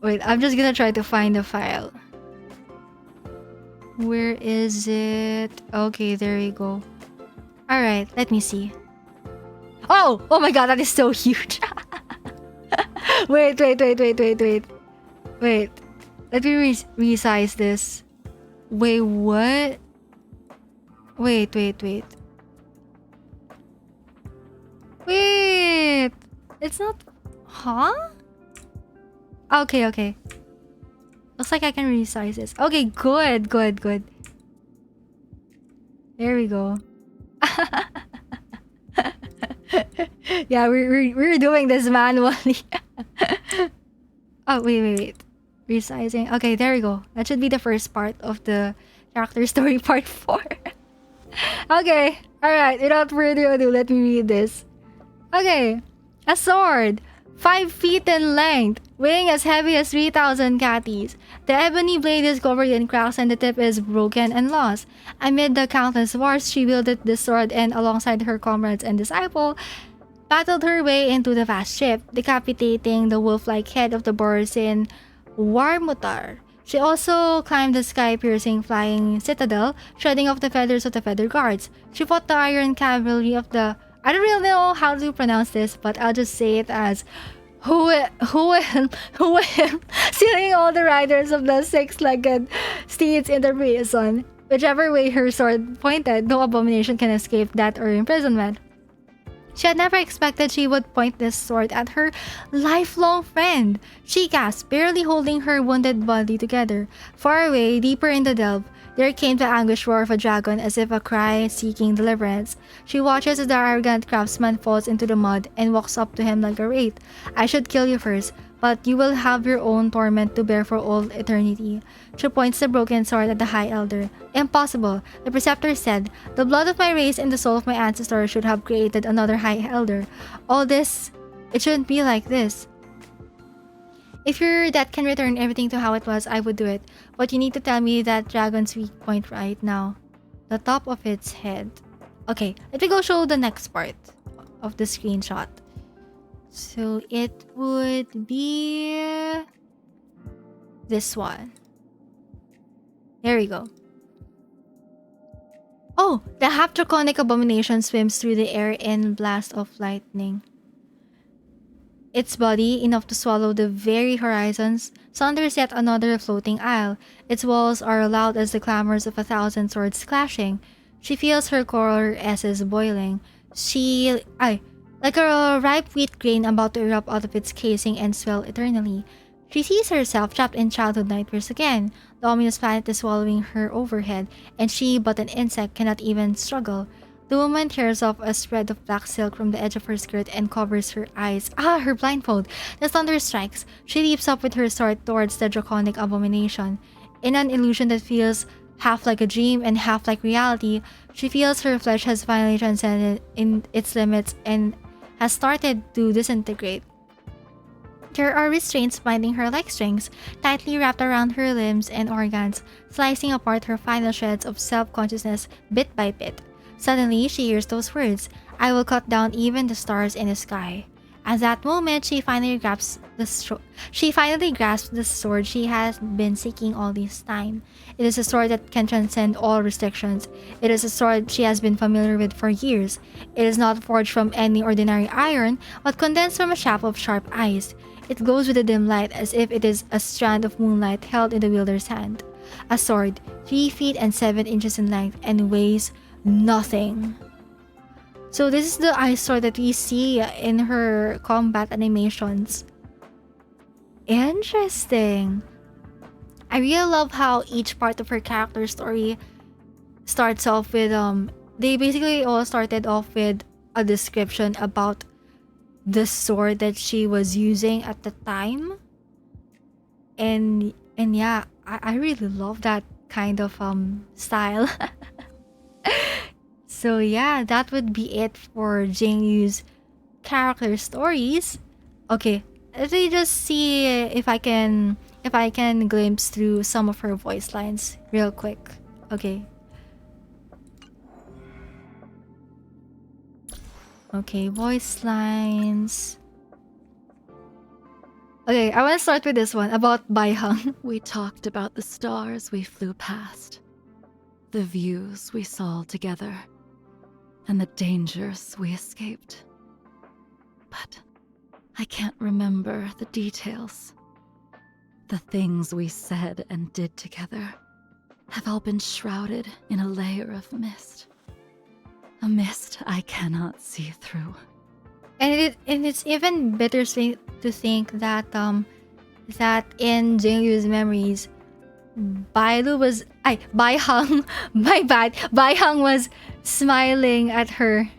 Wait, I'm just gonna try to find the file. Where is it? Okay, there you go. Alright, let me see. Oh! Oh my god, that is so huge! Wait. Wait. Let me resize this. Wait, what? Wait. Wait! It's not... Huh? Okay. Looks like I can resize this. Okay, good. There we go. Yeah, we're doing this manually. Oh, wait. Resizing. Okay, there we go. That should be the first part of the character story part 4. Okay, alright. Without further ado, let me read this. Okay. A sword. 5 feet in length. Weighing as heavy as 3,000 catties. The ebony blade is covered in cracks and the tip is broken and lost. Amid the countless wars, she wielded the sword and alongside her comrades and disciple, battled her way into the vast ship, decapitating the wolf-like head of the Borisin Warmutar. She also climbed the sky-piercing flying citadel, shredding off the feathers of the feather guards. She fought the iron cavalry of the... I don't really know how to pronounce this, but I'll just say it as Huan, sealing all the riders of the six-legged steeds in the prison. Whichever way her sword pointed, no abomination can escape that or imprisonment. She had never expected she would point this sword at her lifelong friend. She gasped, barely holding her wounded body together. Far away, deeper in the delve, there came the anguished roar of a dragon as if a cry seeking deliverance. She watches as the arrogant craftsman falls into the mud and walks up to him like a wraith. I should kill you first, but you will have your own torment to bear for all eternity. She points the broken sword at the High Elder. Impossible, the Preceptor said. The blood of my race and the soul of my ancestors should have created another High Elder. All this, it shouldn't be like this. If your death can return everything to how it was, I would do it. But you need to tell me that dragon's weak point right now. The top of its head. Okay, let me go show the next part of the screenshot. So it would be this one. There we go. Oh, the half-draconic abomination swims through the air in blast of lightning. Its body, enough to swallow the very horizons, sunders yet another floating isle. Its walls are loud as the clamors of 1,000 swords clashing. She feels her core essence boiling. Like a ripe wheat grain about to erupt out of its casing and swell eternally. She sees herself trapped in childhood nightmares again. The ominous planet is swallowing her overhead, and she, but an insect, cannot even struggle. The woman tears off a spread of black silk from the edge of her skirt and covers her eyes. Her blindfold! The thunder strikes. She leaps up with her sword towards the draconic abomination. In an illusion that feels half like a dream and half like reality, she feels her flesh has finally transcended in its limits and has started to disintegrate. There are restraints binding her like strings, tightly wrapped around her limbs and organs, slicing apart her final shreds of self-consciousness bit by bit. Suddenly, she hears those words, I will cut down even the stars in the sky. At that moment, she finally grasps the sword she has been seeking all this time. It is a sword that can transcend all restrictions. It is a sword she has been familiar with for years. It is not forged from any ordinary iron, but condensed from a shaft of sharp eyes. It glows with a dim light as if it is a strand of moonlight held in the wielder's hand. A sword, 3 feet and 7 inches in length and weighs nothing. So this is the ice sword that we see in her combat animations. Interesting. I really love how each part of her character story starts off with they basically all started off with a description about the sword that she was using at the time. And yeah, I really love that kind of style. So yeah, that would be it for Jingliu's character stories. Okay, let me just see if I can glimpse through some of her voice lines real quick. Okay. Okay, voice lines. Okay, I want to start with this one about BAIHENG. We talked about the stars we flew past, the views we saw together, and the dangers we escaped. But I can't remember the details. The things we said and did together have all been shrouded in a layer of mist. A mist I cannot see through. And it's even bittersweet to think that that in Jingliu's memories, BAIHENG was smiling at her.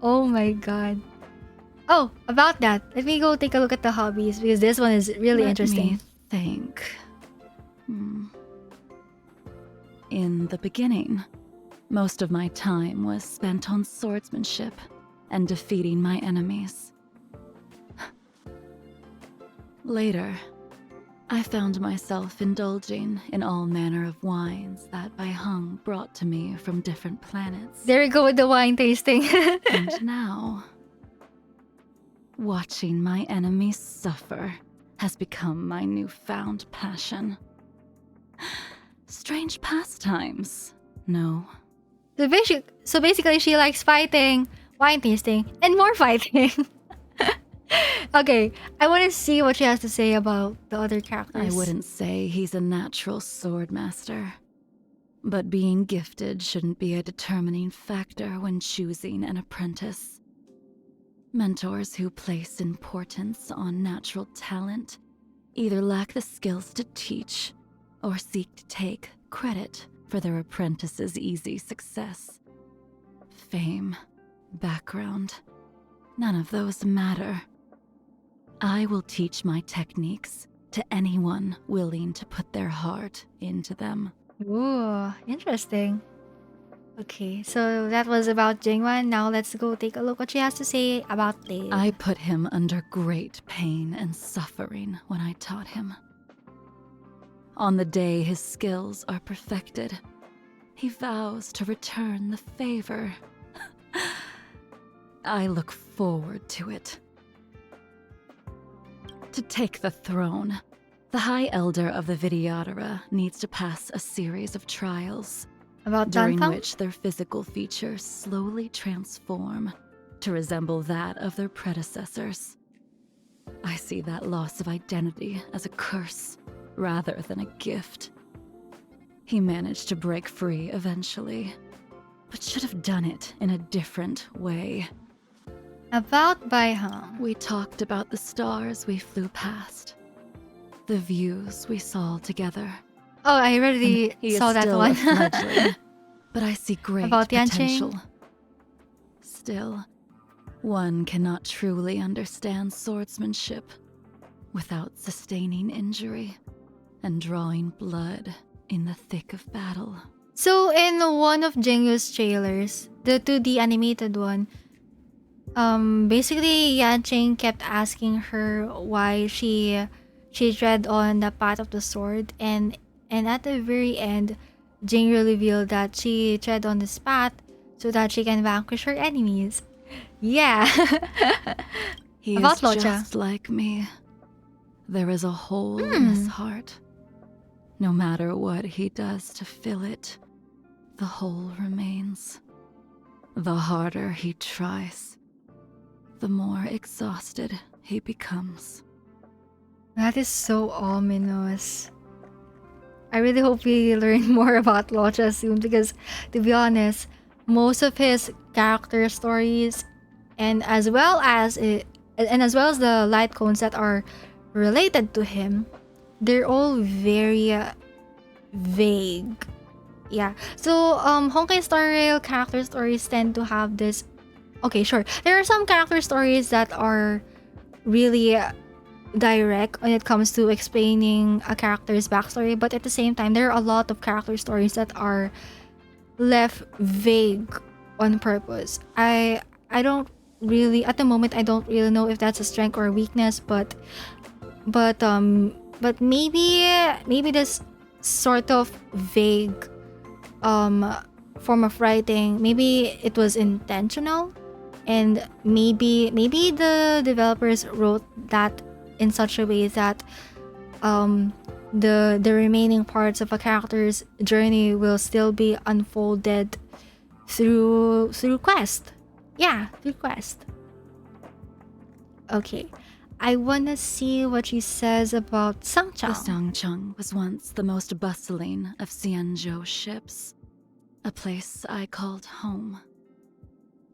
Oh my god. Oh, about that, let me go take a look at the hobbies because this one is really interesting. Let me think. In the beginning, most of my time was spent on swordsmanship and defeating my enemies. Later, I found myself indulging in all manner of wines that BAIHENG brought to me from different planets. There we go with the wine tasting. And now, watching my enemies suffer has become my newfound passion. Strange pastimes, no? So basically, she likes fighting, wine tasting, and more fighting. Okay, I want to see what she has to say about the other characters. I wouldn't say he's a natural swordmaster. But being gifted shouldn't be a determining factor when choosing an apprentice. Mentors who place importance on natural talent either lack the skills to teach or seek to take credit for their apprentice's easy success. Fame, background, none of those matter. I will teach my techniques to anyone willing to put their heart into them. Ooh, interesting. Okay, so that was about Jingwan. Now let's go take a look what she has to say about Blade. I put him under great pain and suffering when I taught him. On the day his skills are perfected, he vows to return the favor. I look forward to it. To take the throne, the High Elder of the Vidyadhara needs to pass a series of trials, during which their physical features slowly transform to resemble that of their predecessors. I see that loss of identity as a curse rather than a gift. He managed to break free eventually, but should have done it in a different way. About BAIHENG. We talked about the stars we flew past, the views we saw together. Oh, I already saw that one. Fledgling, but I see great About potential. YUAN. Still, one cannot truly understand swordsmanship without sustaining injury and drawing blood in the thick of battle. So in one of Jingliu's trailers, the 2D animated one, basically YUAN kept asking her why she tread on the path of the sword, and at the very end, Jingliu revealed that she tread on this path so that she can vanquish her enemies. Yeah. He About is LUOCHA. just like me. There is a hole in his heart. No matter what he does to fill it, the hole remains. The harder he tries, the more exhausted he becomes. That is so ominous. I really hope we learn more about LUOCHA soon because, to be honest, most of his character stories and as well as the LIGHTCONEs that are related to him, they're all very vague. Yeah. So Honkai Star Rail character stories tend to have this. Okay, sure. There are some character stories that are really direct when it comes to explaining a character's backstory, but at the same time, there are a lot of character stories that are left vague on purpose. I don't really, at the moment, I don't really know if that's a strength or a weakness, but maybe this sort of vague form of writing, maybe it was intentional, and maybe the developers wrote that in such a way that the remaining parts of a character's journey will still be unfolded through quest. Yeah, through quest. Okay. I wanna see what she says about Sangchang. The Sangchang was once the most bustling of Xianzhou ships, a place I called home.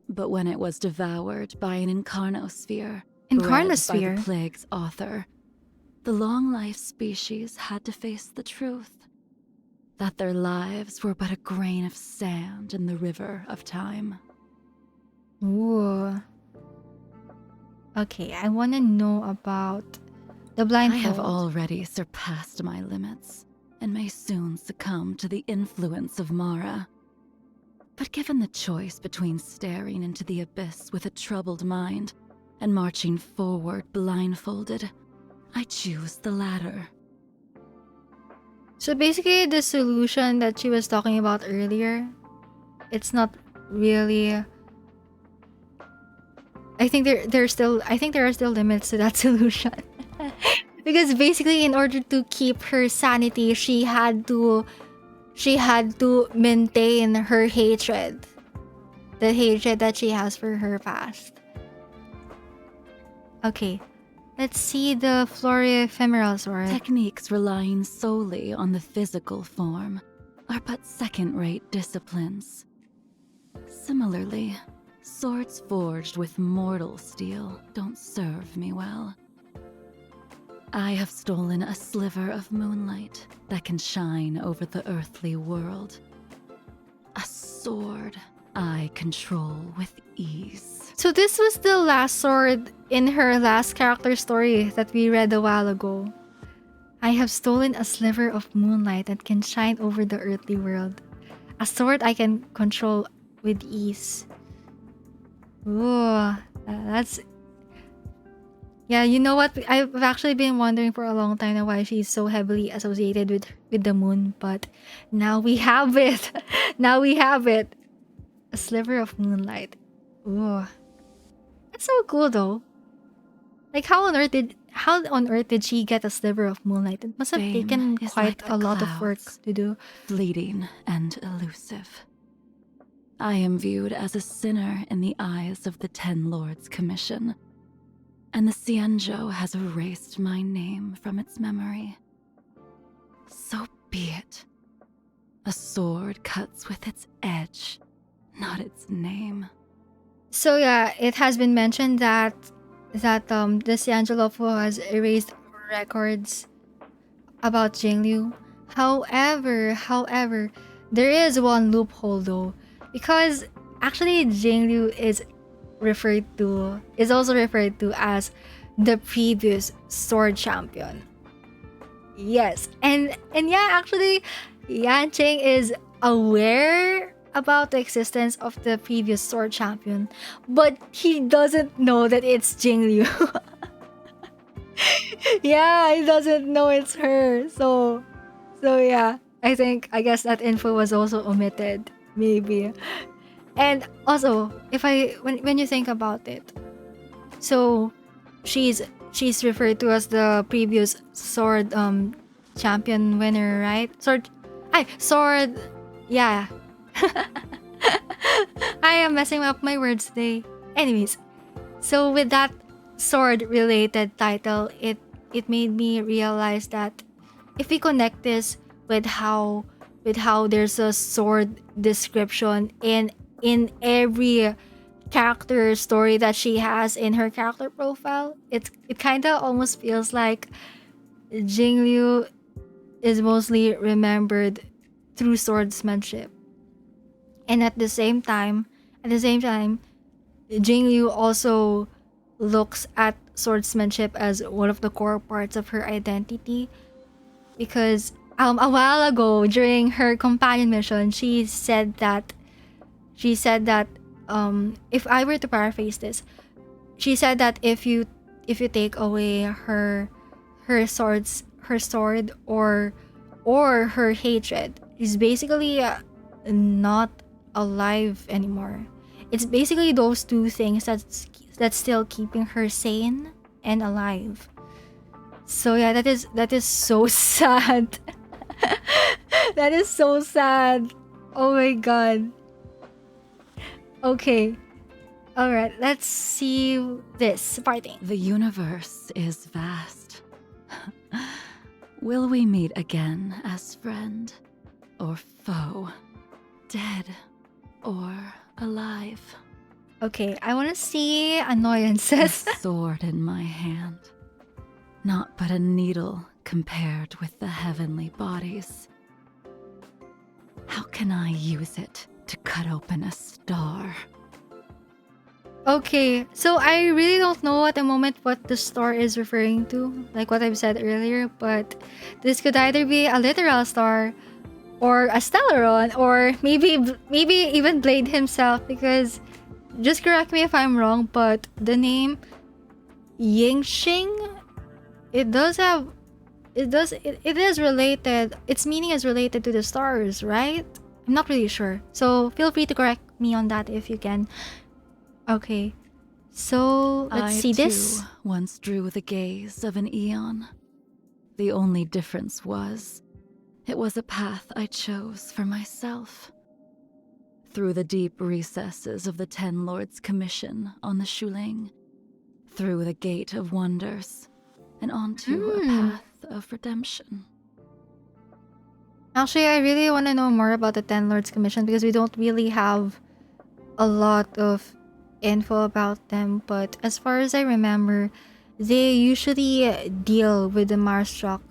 But when it was devoured by an incarnosphere, bred by the plague's author, the long-life species had to face the truth that their lives were but a grain of sand in the river of time. Ooh. Okay, I want to know about the blindfold. I have already surpassed my limits and may soon succumb to the influence of Mara. But given the choice between staring into the abyss with a troubled mind and marching forward blindfolded, I choose the latter. So basically, the solution that she was talking about earlier, it's not really. I think there are still limits to that solution. Because basically, in order to keep her sanity, she had to maintain her hatred, the hatred that she has for her past. Okay, let's see the Flora Ephemeral Sword. Techniques relying solely on the physical form are but second-rate disciplines. Similarly, swords forged with mortal steel don't serve me well. I have stolen a sliver of moonlight that can shine over the earthly world. A sword I control with ease. So this was the last sword in her last character story that we read a while ago. I have stolen a sliver of moonlight that can shine over the earthly world. A sword I can control with ease. Ooh, that's... Yeah, you know what? I've actually been wondering for a long time now why she's so heavily associated with the moon, but now we have it. Now we have it. A sliver of moonlight. Ooh. That's so cool though. Like how on earth did she get a sliver of moonlight? It must have Fame taken is quite like a the lot of work clouds, to do. fleeting and elusive. I am viewed as a sinner in the eyes of the Ten Lords Commission, and the Xianzhou has erased my name from its memory. So be it. A sword cuts with its edge, not its name. So yeah, it has been mentioned that the Xianzhou has erased records about Jingliu. However, there is one loophole though, because actually Jingliu is also referred to as the previous sword champion. Yes, and yeah, actually, Yanqing is aware about the existence of the previous sword champion, but he doesn't know that it's Jingliu. Yeah, he doesn't know it's her. So yeah, I guess that info was also omitted, maybe. And also, when you think about it, so she's referred to as the previous sword champion winner, right? Sword, yeah. I am messing up my words today. Anyways, so with that sword related title, it made me realize that if we connect this with how there's a sword description in every character story that she has in her character profile, it kind of almost feels like Jingliu is mostly remembered through swordsmanship. And at the same time, Jingliu also looks at swordsmanship as one of the core parts of her identity, because a while ago during her companion mission, she said that if I were to paraphrase this, she said that if you take away her sword or her hatred, she's basically not alive anymore. It's basically those two things that's still keeping her sane and alive. So yeah, that is so sad. That is so sad. Oh my god. Okay. Alright, let's see this parting. The universe is vast. Will we meet again as friend or foe? Dead or alive? Okay, I want to see annoyances. A sword in my hand. Not but a needle compared with the heavenly bodies. How can I use it to cut open a star? Okay, so I really don't know at the moment what the star is referring to, like what I've said earlier, but this could either be a literal star or a stellaron, or maybe even Blade himself, because just correct me if I'm wrong, but the name YINGXING, it is related, its meaning is related to the stars, right? I'm not really sure, so feel free to correct me on that if you can. Okay, so let's see this. I too once drew the gaze of an eon, The only difference was, it was a path I chose for myself. Through the deep recesses of the Ten Lords' Commission on the Shuling, through the Gate of Wonders, and onto a path of redemption. Actually, I really want to know more about the Ten Lords Commission because we don't really have a lot of info about them. But as far as I remember, they usually deal with the Marstruck.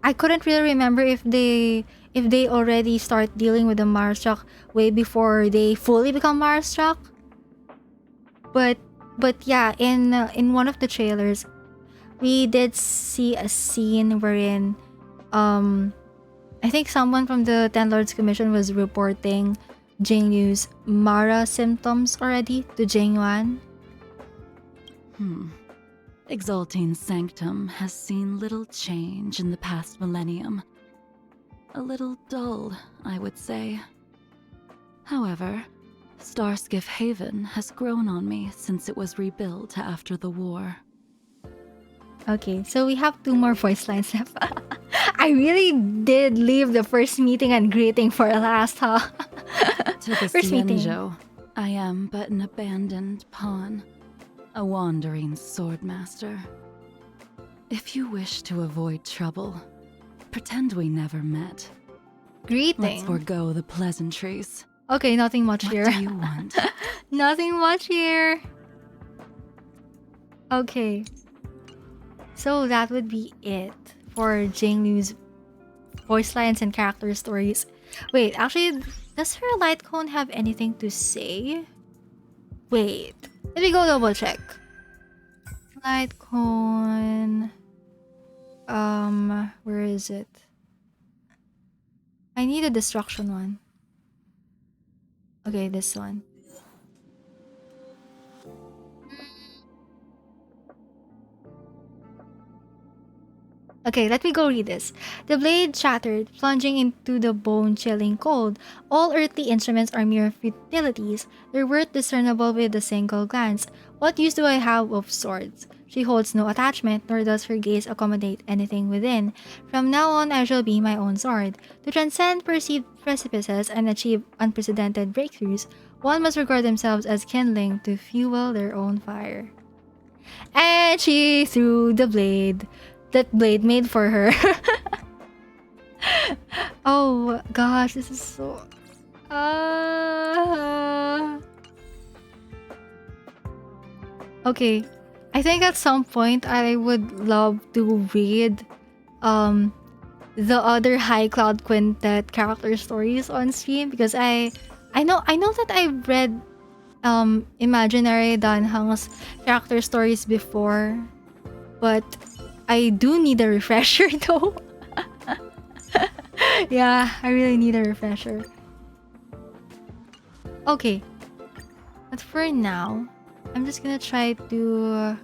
I couldn't really remember if they already start dealing with the Marstruck way before they fully become Marstruck. But yeah, in one of the trailers, we did see a scene wherein I think someone from the Ten Lords Commission was reporting Jingliu's Mara symptoms already to Jingyuan. Exalting Sanctum has seen little change in the past millennium. A little dull, I would say. However, Starskiff Haven has grown on me since it was rebuilt after the war. Okay, so we have 2 more voice lines left. I really did leave the first meeting and greeting for last, huh? To the Xianzhou, I am but an abandoned pawn, a wandering swordmaster. If you wish to avoid trouble, pretend we never met. Greeting. Let's forego the pleasantries. Okay, nothing much here. What do you want? Nothing much here. Okay. So that would be it for Jingliu's voice lines and character stories. Wait, actually, does her LIGHTCONE have anything to say? Wait, let me go double check. LIGHTCONE. Where is it? I need a destruction one. Okay, this one. Okay, let me go read this. The blade shattered, plunging into the bone-chilling cold. All earthly instruments are mere futilities, their worth discernible with a single glance. What use do I have of swords? She holds no attachment, nor does her gaze accommodate anything within. From now on, I shall be my own sword. To transcend perceived precipices and achieve unprecedented breakthroughs, one must regard themselves as kindling to fuel their own fire. And she threw the blade that Blade made for her. Oh gosh, this is so... Okay, I think at some point I would love to read the other High Cloud Quintet character stories on stream because I know that I've read imaginary DAN HENG's character stories before, but I do need a refresher though. Yeah, I really need a refresher. Okay. But for now, I'm just gonna try to...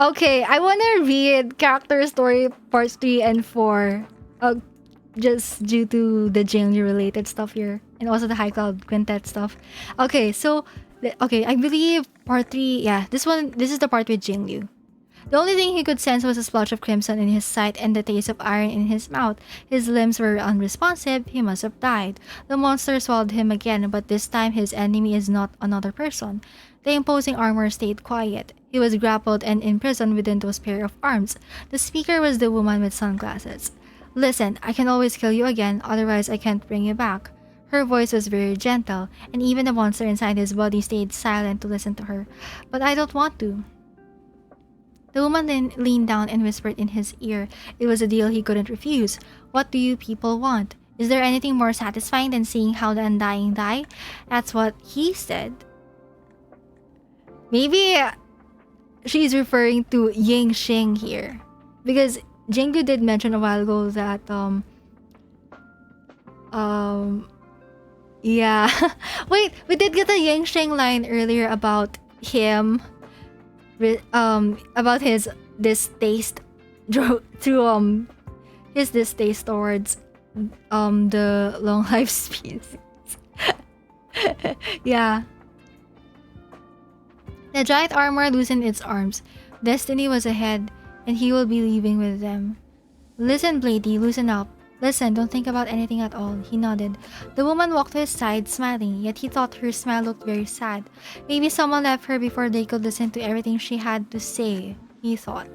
Okay, I wanna read character story parts 3 and 4. Just due to the Jingliu related stuff here. And also the High Cloud Quintet stuff. Okay, so... Okay, I believe part 3... Yeah, this is the part with Jingliu. The only thing he could sense was a splotch of crimson in his sight and the taste of iron in his mouth. His limbs were unresponsive. He must have died. The monster swallowed him again, but this time his enemy is not another person. The imposing armor stayed quiet. He was grappled and imprisoned within those pair of arms. The speaker was the woman with sunglasses. Listen, I can always kill you again, otherwise I can't bring you back. Her voice was very gentle, and even the monster inside his body stayed silent to listen to her. But I don't want to. The woman then leaned down and whispered in his ear. It was a deal he couldn't refuse. What do you people want? Is there anything more satisfying than seeing how the undying die? That's what he said. Maybe she's referring to YINGXING here. Because Jingliu did mention a while ago that yeah. Wait, we did get a YINGXING line earlier about him about his distaste through his distaste towards the long life species. Yeah. The giant armor loosened its arms. Destiny was ahead, and he will be leaving with them. Listen, Blady, loosen up. Listen, don't think about anything at all. He nodded. The woman walked to his side, smiling, yet he thought her smile looked very sad. Maybe someone left her before they could listen to everything she had to say, he thought.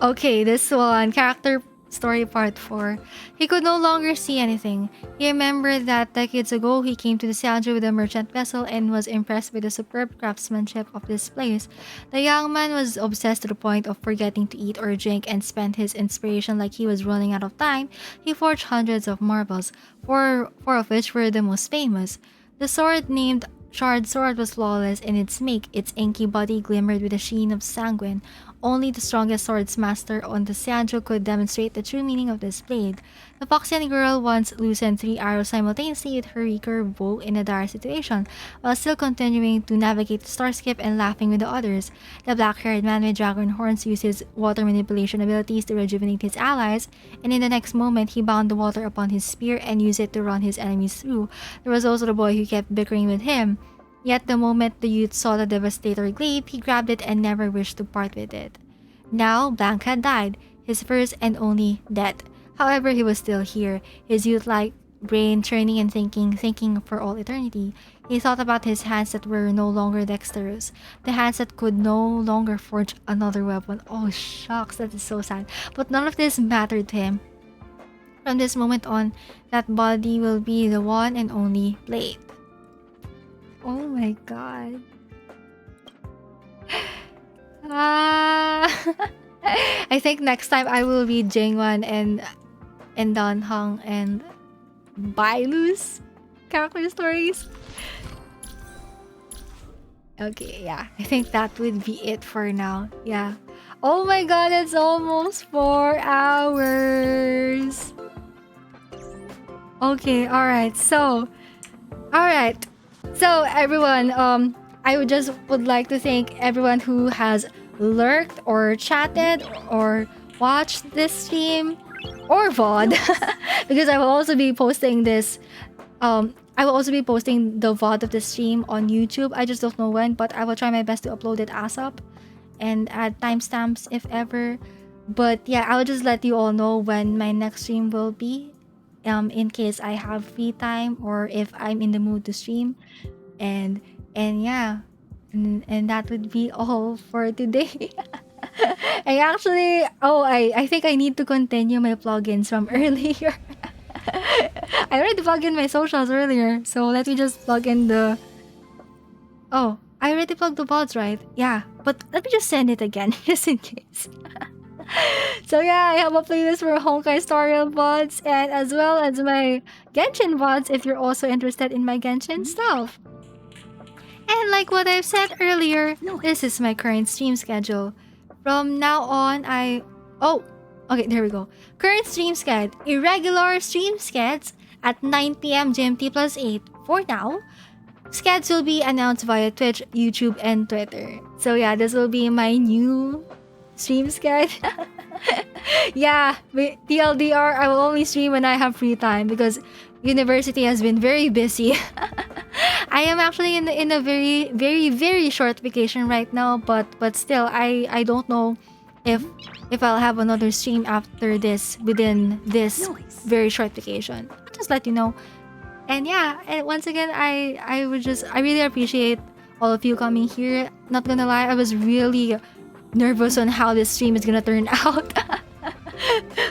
Okay, this one, character story part 4. He could no longer see anything. He remembered that decades ago he came to the Xianzhou with a merchant vessel and was impressed with the superb craftsmanship of this place. The young man was obsessed to the point of forgetting to eat or drink and spent his inspiration like he was running out of time. He forged hundreds of marvels, four of which were the most famous. The sword named Shard Sword was flawless in its make. Its inky body glimmered with a sheen of sanguine. Only the strongest swordsmaster on the Xianzhou could demonstrate the true meaning of this blade. The Foxian girl once loosened 3 arrows simultaneously with her recurve bow in a dire situation, while still continuing to navigate the starskip and laughing with the others. The black-haired man with dragon horns used his water manipulation abilities to rejuvenate his allies, and in the next moment he bound the water upon his spear and used it to run his enemies through. There was also the boy who kept bickering with him. Yet the moment the youth saw the devastator glaive, he grabbed it and never wished to part with it. Now, Blank had died, his first and only death. However, he was still here, his youth-like brain churning and thinking for all eternity. He thought about his hands that were no longer dexterous, the hands that could no longer forge another weapon. Oh shucks, that is so sad. But none of this mattered to him. From this moment on, that body will be the one and only blade. Oh my god. I think next time I will read JING and DAN HENG and BAILU's character stories. Okay, yeah. I think that would be it for now. Yeah. Oh my god, it's almost 4 hours. Okay, alright. So everyone, I would like to thank everyone who has lurked or chatted or watched this stream or VOD because I will also be posting this. I will also be posting the VOD of the stream on YouTube. I just don't know when, but I will try my best to upload it ASAP and add timestamps if ever. But yeah, I'll just let you all know when my next stream will be, in case I have free time or if I'm in the mood to stream. And yeah, and that would be all for today. I actually, I think I need to continue my plugins from earlier. I already plugged in my socials earlier, so let me just plug in the... Oh, I already plugged the VODs, right? Yeah, but let me just send it again, just in case. So yeah, I have a playlist for Honkai Story VODs and as well as my Genshin VODs if you're also interested in my Genshin stuff. And like what I've said earlier, this is my current stream schedule. From now on, okay, there we go. Current stream schedule. Irregular stream schedules at 9 PM GMT plus 8 for now. Schedules will be announced via Twitch, YouTube, and Twitter. So yeah, this will be my new stream schedule. Yeah, TLDR, I will only stream when I have free time because university has been very busy. I am actually in a very, very, very short vacation right now, but still, I don't know if I'll have another stream after this within this very short vacation. I'll just let you know. And yeah, and once again, I really appreciate all of you coming here. Not gonna lie, I was really nervous on how this stream is gonna turn out.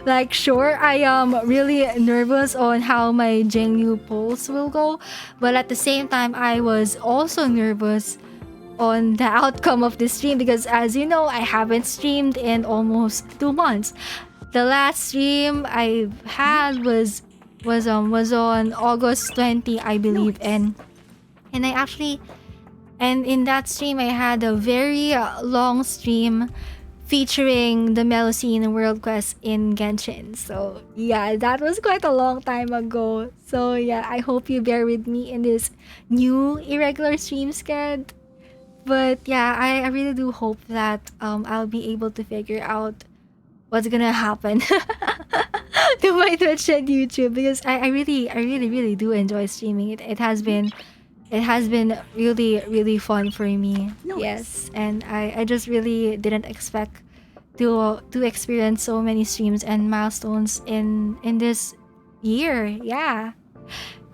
Like, sure, I am really nervous on how my Jingliu polls will go, but at the same time, I was also nervous on the outcome of this stream because, as you know, I haven't streamed in almost 2 months. The last stream I had was on August 20, I believe, and in that stream I had a very long stream featuring the Melusine World Quest in Genshin. So yeah, that was quite a long time ago. So yeah, I hope you bear with me in this new irregular stream schedule. But yeah, I really do hope that I'll be able to figure out what's gonna happen to my Twitch and YouTube because I really do enjoy streaming. It has been it has been really fun for me. Yes, and I just really didn't expect to experience so many streams and milestones in this year. Yeah.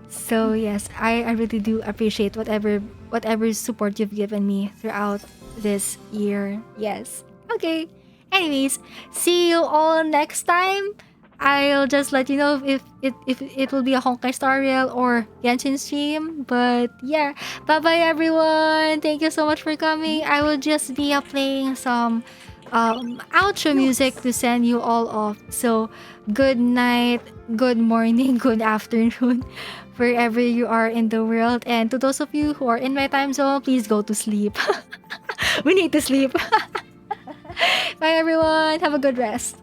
So yes, I really do appreciate whatever support you've given me throughout this year. Yes. Okay. Anyways, see you all next time. I'll just let you know if it will be a Honkai Star Rail or Genshin stream. But yeah, bye bye everyone. Thank you so much for coming. I will just be playing some outro music to send you all off. So good night, good morning, good afternoon, wherever you are in the world. And to those of you who are in my time zone, please go to sleep. We need to sleep. Bye everyone. Have a good rest.